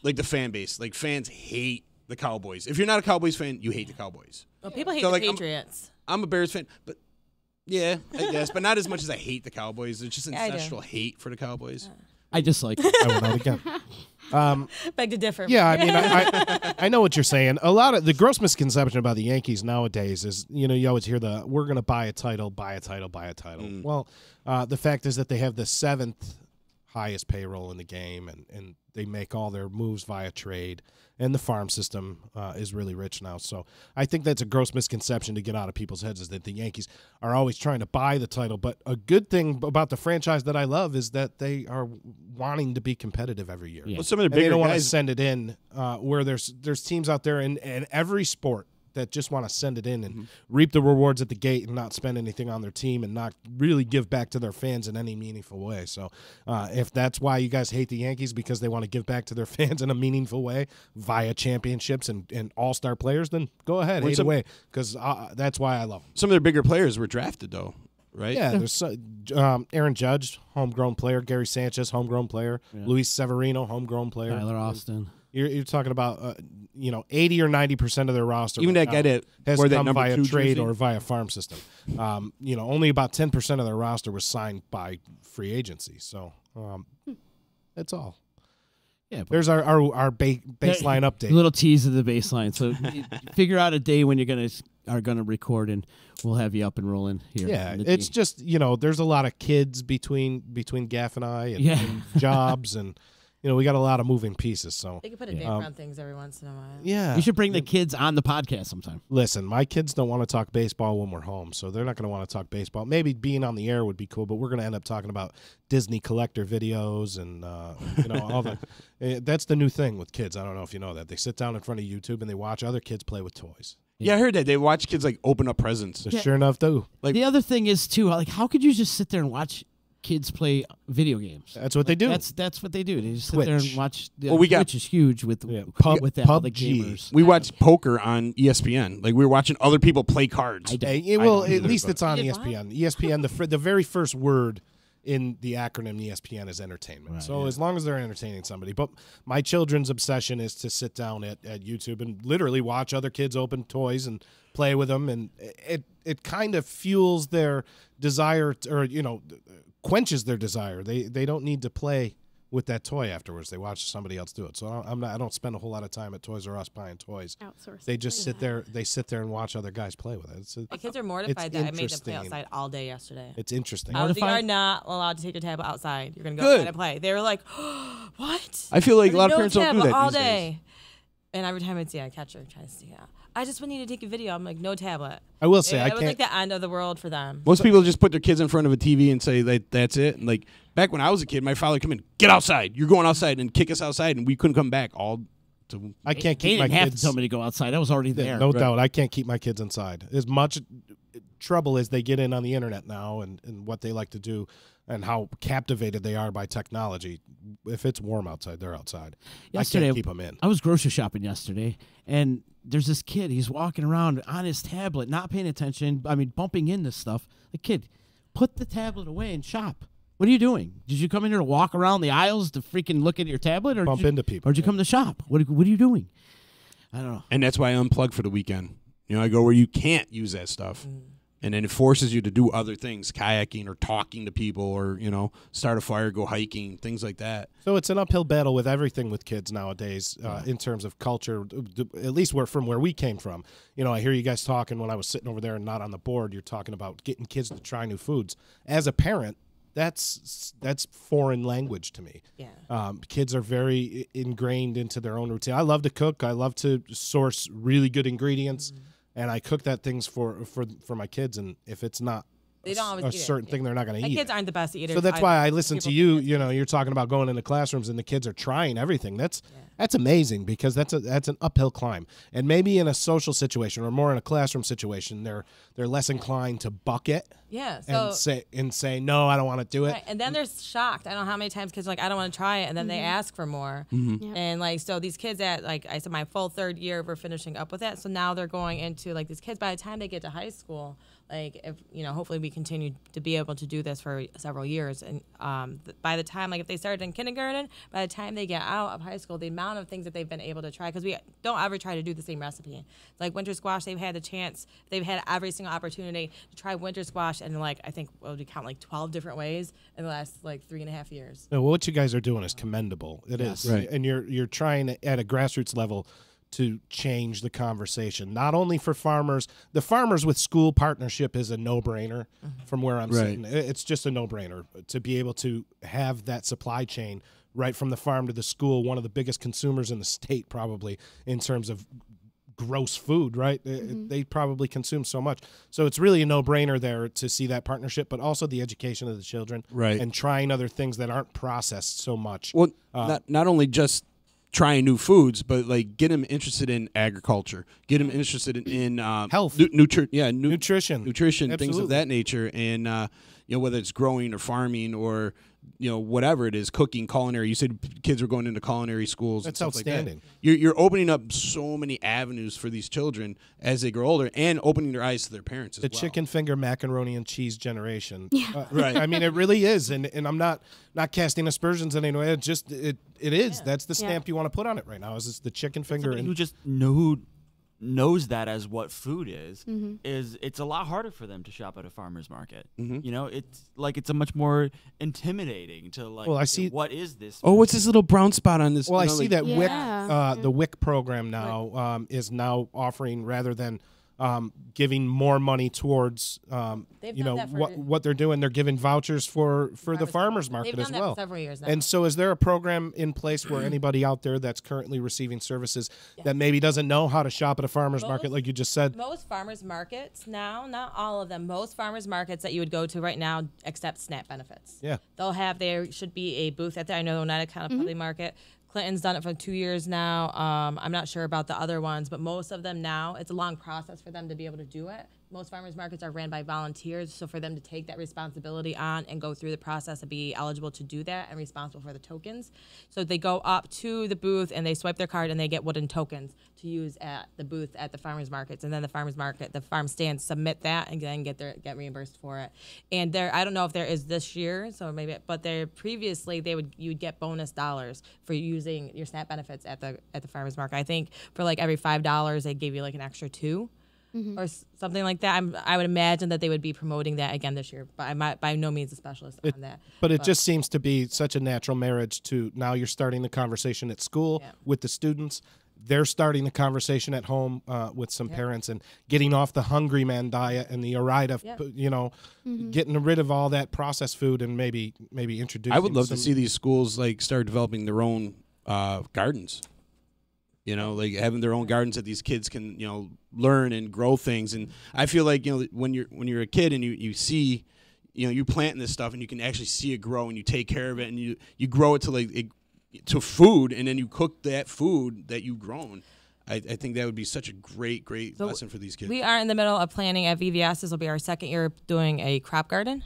like the fan base. Like, fans hate the Cowboys. If you're not a Cowboys fan, you hate the Cowboys. Well, people hate So, the like, Patriots. I'm a Bears fan, but yeah, I guess, but not as much as I hate the Cowboys. It's just I do. ancestral hate for the Cowboys. I dislike it. I went out again. Beg to differ. Yeah, I mean, I know what you're saying. A lot of the gross misconception about the Yankees nowadays is, you always hear we're going to buy a title, buy a title, buy a title. Well, the fact is that they have the 7th highest payroll in the game, and they make all their moves via trade, and the farm system is really rich now. So I think that's a gross misconception to get out of people's heads, is that the Yankees are always trying to buy the title. But a good thing about the franchise that I love is that they are wanting to be competitive every year. Well, some of the And they bigger don't want to guys- send it in where there's teams out there in every sport that just want to send it in and reap the rewards at the gate and not spend anything on their team and not really give back to their fans in any meaningful way. So if that's why you guys hate the Yankees, because they want to give back to their fans in a meaningful way via championships and all-star players, then go ahead, hate away, because that's why I love them. Some of their bigger players were drafted, though, right? Yeah, there's Aaron Judge, homegrown player. Gary Sanchez, homegrown player. Luis Severino, homegrown player. Tyler Austin. You're talking about 80 or 90% of their roster. Even right that guy now that has wore that come number via 2 trade jersey? or via farm system. Only about 10% of their roster was signed by free agency. So that's all. Yeah, but there's our baseline update. A little tease of the baseline. So figure out a day when you're gonna record, and we'll have you up and rolling here. Yeah, it's just there's a lot of kids between Gaff and I, and jobs, and we got a lot of moving pieces. So They can put a date around things every once in a while. yeah, You should bring the kids on the podcast sometime. Listen, my kids don't want to talk baseball when we're home, so they're not going to want to talk baseball. Maybe being on the air would be cool, but we're going to end up talking about Disney collector videos and all the. That's the new thing with kids. I don't know if you know that. They sit down in front of YouTube and they watch other kids play with toys. Yeah, I heard that. They watch kids, like, open up presents. They sure enough do. Like, the other thing is too, like, how could you just sit there and watch kids play video games? That's what they do. That's what they do. They just sit there and watch. Well, we got- Twitch is huge with that, all the PUBG. gamers. We watch poker on ESPN. Like, we were watching other people play cards. At either, least it's on You did ESPN. ESPN, the very first word in the acronym ESPN is entertainment. So as long as they're entertaining somebody. But my children's obsession is to sit down at YouTube and literally watch other kids open toys and play with them, and it kind of fuels their desire quenches their desire. They don't need to play with that toy afterwards. They watch somebody else do it. So I don't spend a whole lot of time at Toys R Us buying toys. Outsourcing. They just sit there. They sit there and watch other guys play with it. My kids are mortified that I made them play outside all day yesterday. It's interesting. You are not allowed to take your tablet outside. You're going to go Good. outside and play. They were like, what? I feel like a lot of No parents don't do tablet that all these days. day. And every time I'd see, I catch her trying to see out. I just need to take a video. I'm like, no tablet. I will say, I it was like can't- the end of the world for them. Most people just put their kids in front of a TV and say that's it. And, like, back when I was a kid, my father would come in, get outside. You're going outside, and kick us outside, and we couldn't come back all to. I can't They keep my didn't have kids. to tell me to go outside. I was already there. No doubt, I can't keep my kids inside. As much trouble as they get in on the internet now, and what they like to do, and how captivated they are by technology. If it's warm outside, they're outside. Yesterday, I can't keep them in. I was grocery shopping yesterday, and there's this kid. He's walking around on his tablet, not paying attention. I mean, bumping into stuff. The kid, put the tablet away and shop. What are you doing? Did you come in here to walk around the aisles to freaking look at your tablet, or Bump into people? or did you come to shop? What are you doing? I don't know. And that's why I unplug for the weekend. I go where you can't use that stuff. And then it forces you to do other things, kayaking or talking to people or, start a fire, go hiking, things like that. So it's an uphill battle with everything with kids nowadays in terms of culture, at least from where we came from. I hear you guys talking when I was sitting over there and not on the board. You're talking about getting kids to try new foods. As a parent, that's foreign language to me. Yeah. Kids are very ingrained into their own routine. I love to cook. I love to source really good ingredients. And I cook that things for my kids, and if it's not They don't always a eat it. certain thing, they're not going to My eat. kids aren't the best eaters. So that's either. why I listen to People you. think You're talking about going into classrooms, and the kids are trying everything. That's That's amazing because that's an uphill climb. And maybe in a social situation or more in a classroom situation, they're less inclined to buck it. Yeah. So and say no, I don't want to do it. Right. And then they're shocked. I don't know how many times kids are like, I don't want to try it, and then they ask for more. And like, so these kids at, like I said, my full third year, we're finishing up with that. So now they're going into, like, these kids, by the time they get to high school, like, if hopefully we continue to be able to do this for several years, and by the time, like, if they started in kindergarten, by the time they get out of high school, the amount of things that they've been able to try, because we don't ever try to do the same recipe. Like winter squash, they've had every single opportunity to try winter squash, and like, I think we count like 12 different ways in the last like 3.5 years. No, what you guys are doing is commendable. It is, right. And you're trying at a grassroots level to change the conversation, not only for farmers. The farmers with school partnership is a no-brainer from where I'm sitting. It's just a no-brainer to be able to have that supply chain right from the farm to the school, one of the biggest consumers in the state probably in terms of gross food, right? They probably consume so much. So it's really a no-brainer there to see that partnership, but also the education of the children, right, and trying other things that aren't processed so much. Well, not only just trying new foods, but like get them interested in agriculture, get them interested in health, nutrition, Absolutely. things of that nature, and whether it's growing or farming or whatever it is, cooking, culinary. You said kids were going into culinary schools. That's and stuff outstanding. Like that. You're opening up so many avenues for these children as they grow older, and opening their eyes to their parents as well. The chicken finger macaroni and cheese generation. Yeah. Right. I mean, it really is, and I'm not casting aspersions in any way. It is. That's the stamp you want to put on it right now. Is this the chicken finger? Somebody who just knows that as what food is it's a lot harder for them to shop at a farmer's market. It's a much more intimidating to like, well, I see, what is this? Oh, what's this little brown spot on this? Well, I see that WIC, the WIC program now is now offering, rather than giving more money towards what they're doing, they're giving vouchers for the farmers market as well. They've done that for several years now. And so is there a program in place where anybody out there that's currently receiving services that maybe doesn't know how to shop at a farmers market, like you just said? Most farmers markets now, not all of them, most farmers markets that you would go to right now accept SNAP benefits. Yeah. There should be a booth at there. I know Oneida County Public Market. Clinton's done it for 2 years now. I'm not sure about the other ones, but most of them now, it's a long process for them to be able to do it. Most farmers markets are ran by volunteers, so for them to take that responsibility on and go through the process to be eligible to do that and responsible for the tokens. So they go up to the booth and they swipe their card and they get wooden tokens to use at the booth at the farmers markets, and then the farm stands submit that and then get reimbursed for it. And I don't know if there is this year, so maybe, but there previously you'd get bonus dollars for using your SNAP benefits at the farmers market. I think for like every $5 they gave you like an extra $2. Or something like that. I would imagine that they would be promoting that again this year, but I'm by no means a specialist on that. But it just seems to be such a natural marriage to now you're starting the conversation at school with the students. They're starting the conversation at home with some parents and getting off the hungry man diet and the Orida, getting rid of all that processed food and maybe introducing. I would love to see these schools like start developing their own gardens. Like having their own gardens that these kids can, learn and grow things. And I feel like, when you're a kid and you see, you planting this stuff and you can actually see it grow and you take care of it and you grow it to food, and then you cook that food that you've grown. I think that would be such a great lesson for these kids. We are in the middle of planning at VVS. This will be our second year doing a crop garden,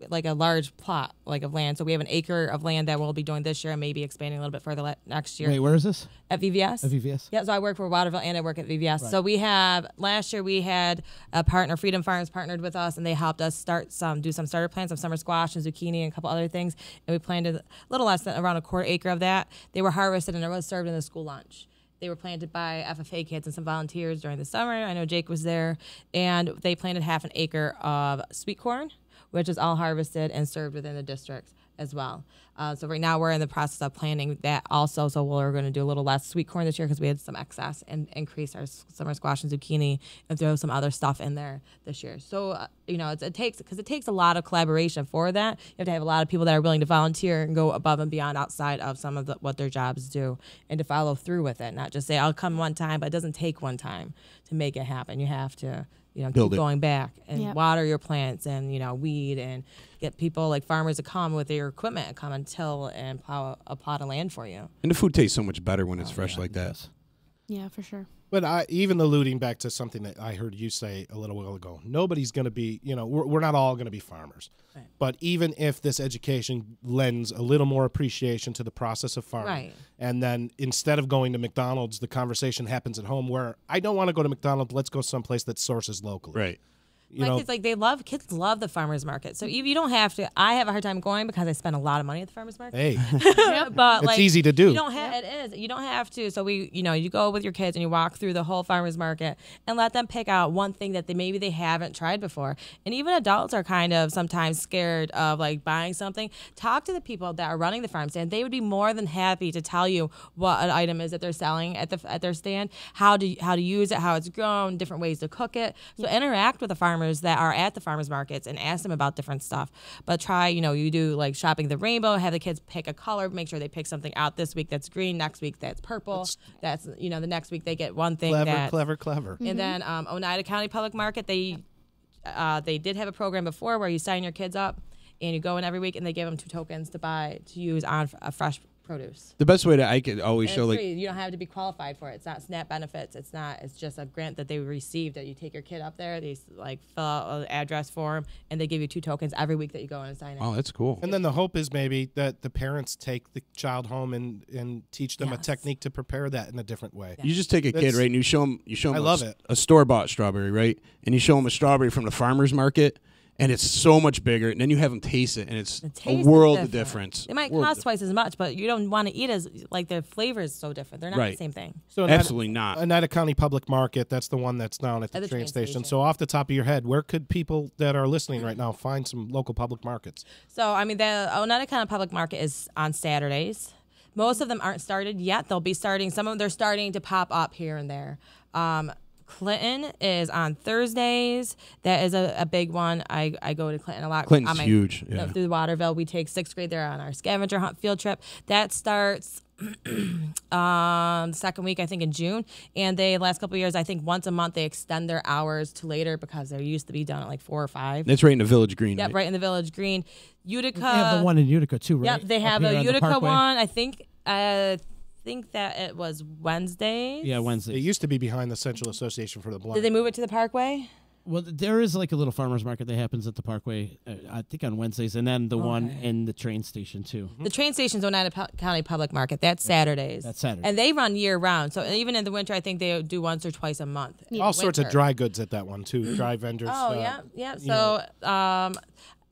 like a large plot of land. So we have an acre of land that we'll be doing this year and maybe expanding a little bit further next year. Wait, where is this? At VVS. At VVS? Yeah, so I work for Waterville and I work at VVS. Right. So last year we had a partner, Freedom Farms partnered with us, and they helped us do some starter plants of summer squash and zucchini and a couple other things. And we planted a little less than around a quarter acre of that. They were harvested and it was served in the school lunch. They were planted by FFA kids and some volunteers during the summer. I know Jake was there. And they planted half an acre of sweet corn, which is all harvested and served within the district as well. So right now we're in the process of planning that also. So we're going to do a little less sweet corn this year because we had some excess, and increase our summer squash and zucchini and throw some other stuff in there this year. So, it takes a lot of collaboration for that. You have to have a lot of people that are willing to volunteer and go above and beyond outside of some of what their jobs do, and to follow through with it, not just say, I'll come one time, but it doesn't take one time to make it happen. You have to Build keep it. going back and Yep. water your plants and, weed and get people like farmers to come with their equipment and come and till and plow a plot of land for you. And the food tastes so much better when it's fresh like that. Yeah, for sure. But even alluding back to something that I heard you say a little while ago, nobody's going to be, we're not all going to be farmers. Right. But even if this education lends a little more appreciation to the process of farming, Right. and then instead of going to McDonald's, the conversation happens at home where I don't want to go to McDonald's, let's go someplace that sources locally. Right. Kids love the farmers market. So you don't have to. I have a hard time going because I spend a lot of money at the farmers market. Hey, but it's easy to do. You don't have. It is. You don't have to. So you go with your kids and you walk through the whole farmers market and let them pick out one thing that maybe they haven't tried before. And even adults are kind of sometimes scared of like buying something. Talk to the people that are running the farm stand. They would be more than happy to tell you what an item is that they're selling at their stand, how to use it, how it's grown, different ways to cook it. So interact with the farmers that are at the farmers markets and ask them about different stuff. But try, you do like shopping the rainbow, have the kids pick a color, make sure they pick something out this week that's green, next week that's purple. That's the next week they get one thing Clever. And then Oneida County Public Market, they did have a program before where you sign your kids up and you go in every week and they give them 2 tokens to use on a fresh produce. The best way that I could always And show, it's like, free. You don't have to be qualified for it. It's not SNAP benefits. It's just a grant that they received that you take your kid up there. They fill out an address form and they give you 2 tokens every week that you go in and sign in. oh, that's cool. And then the hope is maybe that the parents take the child home and teach them a technique to prepare that in a different way. You just take a kid, right, and you show them I love it. a store-bought strawberry, right? And you show them a strawberry from the farmer's market, and it's so much bigger. And then you have them taste it, and it's a world of difference. It might cost twice as much, but you don't want to eat their flavor is so different. They're not the same thing. So absolutely not. Oneida County Public Market, that's the one that's down at the train station. So off the top of your head, where could people that are listening right now find some local public markets? So, the Oneida County Public Market is on Saturdays. Most of them aren't started yet. They'll be starting. Some of them, they're starting to pop up here and there. Clinton is on Thursdays. That is a big one. I go to Clinton a lot. Clinton's huge. Yeah. Through Waterville, we take 6th grade there on our scavenger hunt field trip. That starts the second week, I think, in June. And they, last couple of years, I think once a month they extend their hours to later because they used to be done at 4 or 5. That's right in the Village Green. Yep, right in the Village Green. Utica. They have the one in Utica too, right? Yep, they have a Utica one. I think that it was Wednesday. Yeah, Wednesday. It used to be behind the Central Association for the Blind. Did they move it to the Parkway? Well, there is a little farmer's market that happens at the Parkway, I think on Wednesdays, and then the one in the train station, too. The train station's Oneida County Public Market. That's Saturdays. That's Saturday. And they run year-round. So even in the winter, I think they do once or twice a month. All sorts of dry goods at that one, too. Dry vendors. Oh, yeah. So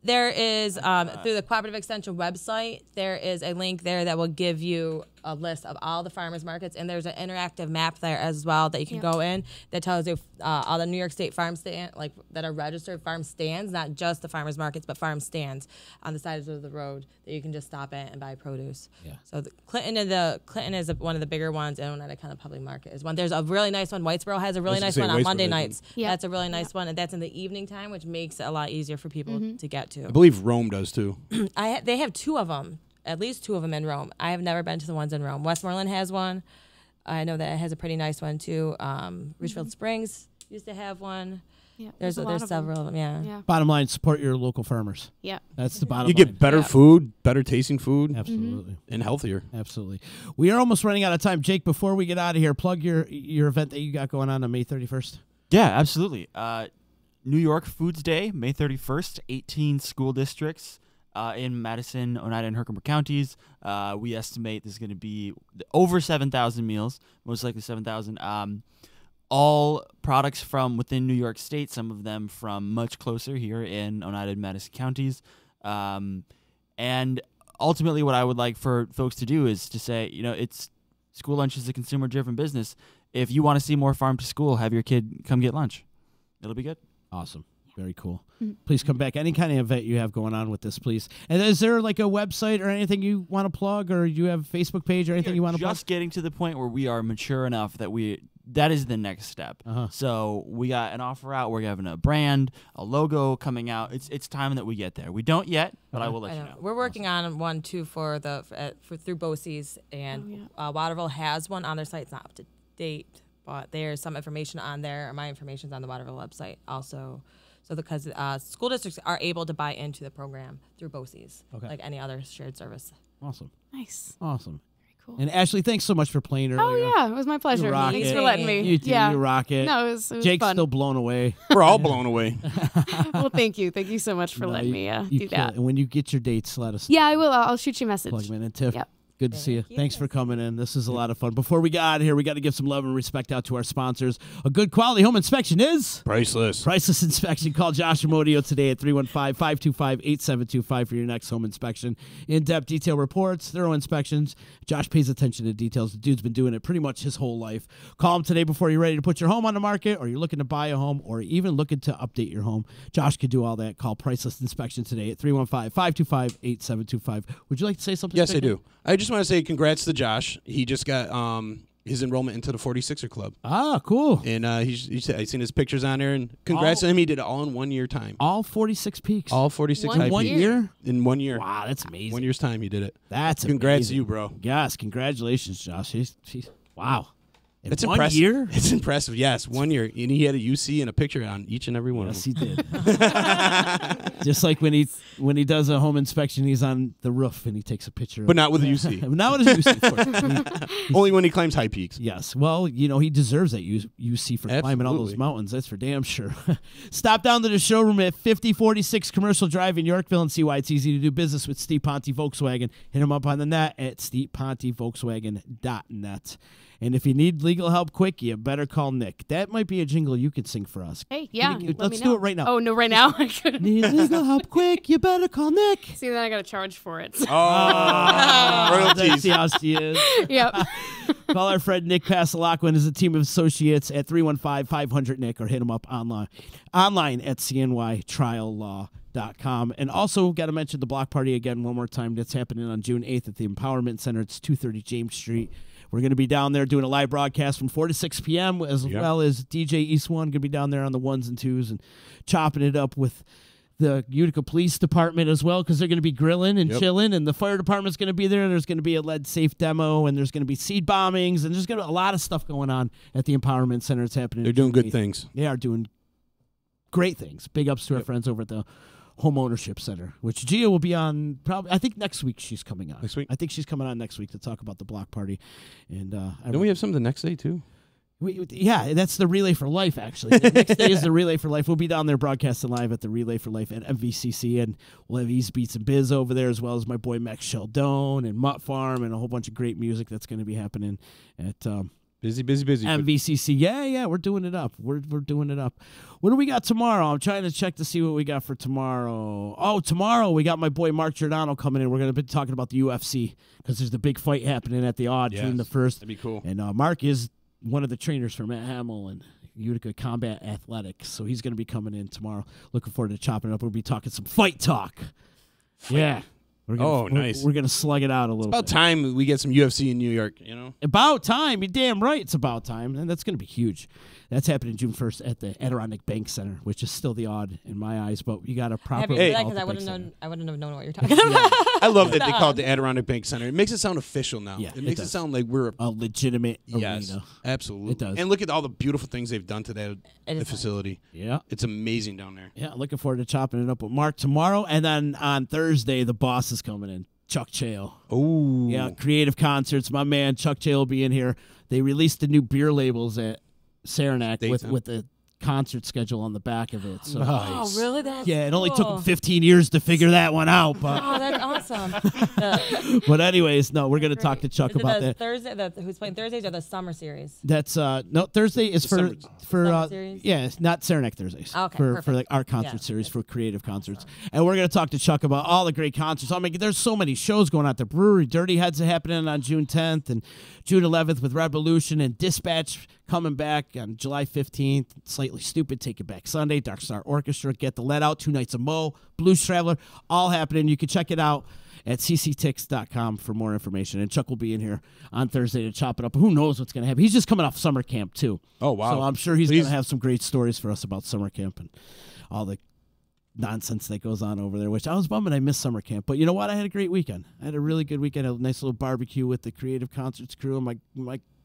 there is, through the Cooperative Extension website, there is a link there that will give you a list of all the farmers markets, and there's an interactive map there as well that you can go in that tells you all the New York State farm stand that are registered farm stands, not just the farmers markets, but farm stands on the sides of the road that you can just stop at and buy produce. Yeah. So Clinton is one of the bigger ones, and Oneida County Public Market is one. There's a really nice one. Whitesboro has a really nice one on Monday nights. Yeah. That's a really nice one, and that's in the evening time, which makes it a lot easier for people to get to. I believe Rome does too. They have 2 of them. At least 2 of them in Rome. I have never been to the ones in Rome. Westmoreland has one. I know that it has a pretty nice one too. Richfield Springs used to have one. Yeah, there's several of them. Yeah. Bottom line, support your local farmers. Yeah. That's the bottom You line. get better food, better tasting food. Absolutely. And healthier. Absolutely. We are almost running out of time. Jake, before we get out of here, plug your event that you got going on May 31st. Yeah, absolutely. New York Foods Day, May 31st, 18 school districts. In Madison, Oneida, and Herkimer counties. We estimate there's going to be over 7,000 meals, most likely 7,000. All products from within New York State, some of them from much closer here in Oneida and Madison counties. And ultimately what I would like for folks to do is to say, it's school lunch is a consumer-driven business. If you want to see more farm to school, have your kid come get lunch. It'll be good. Awesome. Very cool. Please come back. Any kind of event you have going on with this, please. And is there a website or anything you want to plug, or you have a Facebook page or anything you want to plug? Just getting to the point where we are mature enough that that is the next step. So we got an offer out. We're having a brand, a logo coming out. It's time that we get there. We don't yet, but I will let you know. We're working on one too for through BOCES, and Waterville has one on their site. It's not up to date. but there's some information on there. My information's on the Waterville website also. So because school districts are able to buy into the program through BOCES, like any other shared service. Awesome. Nice. Awesome. Very cool. And Ashley, thanks so much for playing earlier. Oh, yeah. It was my pleasure. You rock Thanks it. for letting me. You do. Yeah. You rock it. No, it was Jake's fun. still blown away. We're all blown away. Well, thank you. Thank you so much for letting me You do kill that. it. And when you get your dates, let us Yeah, I will. I'll shoot you a message. plug them in. And Tiff, Yep. good to see you. Thanks for coming in. This is a lot of fun. Before we get out of here, we got to give some love and respect out to our sponsors. A good quality home inspection is Priceless. Priceless Inspection. Call Josh Amodio today at 315-525-8725 for your next home inspection. In-depth detail reports, thorough inspections. Josh pays attention to details. The dude's been doing it pretty much his whole life. Call him today before you're ready to put your home on the market, or you're looking to buy a home, or even looking to update your home. Josh could do all that. Call Priceless Inspection today at 315-525-8725. Would you like to say something? Yes, I Quickly? do. I just want to say congrats to Josh. He just got his enrollment into the 46er club. Ah, cool. And he's I seen his pictures on there, and congrats to him. He did it all in 1 year time. All 46 peaks. All 46 in high 1 peaks. year? In 1 year. Wow, that's amazing. 1 year's time he did it. That's congrats amazing. to you, bro. Yes, congratulations, Josh. He's wow. In That's 1 impressive. year? It's impressive. Yes, 1 year, and he had a UC and a picture on each and every one Yes, of them. he did. Just like when he does a home inspection, he's on the roof and he takes a picture. But not with a UC. Not with a UC, of course. Only when he climbs high peaks. Yes. Well, he deserves that UC for climbing all those Absolutely. mountains. That's for damn sure. Stop down to the showroom at 5046 Commercial Drive in Yorkville and see why it's easy to do business with Steve Ponte Volkswagen. Hit him up on the net at stevepontevolkswagen.net. And if you need legal help quick, you better call Nick. That might be a jingle you could sing for us. Hey, yeah. let Let's me do know. it right now. Oh, no, right now? I couldn't. Need legal help quick, you better call Nick. See, then I got to charge for it. That's how she is. Yep. Call our friend Nick Pasalacqua and his team of associates at 315-500-NICK or hit him up online at cnytriallaw.com. And also got to mention the block party again one more time. That's happening on June 8th at the Empowerment Center. It's 230 James Street. We're going to be down there doing a live broadcast from 4 to 6 p.m. as well as DJ East One going to be down there on the ones and twos and chopping it up with the Utica Police Department as well, because they're going to be grilling and chilling, and the fire department's going to be there. There's going to be a lead safe demo, and there's going to be seed bombings, and there's going to be a lot of stuff going on at the Empowerment Center. It's happening. They're doing good things. They are doing great things. Big ups to our friends over at the Home Ownership Center, which Gia will be on probably. I think next week she's coming on. Next week? I think she's coming on next week to talk about the block party. And Don't we have some the next day too? Yeah, that's the Relay for Life, actually. The next day is the Relay for Life. We'll be down there broadcasting live at the Relay for Life at MVCC, and we'll have East Beats and Bizz over there, as well as my boy Max Sheldon and Mutt Farm and a whole bunch of great music that's going to be happening at Busy. MVCC. Yeah, we're doing it up. We're doing it up. What do we got tomorrow? I'm trying to check to see what we got for tomorrow. Oh, tomorrow we got my boy Mark Giordano coming in. We're going to be talking about the UFC because there's the big fight happening at the Odd June the 1st. That'd be cool. And Mark is one of the trainers for Matt Hamill and Utica Combat Athletics, so he's going to be coming in tomorrow. Looking forward to chopping it up. We'll be talking some fight talk. Yeah. Nice. We're going to slug it out a little It's about bit. time we get some UFC in New York, About time. You're damn right it's about time. And that's going to be huge. That's happening June 1st at the Adirondack Bank Center, which is still the Odd in my eyes, but you got to properly Because I wouldn't have known what you're talking about. I love that they call it the Adirondack Bank Center. It makes it sound official now. Yeah, it makes it does. sound like we're a legitimate yes, arena. absolutely. It does. And look at all the beautiful things they've done to the facility. Yeah. It's amazing down there. Yeah, looking forward to chopping it up with Mark tomorrow. And then on Thursday, the boss is coming in, Chuck Chale. Oh. Yeah, Creative Concerts. My man, Chuck Chale will be in here. They released the new beer labels at Saranac with the concert schedule on the back of it. So Oh, really? That's it only took cool. them 15 years to figure that one out. But Oh, that's awesome. but anyways, no, we're going to talk to Chuck Is it about the that. Thursday, who's playing Thursdays or the summer series? That's no, Thursday is Summer series? it's not Saranac Thursdays. Okay, for perfect. like our concert Yeah. series for creative concerts. And we're gonna talk to Chuck about all the great concerts. I mean, there's so many shows going on at the brewery. Dirty Heads are happening on June 10th and June 11th with Revolution, and Dispatch coming back on July 15th. Slightly Stupid, Take It Back Sunday, Dark Star Orchestra, Get the Let Out, 2 Nights of Mo, Blues Traveler, all happening. You can check it out at cctix.com for more information. And Chuck will be in here on Thursday to chop it up. Who knows what's going to happen? He's just coming off summer camp, too. Oh, wow. So I'm sure he's going to have some great stories for us about summer camp and all the nonsense that goes on over there, which I was bummed I missed summer camp. But you know what? I had a great weekend. I had a really good weekend. A nice little barbecue with the Creative Concerts crew and my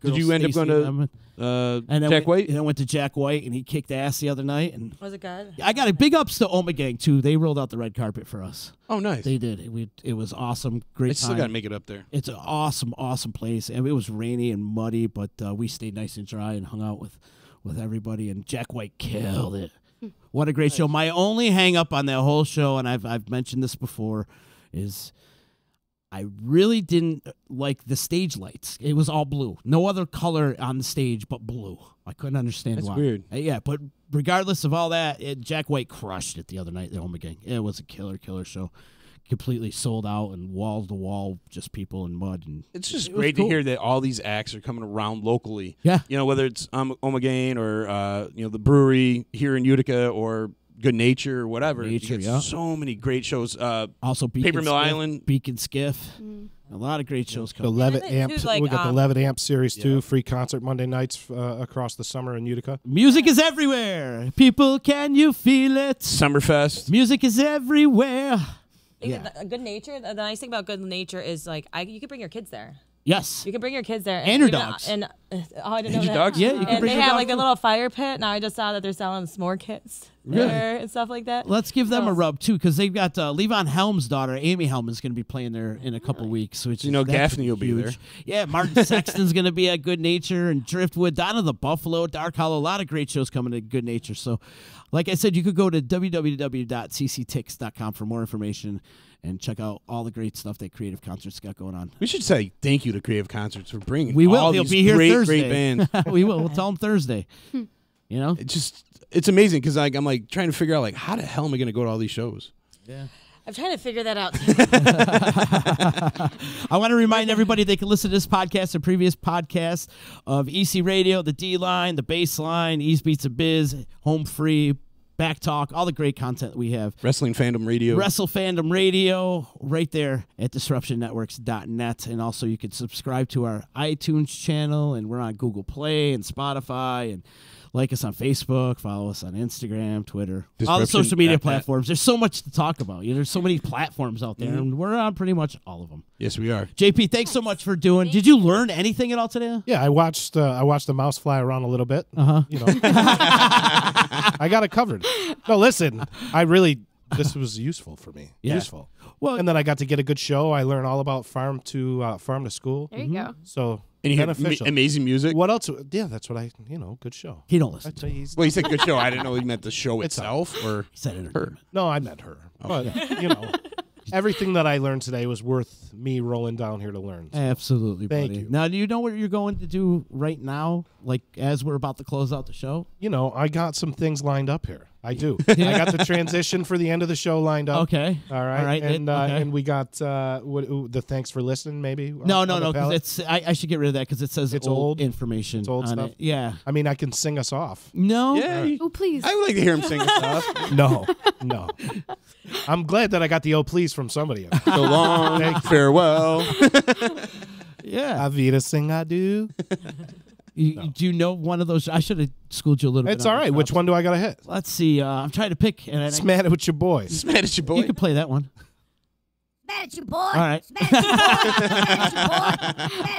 girl, Did you end up Stacey, going to Jack White? And I went to Jack White, and he kicked ass the other night. And Was it good? I got a big ups to Oma Gang, too. They rolled out the red carpet for us. Oh, nice. They did. It was awesome. Great I still time. got to make it up there. It's an awesome, awesome place. And it was rainy and muddy, but we stayed nice and dry and hung out with everybody. And Jack White killed it. What a great show. My only hang up on that whole show, and I've mentioned this before, is I really didn't like the stage lights. It was all blue. No other color on the stage but blue. I couldn't understand That's why. weird. Yeah, but regardless of all that, Jack White crushed it the other night, the Oma Gang. It was a killer show. Completely sold out and wall to wall, just people in mud. And It's just it was great cool. to hear that all these acts are coming around locally. Yeah. You know, whether it's Omegain or, the brewery here in Utica or Good Nature or whatever. Nature, You get yeah. so many great shows. Also, Paper Mill Island. Beacon Skiff. A lot of great shows coming. The Levitt Yeah, Amp. too, like, We got the Levitt Amp series too. Yeah. Free concert Monday nights across the summer in Utica. Music is everywhere. People, can you feel it? Summerfest. Music is everywhere. Yeah. Good Nature. The nice thing about Good Nature is like you can bring your kids there. Yes. You can bring your kids there And your even- dogs. And I didn't know And your that. dogs? Yeah, you can And bring they your have dog like the too. little fire pit. Now I just saw that they're selling s'more kits there and stuff like that. Let's give them a rub too, because they've got Levon Helm's daughter, Amy Helm, is going to be playing there in a couple weeks. So it's You know that's Gaffney will be huge. there. Yeah, Martin Sexton's going to be at Good Nature and Driftwood, Donna the Buffalo, Dark Hollow. A lot of great shows coming to Good Nature. So, like I said, you could go to www.cctix.com for more information and check out all the great stuff that Creative Concerts got going on. We should say thank you to Creative Concerts for bringing We will. all He'll these be here great, Thursday. great bands. We will. We'll tell him Thursday. You know? It's amazing because I'm like trying to figure out like how the hell am I going to go to all these shows? Yeah. I'm trying to figure that out. I want to remind everybody they can listen to this podcast and previous podcasts of EC Radio, the D Line, the Bass Line, East Beats of Bizz, Home Free, Back Talk, all the great content we have. Wrestling Fandom Radio. Wrestle Fandom Radio, right there at disruptionnetworks.net. And also you can subscribe to our iTunes channel, and we're on Google Play and Spotify, and like us on Facebook, follow us on Instagram, Twitter, all the social media platforms. There's so much to talk about. There's so many platforms out there, and we're on pretty much all of them. Yes, we are. JP, thanks so much for doing. Did you learn anything at all today? Yeah, I watched the mouse fly around a little bit. You know, I got it covered. No, listen, this was useful for me. Yeah. Useful. Well, and then I got to get a good show. I learned all about farm to school. There you go. So And you hear beneficial. amazing music. What else? Yeah, that's what good show. He don't listen. Well, he said good show. I didn't know he meant the show itself or he said her. No, I meant her. Oh. But everything that I learned today was worth me rolling down here to learn. So. Absolutely, Thank buddy. you. Now, do you know what you're going to do right now, like as we're about to close out the show? I got some things lined up here. I do. I got the transition for the end of the show lined up. Okay. All right. All right. And Okay. and we got the thanks for listening. Maybe. No, because it's. I should get rid of that because it says It's old old information. It's old on stuff. it. Yeah. I mean, I can sing us off. No. Yeah. Oh, please. I would like to hear him sing stuff. No. I'm glad that I got the "Oh please" from somebody. So long. Farewell. Yeah. Avita sing I do. Do you know one of those? I should have schooled you a little bit. It's all right. Which one do I got to hit? Let's see. I'm trying to pick. And It's Mad at Your Boy. Mad at Your Boy. You can play that one. Mad at your boy. All right. Mad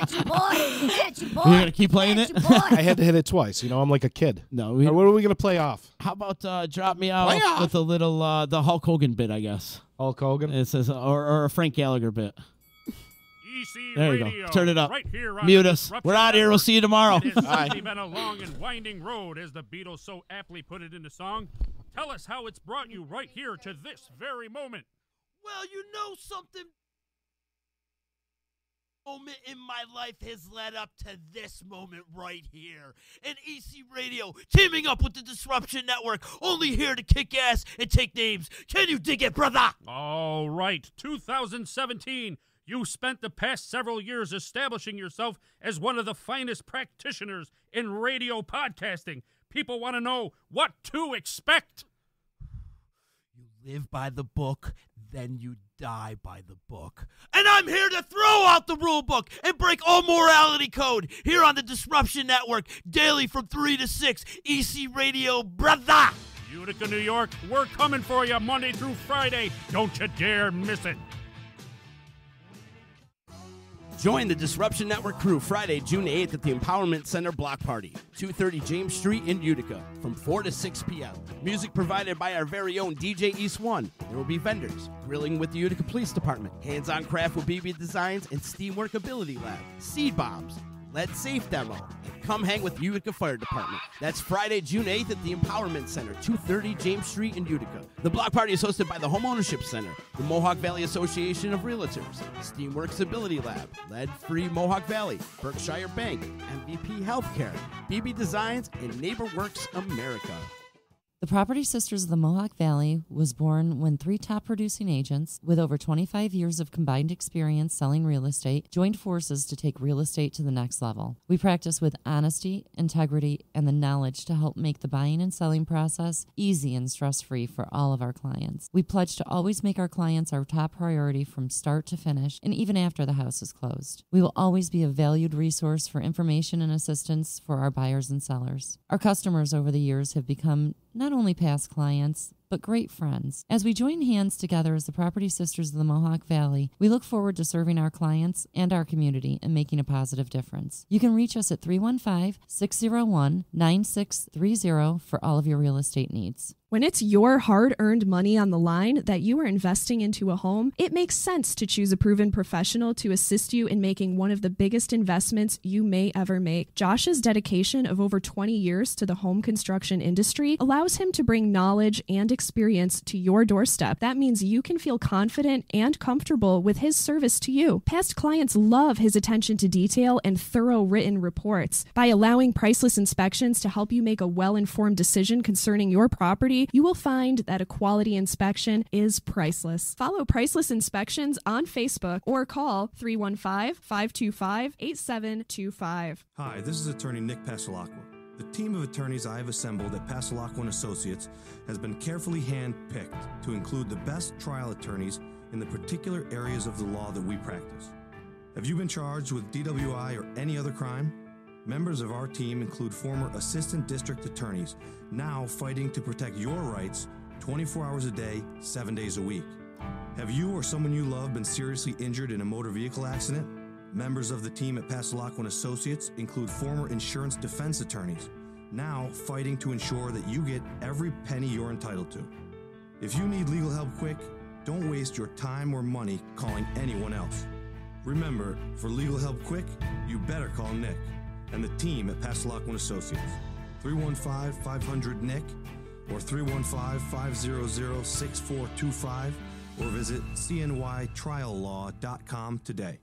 at your boy. Mad at your boy. You're gonna keep playing it. I had to hit it twice. I'm like a kid. No. All right, what are we gonna play off? How about drop me off with a little the Hulk Hogan bit? I guess. Hulk Hogan. It says or a Frank Gallagher bit. EC There you Radio, go. Turn it up. Right here on Mute the us. Disruption We're out of here. We'll Network. see you tomorrow. It has Bye. certainly been a long and winding road, as the Beatles so aptly put it in the song. Tell us how it's brought you right here to this very moment. Well, you know something. Moment in my life has led up to this moment right here. And EC Radio teaming up with the Disruption Network, only here to kick ass and take names. Can you dig it, brother? All right, 2017. You spent the past several years establishing yourself as one of the finest practitioners in radio podcasting. People want to know what to expect. You live by the book, then you die by the book. And I'm here to throw out the rule book and break all morality code here on the Disruption Network, daily from 3 to 6, EC Radio, brother. You Utica, New York, we're coming for you Monday through Friday. Don't you dare miss it. Join the Disruption Network crew Friday, June 8th at the Empowerment Center Block Party, 230 James Street in Utica, from 4 to 6 p.m. Music provided by our very own DJ East One. There will be vendors, grilling with the Utica Police Department, hands-on craft with BB Designs and Steamwork Ability Lab, seed bombs, lead safe demo, and come hang with Utica Fire Department. That's Friday, June 8th at the Empowerment Center, 230 James Street in Utica. The block party is hosted by the Home Ownership Center, the Mohawk Valley Association of Realtors, Steamworks Ability Lab, Lead-Free Mohawk Valley, Berkshire Bank, MVP Healthcare, BB Designs, and NeighborWorks America. The Property Sisters of the Mohawk Valley was born when 3 top producing agents with over 25 years of combined experience selling real estate joined forces to take real estate to the next level. We practice with honesty, integrity, and the knowledge to help make the buying and selling process easy and stress-free for all of our clients. We pledge to always make our clients our top priority from start to finish and even after the house is closed. We will always be a valued resource for information and assistance for our buyers and sellers. Our customers over the years have become not only past clients, but great friends. As we join hands together as the Property Sisters of the Mohawk Valley, we look forward to serving our clients and our community and making a positive difference. You can reach us at 315-601-9630 for all of your real estate needs. When it's your hard-earned money on the line that you are investing into a home, it makes sense to choose a proven professional to assist you in making one of the biggest investments you may ever make. Josh's dedication of over 20 years to the home construction industry allows him to bring knowledge and experience to your doorstep. That means you can feel confident and comfortable with his service to you. Past clients love his attention to detail and thorough written reports. By allowing Priceless Inspections to help you make a well-informed decision concerning your property, you will find that a quality inspection is priceless. Follow Priceless Inspections on Facebook or call 315-525-8725. Hi, this is attorney Nick Pasalacqua. The team of attorneys I have assembled at Pasalacqua & Associates has been carefully hand-picked to include the best trial attorneys in the particular areas of the law that we practice. Have you been charged with DWI or any other crime? Members of our team include former assistant district attorneys now fighting to protect your rights 24 hours a day, 7 days a week. Have you or someone you love been seriously injured in a motor vehicle accident? Members of the team at Pasalacqua & Associates include former insurance defense attorneys now fighting to ensure that you get every penny you're entitled to. If you need legal help quick, don't waste your time or money calling anyone else. Remember, for legal help quick, you better call Nick and the team at Pasalacqua & Associates, 315-500-NICK or 315-500-6425 or visit cnytriallaw.com today.